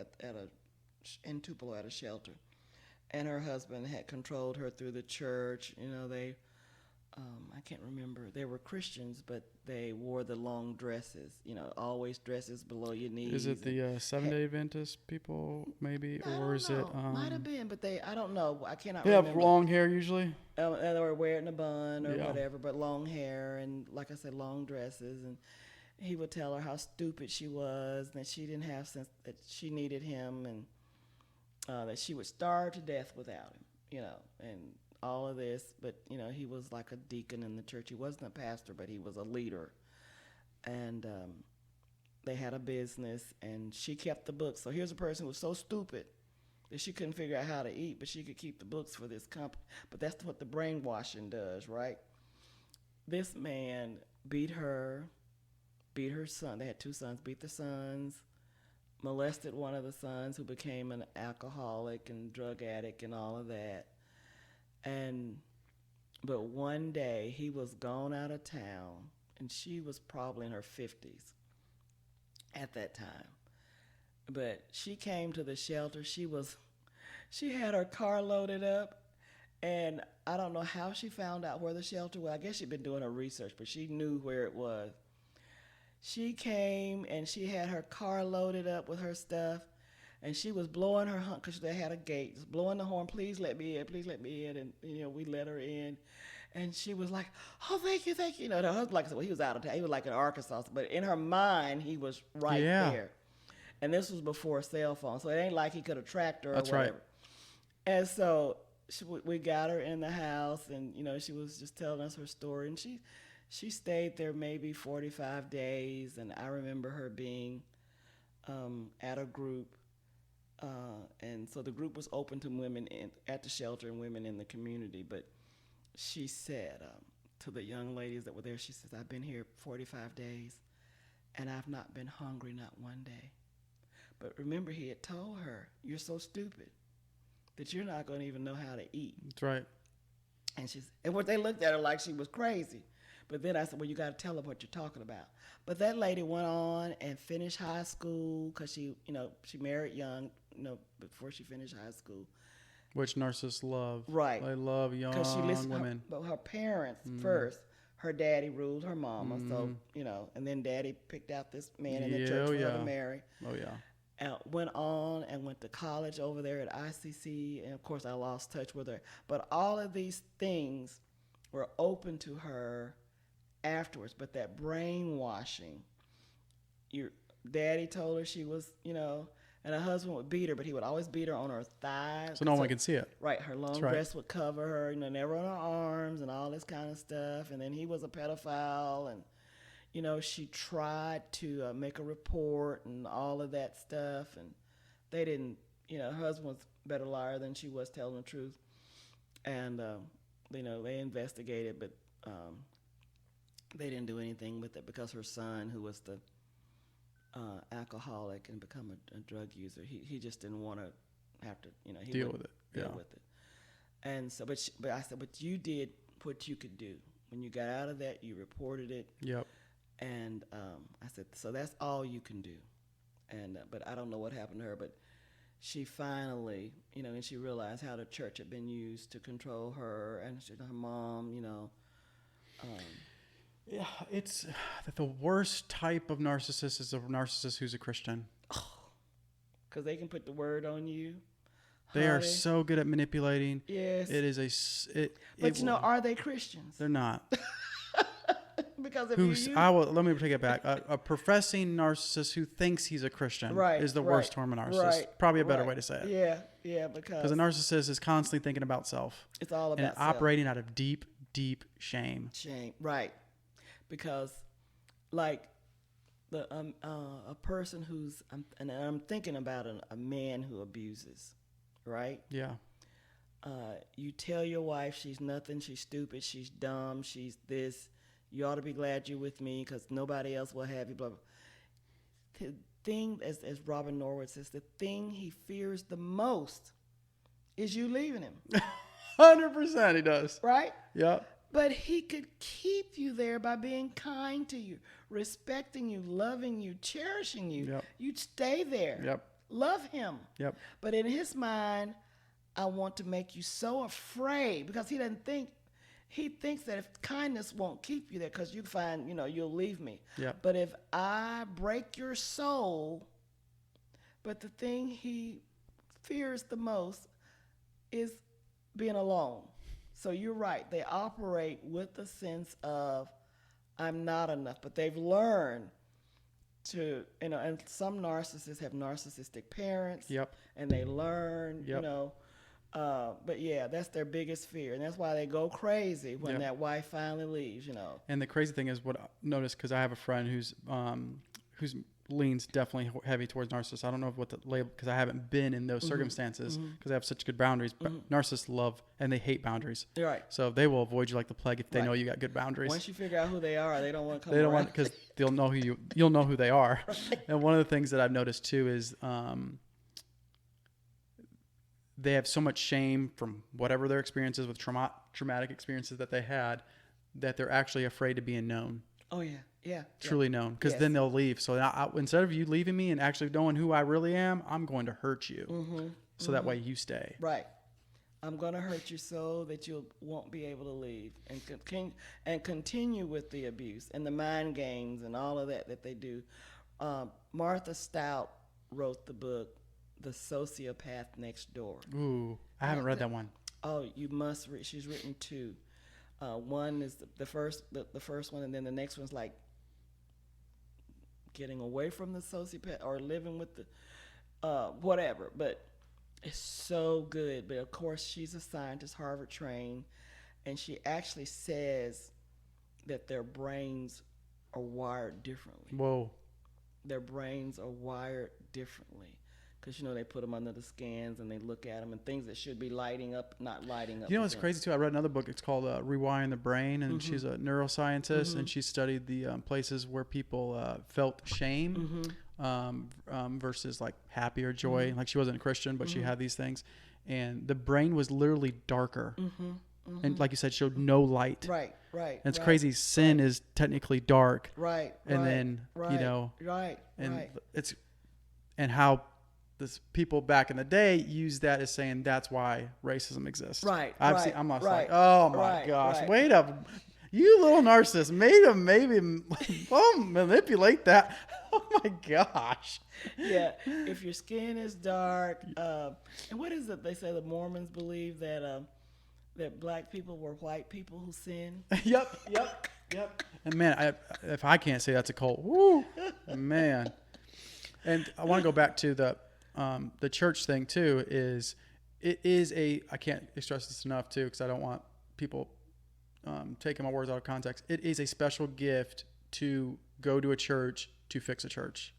in Tupelo at a shelter. And her husband had controlled her through the church. You know, they, I can't remember, they were Christians, but they wore the long dresses, you know, always dresses below your knees. Is it the Seventh-day Adventist people, maybe? Or is it? Might have been, but I don't know. I cannot remember. They have remember. long hair usually? They were wearing a bun or whatever, but long hair and, like I said, long dresses. And he would tell her how stupid she was, and that she didn't have sense, that she needed him, and that she would starve to death without him, you know, and all of this. But, you know, he was like a deacon in the church. He wasn't a pastor, but he was a leader. And they had a business, and she kept the books. So here's a person who was so stupid that she couldn't figure out how to eat, but she could keep the books for this company. But that's what the brainwashing does, right? This man beat her son. They had 2 sons, beat the sons, molested one of the sons, who became an alcoholic and drug addict and all of that. But one day he was gone out of town, and she was probably in her 50s at that time. But she came to the shelter. She had her car loaded up, and I don't know how she found out where the shelter was. I guess she'd been doing her research, but she knew where it was. She came, and she had her car loaded up with her stuff, and she was blowing her horn, because they had a gate, just blowing the horn, please let me in, please let me in. And, you know, we let her in. And she was like, oh, thank you, thank you. You know, her husband, like I said, well, he was out of town. He was like in Arkansas. But in her mind, he was right there. And this was before a cell phone, so it ain't like he could have tracked her or whatever. Right. And so we got her in the house, and, you know, she was just telling us her story. And she stayed there maybe 45 days, and I remember her being at a group, and so the group was open to women at the shelter and women in the community. But she said to the young ladies that were there, she says, I've been here 45 days, and I've not been hungry, not one day. But remember, he had told her, you're so stupid that you're not going to even know how to eat. That's right. And what they looked at her like she was crazy. But then I said, well, you got to tell her what you're talking about. But that lady went on and finished high school, because she married young, you know, before she finished high school. Which narcissists love. Right. They love young women. But her parents first, her daddy ruled her mama. So, you know, and then daddy picked out this man in the church for her to marry. Oh, yeah. Went on and went to college over there at ICC. And, of course, I lost touch with her. But all of these things were open to her afterwards. But that brainwashing, your daddy told her she was, you know, and her husband would beat her, but he would always beat her on her thighs. So no one could see it. Right. Her long dress would cover her, you know, never on her arms and all this kind of stuff. And then he was a pedophile, and, you know, she tried to make a report and all of that stuff. And they didn't, you know, her husband was a better liar than she was telling the truth. And, you know, they investigated, but they didn't do anything with it because her son, who was the alcoholic and become a drug user, he just didn't want to have to, he Deal with it. deal with it. And so, but I said, but you did what you could do. When you got out of that, you reported it. Yep. And I said, so that's all you can do. And but I don't know what happened to her, but she finally, and she realized how the church had been used to control her and her mom, Yeah, it's the worst type of narcissist is a narcissist who's a Christian. Because they can put the word on you. They are so good at manipulating. Yes. It is But are they Christians? They're not. Because if let me take it back. A professing narcissist who thinks he's a Christian is the worst form of narcissist. Probably a better way to say it. Yeah, because a narcissist is constantly thinking about self. It's all about and operating out of deep, deep shame. Right? Because, like, a person who's and I'm thinking about a man who abuses, right? Yeah. You tell your wife she's nothing, she's stupid, she's dumb, she's this. You ought to be glad you're with me because nobody else will have you, blah, blah. The thing, as Robin Norwood says, the thing he fears the most is you leaving him. 100% he does. Right? Yep. But he could keep you there by being kind to you, respecting you, loving you, cherishing you. Yep. You'd stay there. Yep. Love him. Yep. But in his mind, I want to make you so afraid because he thinks that if kindness won't keep you there because you find, you'll leave me. Yep. But if I break your soul, but the thing he fears the most is being alone. So you're right. They operate with the sense of I'm not enough, but they've learned to, and some narcissists have narcissistic parents. Yep. And they learn, Yep. But yeah, that's their biggest fear. And that's why they go crazy when that wife finally leaves, And the crazy thing is what I noticed, because I have a friend who's leans definitely heavy towards narcissists. I don't know what the label, because I haven't been in those circumstances because I have such good boundaries. But narcissists love and they hate boundaries. Right. So they will avoid you like the plague if they know you got good boundaries. Once you figure out who they are, they don't want to come. They don't want, because they'll know you'll know who they are. Right. And one of the things that I've noticed too is they have so much shame from whatever their experiences with traumatic experiences that they had, that they're actually afraid of being known. Oh yeah. Yeah. Truly known, because then they'll leave. So instead of you leaving me and actually knowing who I really am, I'm going to hurt you. So that way you stay. Right. I'm going to hurt you so that you won't be able to leave and continue with the abuse and the mind games and all of that they do. Martha Stout wrote the book, The Sociopath Next Door. Ooh, I haven't read that one. Oh, you must read. She's written two. One is the first one, and then the next one's like getting away from the sociopath or living with the whatever. But it's so good. But of course, she's a scientist, Harvard trained, and she actually says that their brains are wired differently. Whoa. Their brains are wired differently. Because, they put them under the scans and they look at them and things that should be lighting up, not lighting up. It's crazy too. I read another book. It's called Rewiring the Brain, and she's a neuroscientist, and she studied the places where people felt shame versus like happy or joy. Like she wasn't a Christian, but she had these things, and the brain was literally darker, and like you said, showed no light. Right. And it's crazy. Sin is technically dark. Right. And then it's and how. People back in the day use that as saying that's why racism exists. Right. I'm not like, oh my gosh, wait up, you little narcissist, made him maybe manipulate that. Oh my gosh. Yeah. If your skin is dark, and what is it? They say the Mormons believe that that black people were white people who sin. Yep. And man, if I can't say that's a cult, woo, man. And I want to go back to the church thing too. I can't stress this enough too, because I don't want people taking my words out of context. It is a special gift to go to a church to fix a church.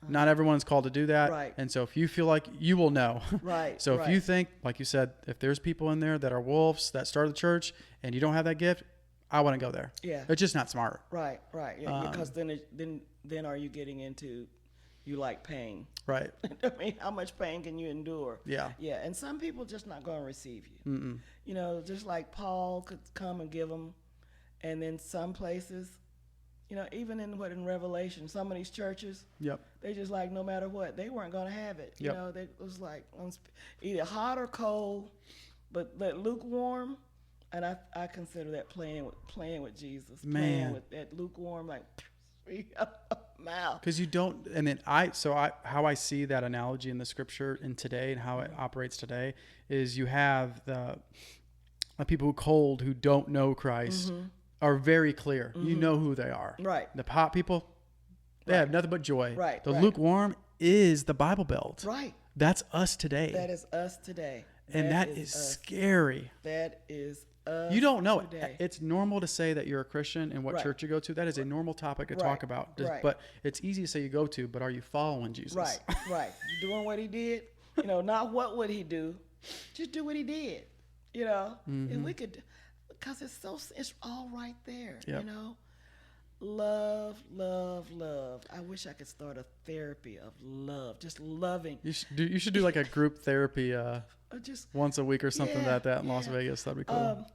Not everyone's called to do that. Right. And so if you feel like, you will know. Right. So if you think, like you said, if there's people in there that are wolves that started the church and you don't have that gift, I wouldn't go there. Yeah. It's just not smart. Right. Yeah. Because then are you getting into, you like pain? Right. I mean, how much pain can you endure? Yeah. Yeah. And some people just not going to receive you. Mm-mm. You know, just like Paul could come and give them, and then some places, you know, even in Revelation, some of these churches, Yep. they just like no matter what, they weren't going to have it. You Yep. know, it was like either hot or cold, but lukewarm. And I consider that playing with Jesus, Man. playing with that lukewarm, like mouth. Because you don't, and then how I see that analogy in the scripture in today and how it operates today is you have the people who don't know Christ are very clear. You know who they are. Right. The hot people, they have nothing but joy. Right. The lukewarm is the Bible Belt. Right. That's us today. That is us today. And that is scary. That is us. You don't know today. It's normal to say that you're a Christian and what church you go to. That is a normal topic to talk about. But it's easy to say you go to, but are you following Jesus? Right. You doing what he did? You know, not what would he do. Just do what he did. You know, and we could, because it's all right there. Yep. You know, love. I wish I could start a therapy of love, just loving. You should do like a group therapy Just once a week or something like that in Las Vegas. That'd be cool.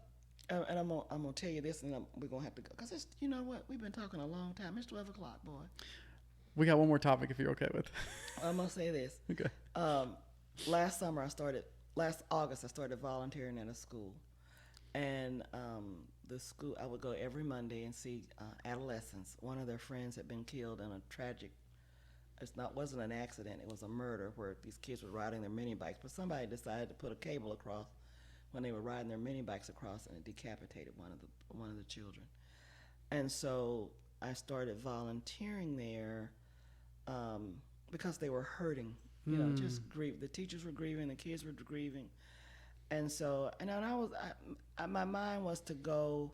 And I'm gonna tell you this, and we're gonna have to go because it's, you know what, we've been talking a long time. It's 12 o'clock, boy. We got one more topic if you're okay with. I'm gonna say this. Okay. Last August I started volunteering at a school, and the school, I would go every Monday and see adolescents. One of their friends had been killed in a tragic. Wasn't an accident. It was a murder where these kids were riding their mini bikes, but somebody decided to put a cable across when they were riding their mini bikes across, and it decapitated one of the children. And so I started volunteering there because they were hurting. You know, just grieve. The teachers were grieving, the kids were grieving, and so my mind was to go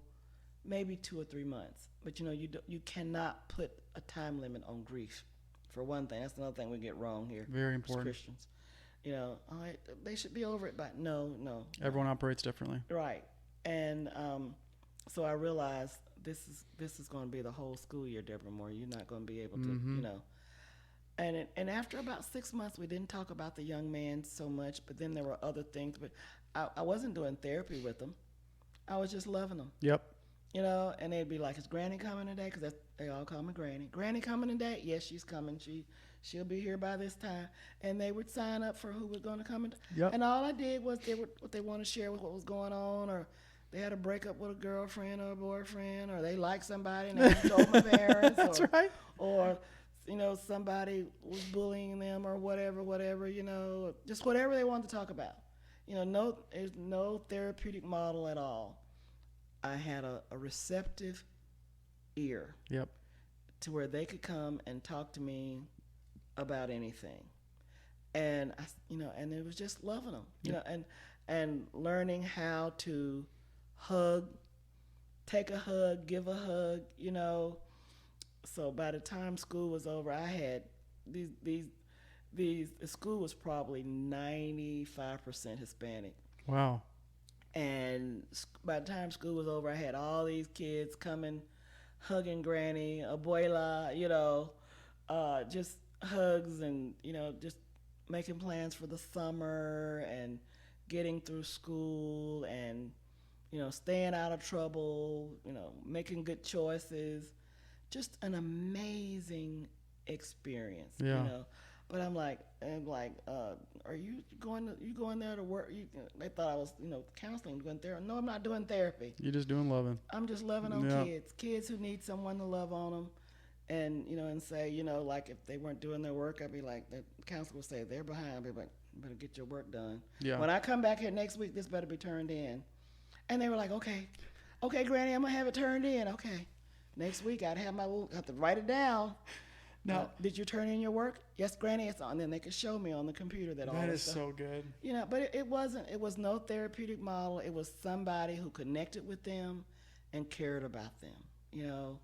maybe 2 or 3 months. But you know, you cannot put a time limit on grief. For one thing, that's another thing we get wrong here. Very important. As Christians, you know, they should be over it, but no. Everyone operates differently. Right, and so I realized this is going to be the whole school year, Debra Moore. You're not going to be able to, you know. And after about 6 months, we didn't talk about the young man so much, but then there were other things. But I wasn't doing therapy with them. I was just loving them. Yep. You know, and they'd be like, "Is Granny coming today?" Because they all call me Granny. Granny coming today? Yes, she's coming. She'll be here by this time. And they would sign up for who was going to come. Yep. And all I did was what they want to share with what was going on, or they had a breakup with a girlfriend or a boyfriend, or they liked somebody and they told my parents. That's right. Or, you know, somebody was bullying them or whatever, you know, just whatever they wanted to talk about. You know, there's no therapeutic model at all. I had a receptive ear. Yep. To where they could come and talk to me about anything, and and it was just loving them, you know, and learning how to hug, take a hug, give a hug, you know. So by the time school was over, I had the school was probably 95% Hispanic. Wow. And by the time school was over, I had all these kids coming, hugging Granny, Abuela, you know, just hugs and, you know, just making plans for the summer and getting through school and, you know, staying out of trouble, you know, making good choices. Just an amazing experience, Yeah. you know. But I'm like, are you going there to work? They thought I was, you know, counseling, doing therapy. No, I'm not doing therapy. You're just doing loving. I'm just loving on kids who need someone to love on them, and you know, and say, you know, like if they weren't doing their work, I'd be like, the counselor would say they're behind. I'd be like, better get your work done. Yeah. When I come back here next week, this better be turned in. And they were like, okay, Granny, I'm gonna have it turned in. Okay, next week I'd have have to write it down. Now, did you turn in your work? Yes, Granny, it's on. And then they could show me on the computer that all that this is stuff. so good. You know, but it was no therapeutic model. It was somebody who connected with them and cared about them, you know.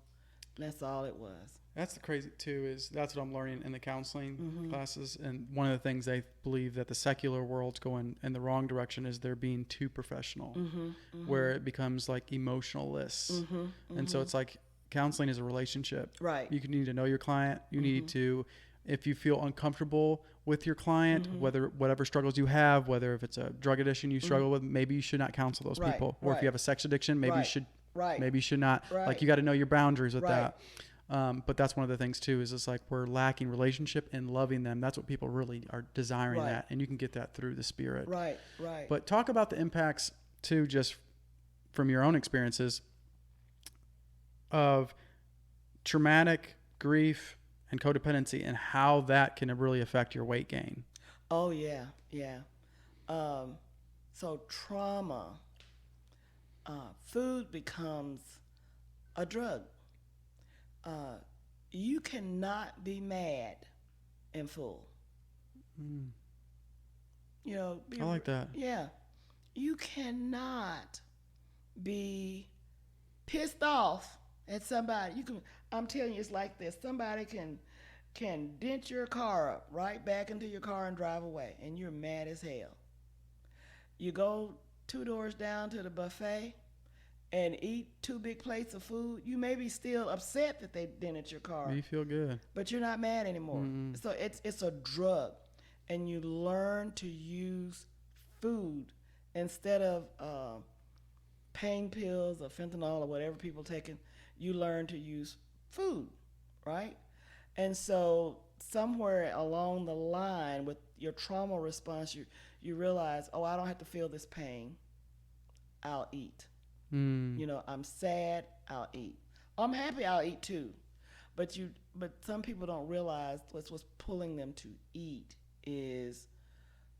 That's all it was. That's the crazy too, is that's what I'm learning in the counseling Mm-hmm. classes. And one of the things they believe that the secular world's going in the wrong direction is they're being too professional, Mm-hmm. Mm-hmm. where it becomes like emotionless. Mm-hmm. Mm-hmm. And so it's like counseling is a relationship. Right. You need to know your client. You Mm-hmm. need to, if you feel uncomfortable with your client, Mm-hmm. whatever struggles you have, whether if it's a drug addiction you struggle with, maybe you should not counsel those Right. people. Or if Right. you have a sex addiction, maybe you Right. should, Right. maybe you should not. Right. Like you got to know your boundaries with Right. that. But that's one of the things too, is it's like we're lacking relationship and loving them. That's what people really are desiring Right. that. And you can get that through the Spirit. Right. Right. But talk about the impacts too, just from your own experiences of traumatic grief and codependency and how that can really affect your weight gain. Oh yeah, yeah. So trauma, food becomes a drug. You cannot be mad and full. You know, I like that. Yeah, you cannot be pissed off at somebody. You can. I'm telling you, it's like this. Somebody can dent your car up, right back into your car and drive away, and you're mad as hell. You go 2 doors down to the buffet and eat 2 big plates of food. You may be still upset that they dented your car, You feel good. but you're not mad anymore. So it's a drug, and you learn to use food instead of pain pills or fentanyl or whatever people taking. You learn to use food, right? And so somewhere along the line with your trauma response, you realize, oh, I don't have to feel this pain. I'll eat. You know, I'm sad, I'll eat. I'm happy, I'll eat too. But some people don't realize what's pulling them to eat is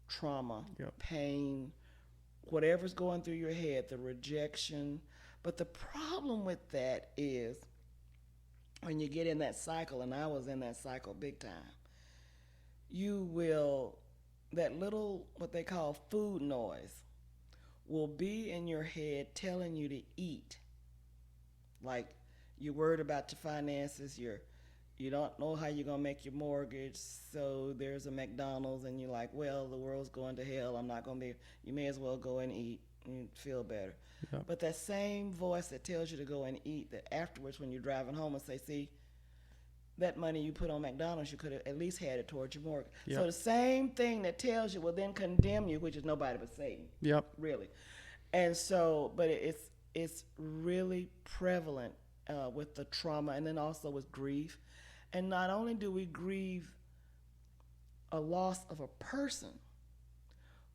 trauma, pain, whatever's going through your head, the rejection. But the problem with that is when you get in that cycle, and I was in that cycle big time, that little, what they call food noise, will be in your head telling you to eat. Like you're worried about your finances, you don't know how you're gonna make your mortgage, so there's a McDonald's and you're like, well, the world's going to hell, I'm not gonna be, you may as well go and eat and feel better. But that same voice that tells you to go and eat, that afterwards when you're driving home and say, see, that money you put on McDonald's, you could have at least had it towards your mortgage. So the same thing that tells you will then condemn you, which is nobody but Satan. Really. And so, but it's really prevalent with the trauma, and then also with grief. And not only do we grieve a loss of a person,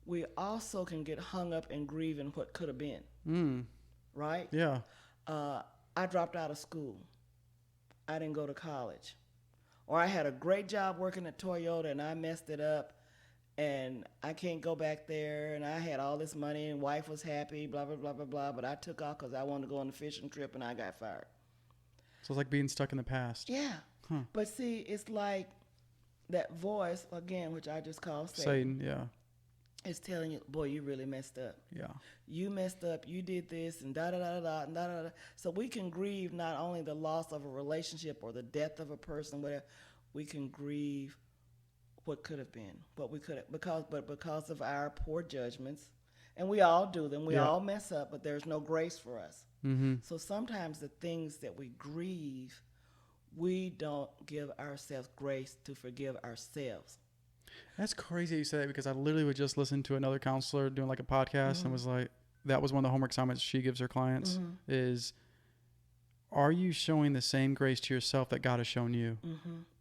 we also can get hung up in grieving what could have been. Right? Yeah. I dropped out of school. I didn't go to college. Or I had a great job working at Toyota and I messed it up and I can't go back there, and I had all this money and wife was happy, blah, blah, blah, blah, blah, but I took off because I wanted to go on a fishing trip and I got fired. So it's like being stuck in the past. Yeah. But see, it's like that voice, again, which I just call Satan. Yeah. It's telling you, boy, you really messed up. Yeah. You messed up, you did this, and da-da-da-da-da, and da-da-da. So we can grieve not only the loss of a relationship or the death of a person, whatever, we can grieve what could have been, what we could have, because of our poor judgments, and we all do them, we all mess up, but there's no grace for us. So sometimes the things that we grieve, we don't give ourselves grace to forgive ourselves. That's crazy you say that, because I literally would just listen to another counselor doing like a podcast and was like, that was one of the homework assignments she gives her clients is, are you showing the same grace to yourself that God has shown you?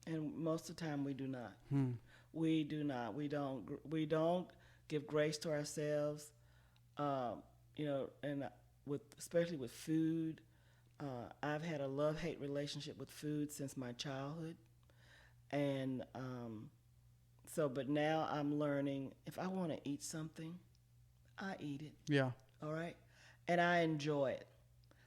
And most of the time we do not. We do not. We don't give grace to ourselves. You know, and especially with food. I've had a love-hate relationship with food since my childhood, and but now I'm learning, if I want to eat something, I eat it. Yeah. All right, and I enjoy it.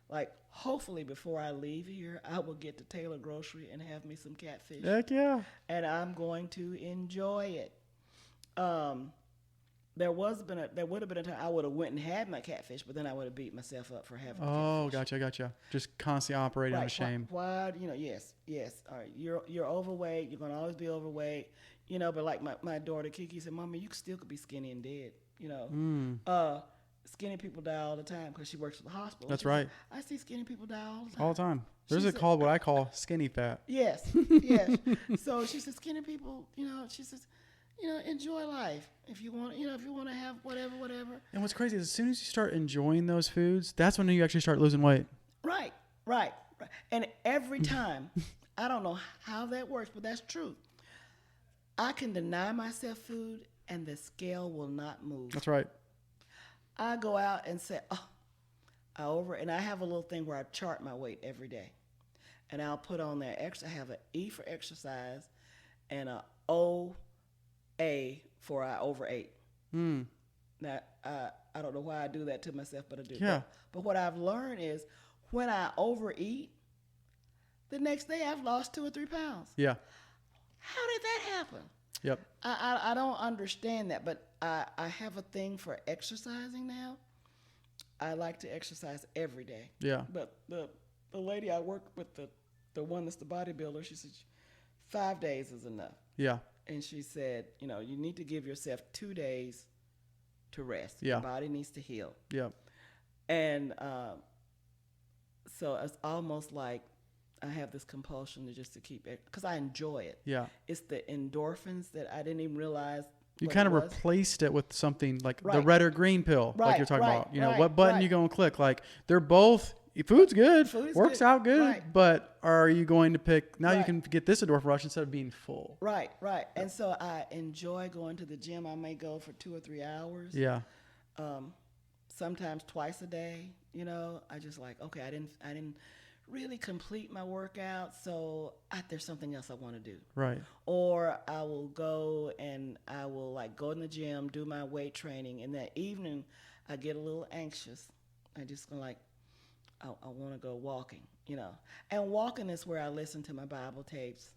Like, hopefully before I leave here, I will get to Taylor Grocery and have me some catfish. Heck yeah. And I'm going to enjoy it. there would have been a time I would have went and had my catfish, but then I would have beat myself up for having. Oh, catfish. gotcha. Just constantly operating on shame. Why, yes. All right, you're overweight. You're gonna always be overweight. But like my daughter Kiki said, Mommy, you still could be skinny and dead. Skinny people die all the time because she works at the hospital. That's right. I see skinny people die all the time. All the time. There's called what I call skinny fat. Yes. So she says, skinny people, she says, enjoy life. If you want to have whatever. And what's crazy is as soon as you start enjoying those foods, that's when you actually start losing weight. Right. And every time, I don't know how that works, but that's true. I can deny myself food and the scale will not move. That's right. I go out and say, and I have a little thing where I chart my weight every day. And I'll put on there, I have an E for exercise and a OA for I overate. Now, I don't know why I do that to myself, but I do. Yeah. But what I've learned is when I overeat, the next day I've lost 2 or 3 pounds. Yeah. How did that happen? Yep. I don't understand that, but I have a thing for exercising now. I like to exercise every day. Yeah. But the lady I work with, the one that's the bodybuilder, she said 5 days is enough. Yeah. And she said, you need to give yourself 2 days to rest. Yeah. Your body needs to heal. Yeah. And so it's almost like I have this compulsion to keep it because I enjoy it. Yeah. It's the endorphins that I didn't even realize. You kind of replaced it with something like the Right. red or green pill, like Right, you're talking right, about. right, What button right. you go and click? Like they're both. Food's good, Food is works good, out good, right. but are you going to pick now? You Right. can get this endorphin rush instead of being full. Right. And so I enjoy going to the gym. I may go for 2 or 3 hours. Yeah. Sometimes twice a day. I just like, okay, I didn't really complete my workout, so there's something else I want to do. Right. Or I will go and I will like go in the gym, do my weight training, and that evening I get a little anxious. I just like, I want to go walking, And walking is where I listen to my Bible tapes,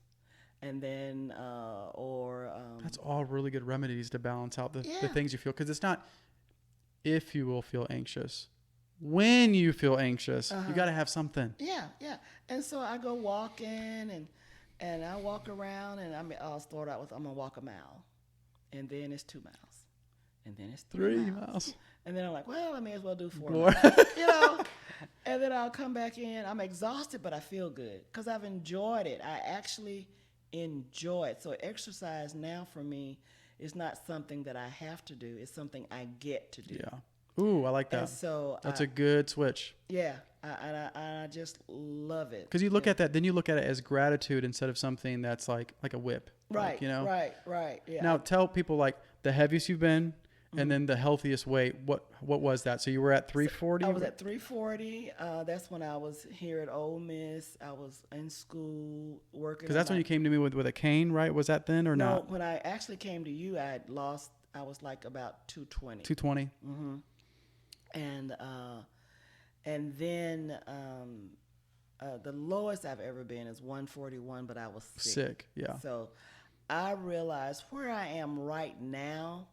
and then That's all really good remedies to balance out the Yeah. things you feel, because it's not if you will feel anxious. When you feel anxious, you got to have something. Yeah. And so I go walking and I walk around and I'll start out with I'm gonna walk a mile, and then it's 2 miles, and then it's 3 miles. And then I'm like, well, I may as well do 4 miles, And then I'll come back in. I'm exhausted, but I feel good because I've enjoyed it. I actually enjoy it. So exercise now for me is not something that I have to do. It's something I get to do. Yeah. Ooh, I like that. And so That's a good switch. Yeah, I just love it. Because you look at that, then you look at it as gratitude instead of something that's like a whip. Right, like, right. Yeah. Now tell people like the heaviest you've been, and then the healthiest weight. What was that? So you were at 340? I was at 340. That's when I was here at Ole Miss. I was in school working. Because that's when you came to me with a cane, right? Was that then or no, not? when I actually came to you, I was like about 220. 220? Mm-hmm. And then the lowest I've ever been is 141, but I was sick. Yeah. So I realized where I am right now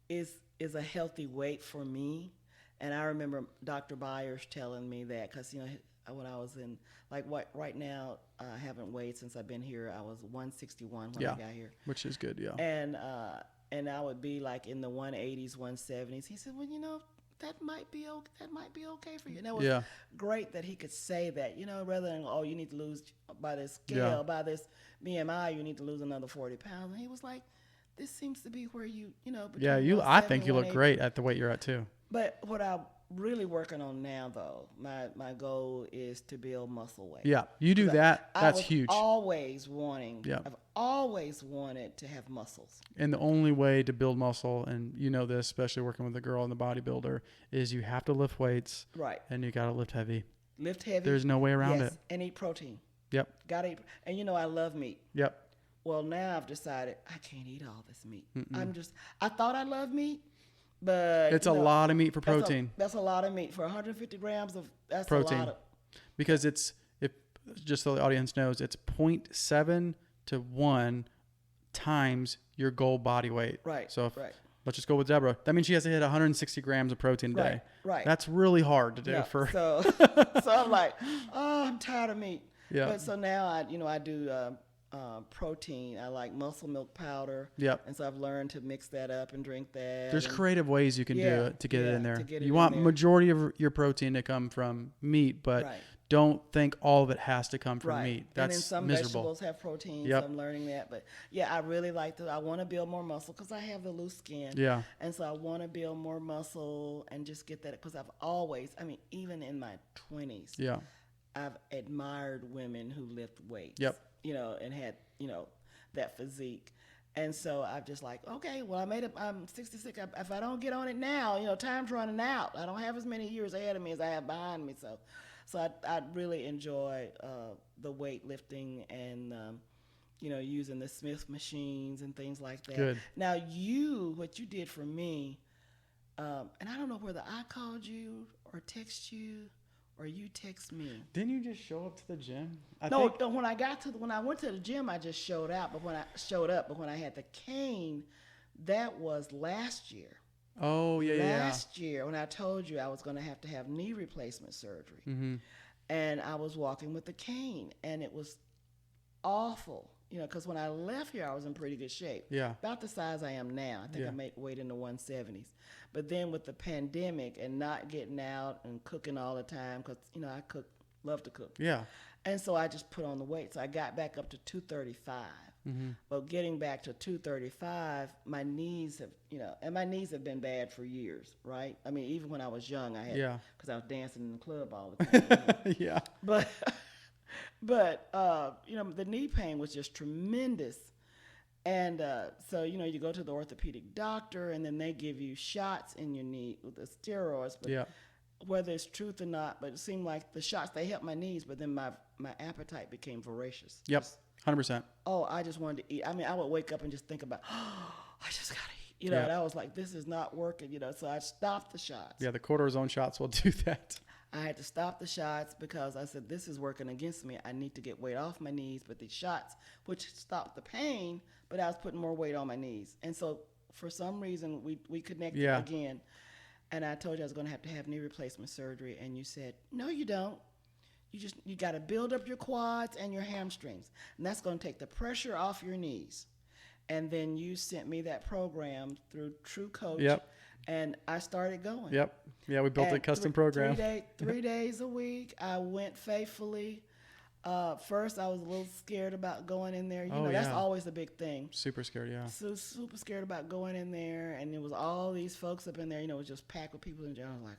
is a healthy weight for me. And I remember Dr. Byers telling me that because, when I was in, like right now, I haven't weighed since I've been here. I was 161 when I got here. Which is good, yeah. And I would be like in the 180s, 170s. He said, well, that might be okay for you. And that was great that he could say that, rather than, you need to lose by this scale, by this BMI, you need to lose another 40 pounds. And he was like, this seems to be where you. I think you look great at the weight you're at too. But what I'm really working on now, though, my goal is to build muscle weight. Yeah, you do that. That's huge. I've always wanted to have muscles. And the only way to build muscle, and this, especially working with a girl and the bodybuilder, is you have to lift weights. Right. And you got to lift heavy. Lift heavy. There's no way around it. And eat protein. Yep. Gotta eat. And I love meat. Yep. Well, now I've decided I can't eat all this meat. I thought I loved meat, but it's a lot of meat for protein. That's a lot of meat for 150 grams of protein. A lot of, because just so the audience knows, it's 0.7 to 1 times your goal body weight. Right. So let's just go with Debra. That means she has to hit 160 grams of protein a day. Right. That's really hard to do Yeah. for. So I'm like, oh, I'm tired of meat. Yeah. But so now I do protein. I like muscle milk powder. Yep. And so I've learned to mix that up and drink that. There's and, creative ways you can do it to get it in there. to get it You in want there. majority of your protein to come from meat, but Right. don't think all of it has to come from Right. meat. That's and then some miserable. vegetables have protein, Yep. so I'm learning that. But yeah, I really like I want to build more muscle because I have the loose skin. Yeah. And so I want to build more muscle and just get that because I've always, I mean, even in my 20s, Yeah. I've admired women who lift weights. Yep. You know, and had, you know, that physique. And so I'm just like, okay, well, I'm 66. If I don't get on it now, you know, time's running out. I don't have as many years ahead of me as I have behind me. So I really enjoy the weightlifting and, you know, using the Smith machines and things like that. Good. Now, what you did for me, and I don't know whether I called you or text you or you text me. Didn't you just show up to the gym? No, when I went to the gym, I just showed up. But when I had the cane, that was last year. Oh, yeah. Last year, when I told you I was going to have knee replacement surgery, Mm-hmm. and I was walking with the cane, and it was awful. You know, because when I left here, I was in pretty good shape. Yeah. About the size I am now. I think Yeah. I weighed in the 170s. But then with the pandemic and not getting out and cooking all the time, because, you know, I love to cook. Yeah. And so I just put on the weight. So I got back up to 235. Mm-hmm. But getting back to 235, my knees have been bad for years, right? I mean, even when I was young, I had, Yeah. because I was dancing in the club all the time. You know? Yeah. But you know, the knee pain was just tremendous. And so, you know, you go to the orthopedic doctor, and then they give you shots in your knee with the steroids. But Yeah. whether it's truth or not, but it seemed like the shots, they helped my knees, but then my appetite became voracious. Yep. 100%. Oh, I just wanted to eat. I mean, I would wake up and just think about, oh, I just got to eat. You know, Yeah. and I was like, this is not working, you know. So I stopped the shots. Yeah, the cortisone shots will do that. I had to stop the shots because I said, this is working against me. I need to get weight off my knees. But these shots, which stopped the pain, but I was putting more weight on my knees. And so for some reason, we connected again. And I told you I was going to have knee replacement surgery. And you said, no, you don't. You got to build up your quads and your hamstrings. And that's going to take the pressure off your knees. And then you sent me that program through True Coach. Yep. And I started going. Yep. Yeah, we built a custom program. 3 days a week. I went faithfully. First, I was a little scared about going in there. You know, that's always the big thing. Super scared, yeah. So super scared about going in there. And there was all these folks up in there. You know, it was just packed with people in general. Like,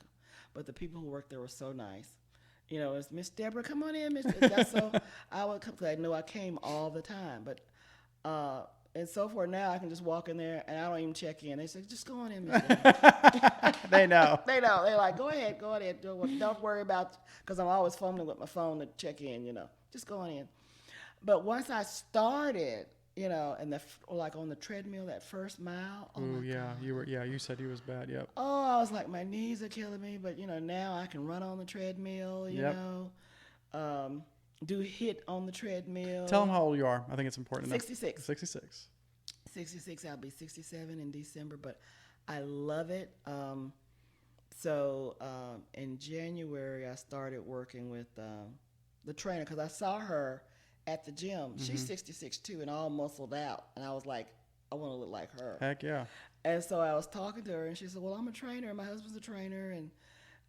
but the people who worked there were so nice. You know, it's Miss Debra, come on in, Miss. That's so I would come. Cause I know I came all the time, but and so forth. Now I can just walk in there and I don't even check in. They say, just go on in, Miss Debra. They know. They know. They're like, go ahead. Don't worry about, because I'm always fumbling with my phone to check in. You know, just go on in. But once I started, you know, and like on the treadmill, that first mile. Oh yeah, God. You said you was bad. Yep. Oh, I was like, my knees are killing me, but you know, now I can run on the treadmill. You know, do HIIT on the treadmill. Tell them how old you are. I think it's important. 66. 66. 66. I'll be 67 in December, but I love it. So in January, I started working with the trainer because I saw her at the gym. Mm-hmm. She's 66 too and all muscled out. And I was like, I want to look like her. Heck yeah. And so I was talking to her and she said, well, I'm a trainer. My husband's a trainer.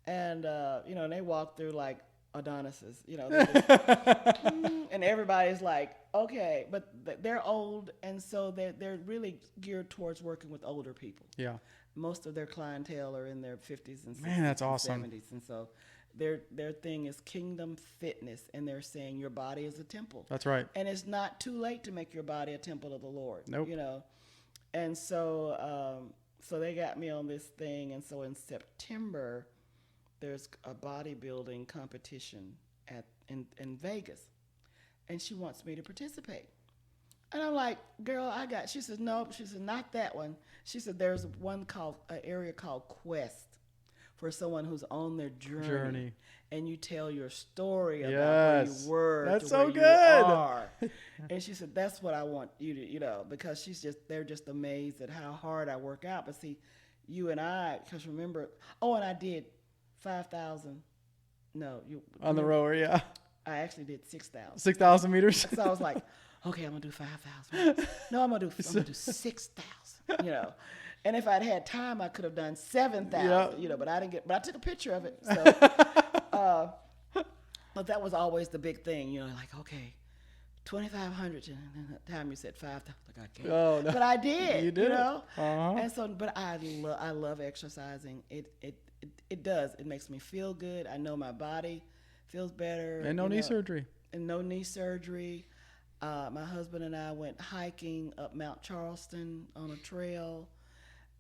And you know, and they walk through like Adonises, you know, just, and everybody's like, okay, but they're old. And so they're really geared towards working with older people. Yeah. Most of their clientele are in their 50s and 60s. Man, that's awesome. And 70s. And so their thing is kingdom fitness, and they're saying your body is a temple. That's right. And it's not too late to make your body a temple of the Lord. Nope. You know, and so so they got me on this thing, and so in September there's a bodybuilding competition in Vegas, and she wants me to participate. And I'm like, girl, she says, nope. She said, not that one. She said, there's one called, an area called Quest, for someone who's on their journey. And you tell your story about where you were That's to where so good. you are. And she said, that's what I want you to, because they're just amazed at how hard I work out. But see, you and I, because remember, and I did 5,000. No, On the rower, yeah. I actually did 6,000. 6,000 meters. So I was like, okay, I'm gonna do 5,000. No, I'm gonna do 6,000. And if I'd had time, I could have done 7,000. Yeah. But I didn't get. But I took a picture of it. So, but that was always the big thing. Like, okay, 2,500. And the time you said 5,000, like I can't. Oh, no. But I did. You did. And so, but I love exercising. It does. It makes me feel good. I know my body feels better. And no knee surgery. And no knee surgery. My husband and I went hiking up Mount Charleston on a trail,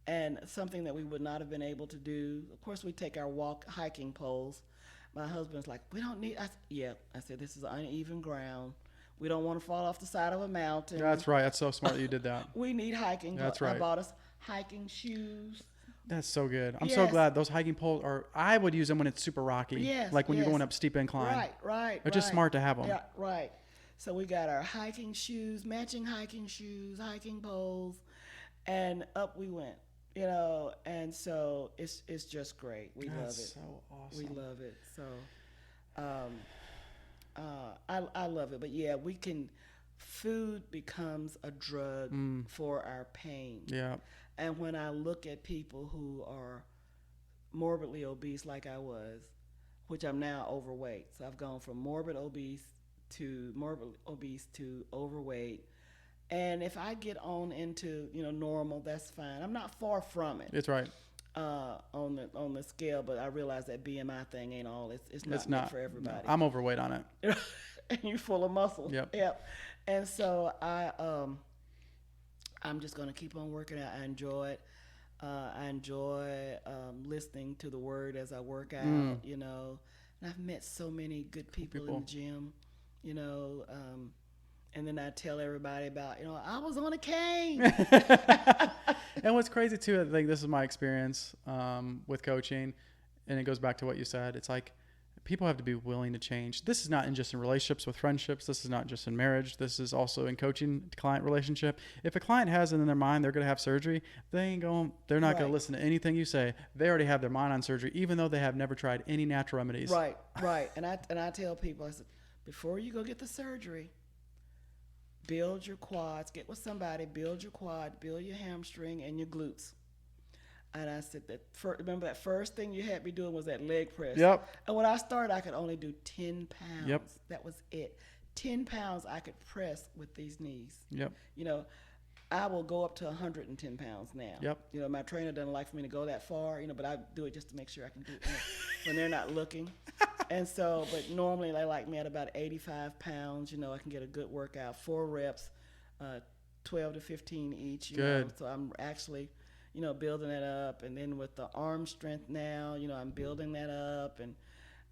and something that we would not have been able to do. Of course, we take our hiking poles. My husband's like, we don't need. I said, this is uneven ground. We don't want to fall off the side of a mountain. That's right. That's so smart that you did that. We need hiking. That's right. I bought us hiking shoes. That's so good. I'm so glad those hiking poles I would use them when it's super rocky. Yes. Like when you're going up steep incline. Right. It's just smart to have them. Yeah, right. So we got our hiking shoes, matching hiking shoes, hiking poles, and up we went. And so it's just great. We love it. So awesome. We love it. So, I love it. But yeah, food becomes a drug for our pain. Yeah. And when I look at people who are morbidly obese, like I was, which I'm now overweight, so I've gone from morbidly obese to overweight. And if I get on into normal, that's fine. I'm not far from it. It's right. On the scale, but I realize that BMI thing ain't all. It's not meant for everybody. No, I'm overweight on it. And you're full of muscle. Yep. And so I'm just gonna keep on working out. I enjoy it. I enjoy listening to the word as I work out. And I've met so many good people in the gym. And then I tell everybody about, I was on a cane. And what's crazy too, I think this is my experience with coaching, and it goes back to what you said. It's like people have to be willing to change. This is not just in relationships with friendships. This is not just in marriage. This is also in coaching client relationship. If a client has it in their mind they're going to have surgery, they're not going to listen to anything you say. They already have their mind on surgery, even though they have never tried any natural remedies. Right. And I tell people, I said, before you go get the surgery, build your quads, get with somebody, build your quad, build your hamstring and your glutes. And I said remember that first thing you had me doing was that leg press. Yep. And when I started, I could only do 10 pounds. Yep. That was it. 10 pounds I could press with these knees. Yep. I will go up to 110 pounds now. Yep. My trainer doesn't like for me to go that far, but I do it just to make sure I can do it when they're not looking. And so, but normally they like me at about 85 pounds. I can get a good workout, 4 reps, 12 to 15 each. Good. So I'm actually, building that up. And then with the arm strength now, I'm building that up.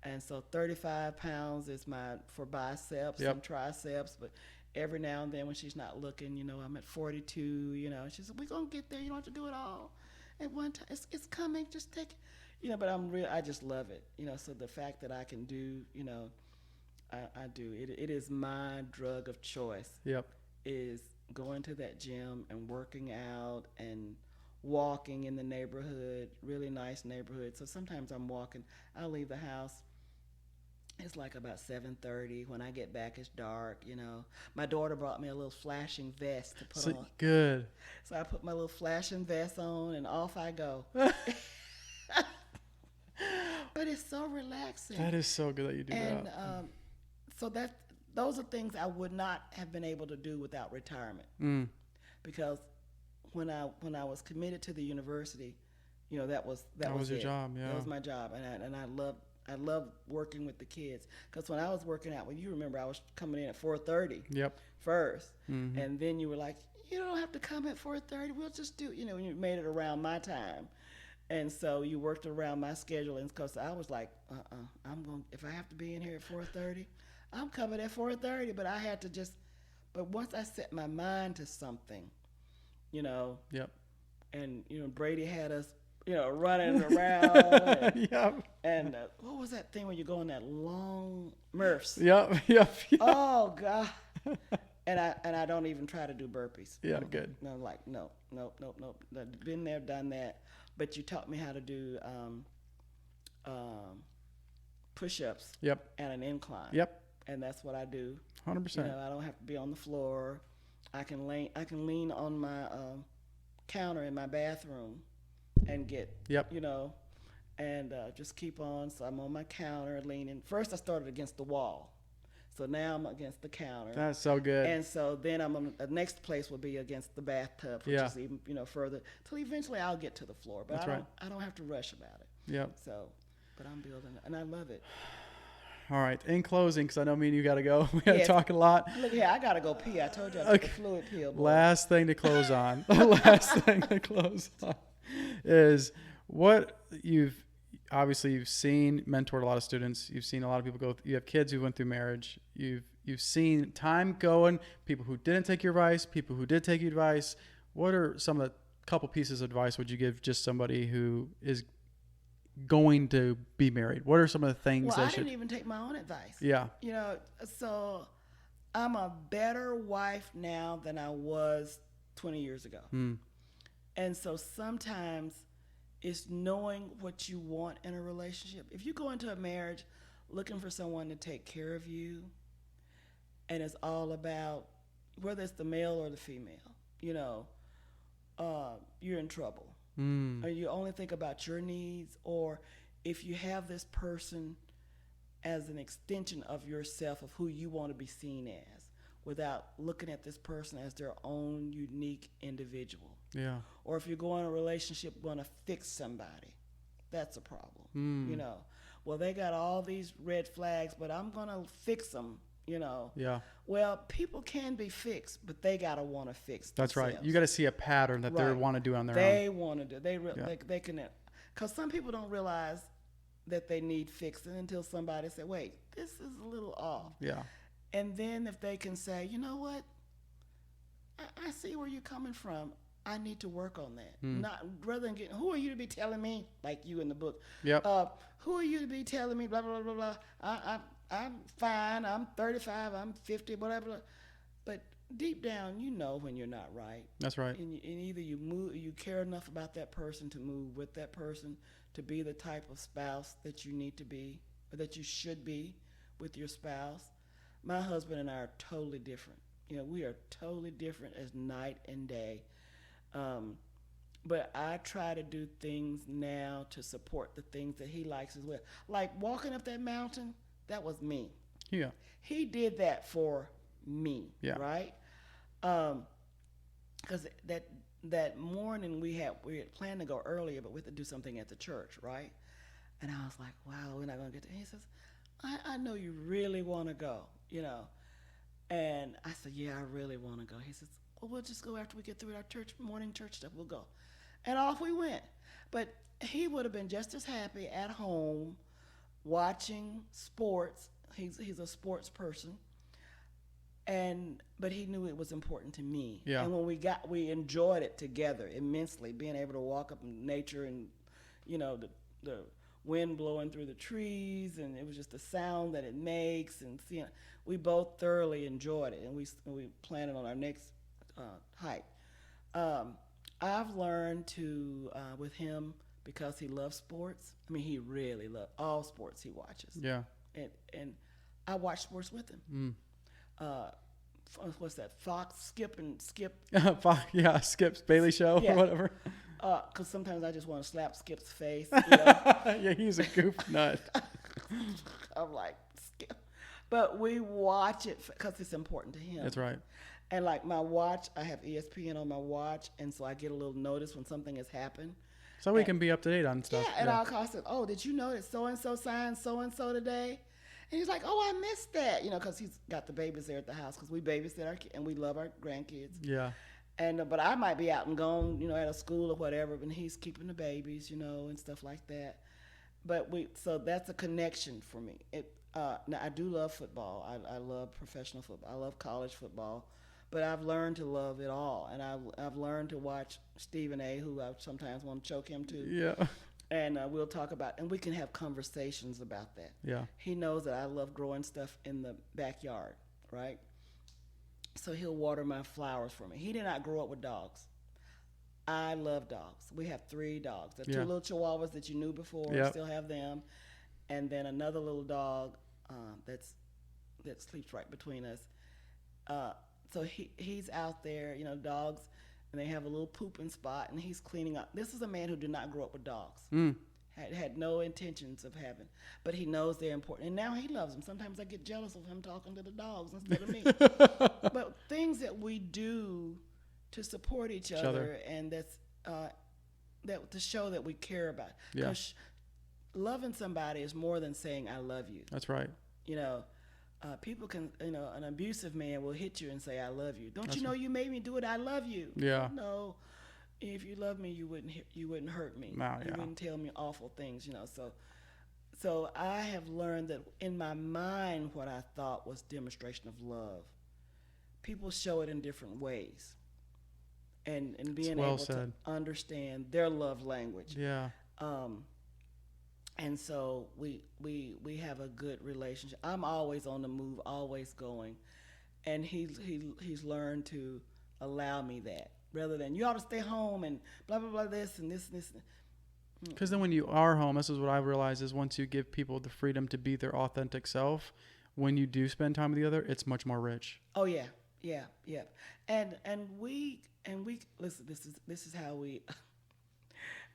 And so 35 pounds is for biceps and triceps. But every now and then when she's not looking, I'm at 42, she said, we're going to get there. You don't have to do it all at one time. It's coming. Just take it. But I just love it. So the fact that I can do, I do. It is my drug of choice. Yep. Is going to that gym and working out and walking in the neighborhood, really nice neighborhood. So sometimes I'm walking. I'll leave the house. It's like about 7:30. When I get back, it's dark. My daughter brought me a little flashing vest to put on. Good. So I put my little flashing vest on and off I go. But it's so relaxing. That is so good that you do that. And so those are things I would not have been able to do without retirement. Because when I was committed to the university, that was your it. job. Yeah, that was my job, and I love working with the kids. Because when I was working out, you remember I was coming in at 4:30. Yep. First, and then you were like, you don't have to come at 4:30. We'll just do. And you made it around my time. And so you worked around my schedule, and because I was like, if I have to be in here at 4:30, I'm coming at 4:30. But I had to but once I set my mind to something, Yep. and Brady had us running around. Yep. And what was that thing when you go on that long Murphs? Yep. Yep. Yep. Oh God! And I don't even try to do burpees. Yeah, good. No, like no. Been there, done that. But you taught me how to do push-ups. Yep. And an incline. Yep. And that's what I do. 100%. I don't have to be on the floor. I can lean on my counter in my bathroom and get. Yep. And just keep on. So I'm on my counter leaning. First I started against the wall. So now I'm against the counter. That's so good. And so then the next place will be against the bathtub, which is even further. Till eventually I'll get to the floor, but I don't have to rush about it. Yep. So, but I'm building, and I love it. All right. In closing, because I know me and you got to go. We got to talk a lot. Look here, I gotta go pee. I told you I took a fluid pill. Boy. Last thing to close on. Last thing to close on is what you've seen, mentored a lot of students. You've seen a lot of people go. You have kids who went through marriage. You've seen time going. People who didn't take your advice. People who did take your advice. What are some of the couple pieces of advice would you give just somebody who is going to be married? What are some of the things I didn't even take my own advice. Yeah. So I'm a better wife now than I was 20 years ago. And so sometimes it's knowing what you want in a relationship. If you go into a marriage looking for someone to take care of you, and it's all about, whether it's the male or the female, you're in trouble. Or you only think about your needs, or if you have this person as an extension of yourself, of who you want to be seen as, without looking at this person as their own unique individual. Yeah. Or if you go in a relationship going to fix somebody, that's a problem. Well, they got all these red flags, but I'm going to fix them. Yeah. Well, people can be fixed, but they gotta want to fix That's themselves. right. You got to see a pattern that they want to do on their own. They want to do. They can, because some people don't realize that they need fixing until somebody say, "Wait, this is a little off." Yeah. And then if they can say, "You know what? I see where you're coming from. I need to work on that." Not rather than getting, "Who are you to be telling me?" Like you in the book. Yep. Who are you to be telling me? Blah blah blah blah. I'm fine. I'm 35. I'm 50. Whatever. But deep down, when you're not right. That's right. And either you care enough about that person to move with that person, to be the type of spouse that you need to be, or that you should be with your spouse. My husband and I are totally different. We are totally different as night and day. But I try to do things now to support the things that he likes as well. Like walking up that mountain. That was me. Yeah. He did that for me. Yeah. Right? Because that morning we had planned to go earlier, but we had to do something at the church, right? And I was like, wow, we're not going to get to. He says, I know you really want to go, And I said, yeah, I really want to go. He says, well, we'll just go after we get through our morning church stuff. We'll go. And off we went. But he would have been just as happy at home watching sports. He's a sports person. But he knew it was important to me. Yeah. And when we enjoyed it together immensely, being able to walk up in nature and, the wind blowing through the trees, and it was just the sound that it makes, and seeing, we both thoroughly enjoyed it, and we planned on our next hike. I've learned to, with him, because he loves sports. I mean, he really loves all sports he watches. Yeah. And I watch sports with him. What's that? Fox, Skip. Yeah, Skip's Bailey Show or whatever. Because sometimes I just want to slap Skip's face. Yeah, he's a goof nut. I'm like, Skip. But we watch it because it's important to him. That's right. And like my watch, I have ESPN on my watch, and so I get a little notice when something has happened. So we can be up to date on stuff. Yeah, and I'll call him, oh, did you know that so-and-so signed so-and-so today? And he's like, oh, I missed that, because he's got the babies there at the house, because we babysit our kids, and we love our grandkids. Yeah. And but I might be out and gone, at a school or whatever, but he's keeping the babies, and stuff like that. But so that's a connection for me. Now I do love football. I love professional football. I love college football. but I've learned to love it all, and I've learned to watch Stephen A., who I sometimes want to choke him too. Yeah. And we'll talk about, and we can have conversations about that. Yeah. He knows that I love growing stuff in the backyard, right? So he'll water my flowers for me. He did not grow up with dogs. I love dogs. We have 3 dogs. The 2 little chihuahuas that you knew before, we still have them, and then another little dog that sleeps right between us. So he's out there, you know, dogs, and they have a little pooping spot, and he's cleaning up. This is a man who did not grow up with dogs. Had no intentions of having, but he knows they're important, and now he loves them. Sometimes I get jealous of him talking to the dogs instead of me. But things that we do to support each other, and that's that to show that we care about. Yeah. 'Cause loving somebody is more than saying I love you. That's right. You know, people can, you know, an abusive man will hit you and say I love you. Don't you know you made me do it? I love you. Yeah. No. If you love me, you wouldn't hurt me. No, you wouldn't tell me awful things, you know. So I have learned that in my mind, what I thought was demonstration of love, people show it in different ways, and being able to understand their love language. Yeah. And so we have a good relationship. I'm always on the move, always going, and he's learned to allow me that. Rather than you ought to stay home and blah blah blah this and this and this. Because then when you are home, this is what I realize is once you give people the freedom to be their authentic self, when you do spend time with the other, it's much more rich. Oh yeah. And we listen. This is how we.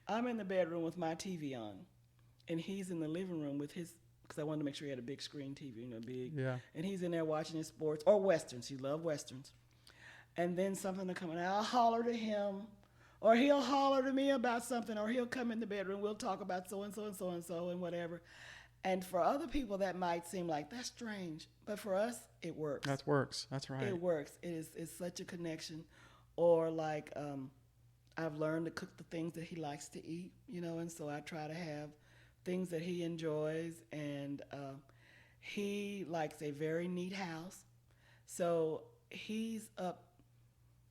I'm in the bedroom with my TV on, and he's in the living room with his. Because I wanted to make sure he had a big screen TV, you know, big. Yeah. And he's in there watching his sports or westerns. He loves westerns. And then something will come in, I'll holler to him, or he'll holler to me about something, or he'll come in the bedroom, we'll talk about so-and-so and so-and-so and whatever. And for other people, that might seem like, that's strange. But for us, it works. That works. That's right. It works. It's such a connection. Or like, I've learned to cook the things that he likes to eat, you know, and so I try to have things that he enjoys. And he likes a very neat house. So he's up.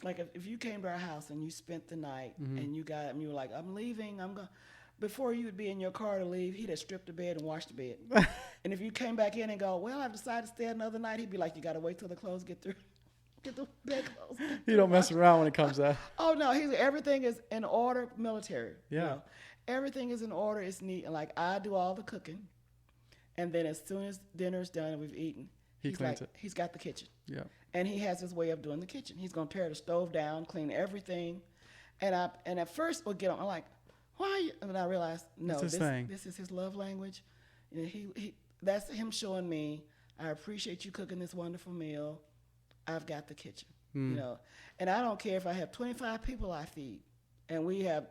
Like if you came to our house and you spent the night and you got up and you were like, I'm leaving, I'm going. Before you would be in your car to leave, he'd have stripped the bed and washed the bed. And if you came back in and go, well, I've decided to stay another night, he'd be like, you got to wait till the clothes get through. Get the bed clothes. You don't mess around when it comes to that. Oh, no. Everything is in order, military. Yeah. You know? Everything is in order. It's neat. And like I do all the cooking. And then as soon as dinner's done and we've eaten, he cleans it. He's got the kitchen. Yeah. And he has his way of doing the kitchen. He's going to tear the stove down, clean everything. And at first we'll get on. I'm like, why are you? And I realized, no, this is his love language. You know, he that's him showing me, I appreciate you cooking this wonderful meal. I've got the kitchen, you know. And I don't care if I have 25 people I feed. And we have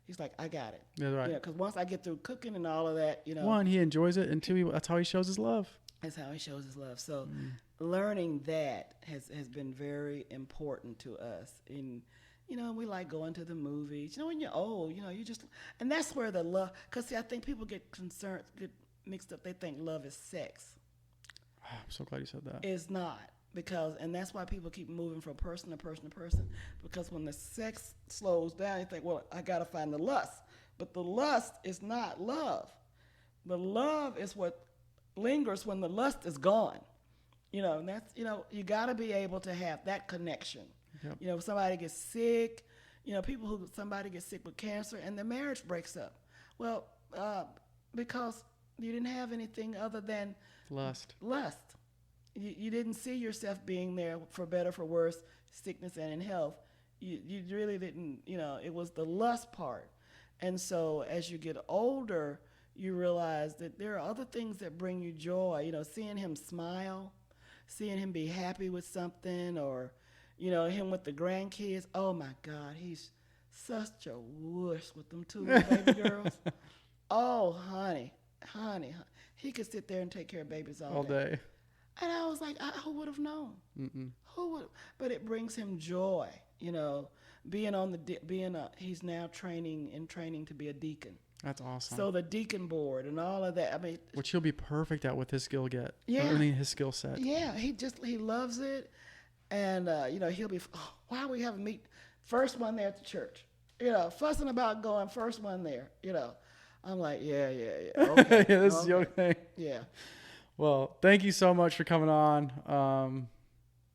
he's like, I got it. That's right. Yeah, because once I get through cooking and all of that, you know. One, he enjoys it. And two, that's how he shows his love. That's how he shows his love. So learning that has been very important to us. And, you know, we like going to the movies. You know, when you're old, you know, and that's where the love, because see, I think people get mixed up. They think love is sex. Oh, I'm so glad you said that. It's not. And that's why people keep moving from person to person to person. Because when the sex slows down, you think, well, I got to find the lust. But the lust is not love. The love is what lingers when the lust is gone, you know. And that's, you know, you got to be able to have that connection. Yep. You know, if somebody gets sick, you know, somebody gets sick with cancer and their marriage breaks up. Well, because you didn't have anything other than lust. You didn't see yourself being there for better, for worse, sickness and in health. You really didn't, you know, it was the lust part. And so as you get older, you realize that there are other things that bring you joy. You know, seeing him smile, seeing him be happy with something, or, you know, him with the grandkids. Oh, my God, he's such a wuss with them 2 baby girls. Oh, honey. He could sit there and take care of babies all day. And I was like, who would have known? Who would? But it brings him joy, you know, he's now training to be a deacon. That's awesome. So the deacon board and all of that. I mean, which he'll be perfect at with his skill set. Yeah. His skill set. Yeah, he loves it, And, he'll be, oh, why are we having meet? First one there at the church. Fussing about going first one there. I'm like, yeah. Okay. Yeah, this is okay. your thing. Yeah. Well, thank you so much for coming on.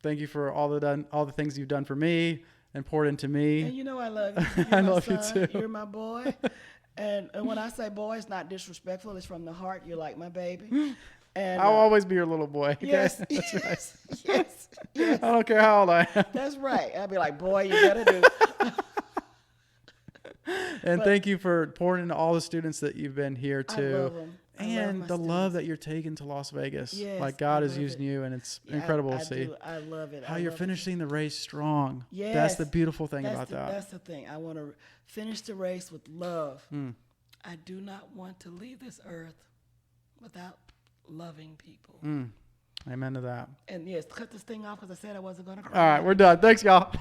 Thank you for all the things you've done for me and poured into me. And I love you. You're I my love son. you too. You're my boy. And when I say boy, it's not disrespectful. It's from the heart. You're like my baby. And I'll always be your little boy. Okay? yes, That's right. yes. I don't care how old I am. That's right. I'll be like, boy, you better do. And thank you for pouring into all the students that you've been here I too. love them. And the love that you're taking to Las Vegas. Yes, like God I is love using it. you, and it's Yeah, incredible I to see do. I love it. how I you're love it. finishing the race strong. Yes. That's the beautiful thing That's about that. That's the thing. I want to finish the race with love. Mm. I do not want to leave this earth without loving people. Mm. Amen to that. And yes, cut this thing off because I said I wasn't going to All cry. right, we're done. Thanks, y'all.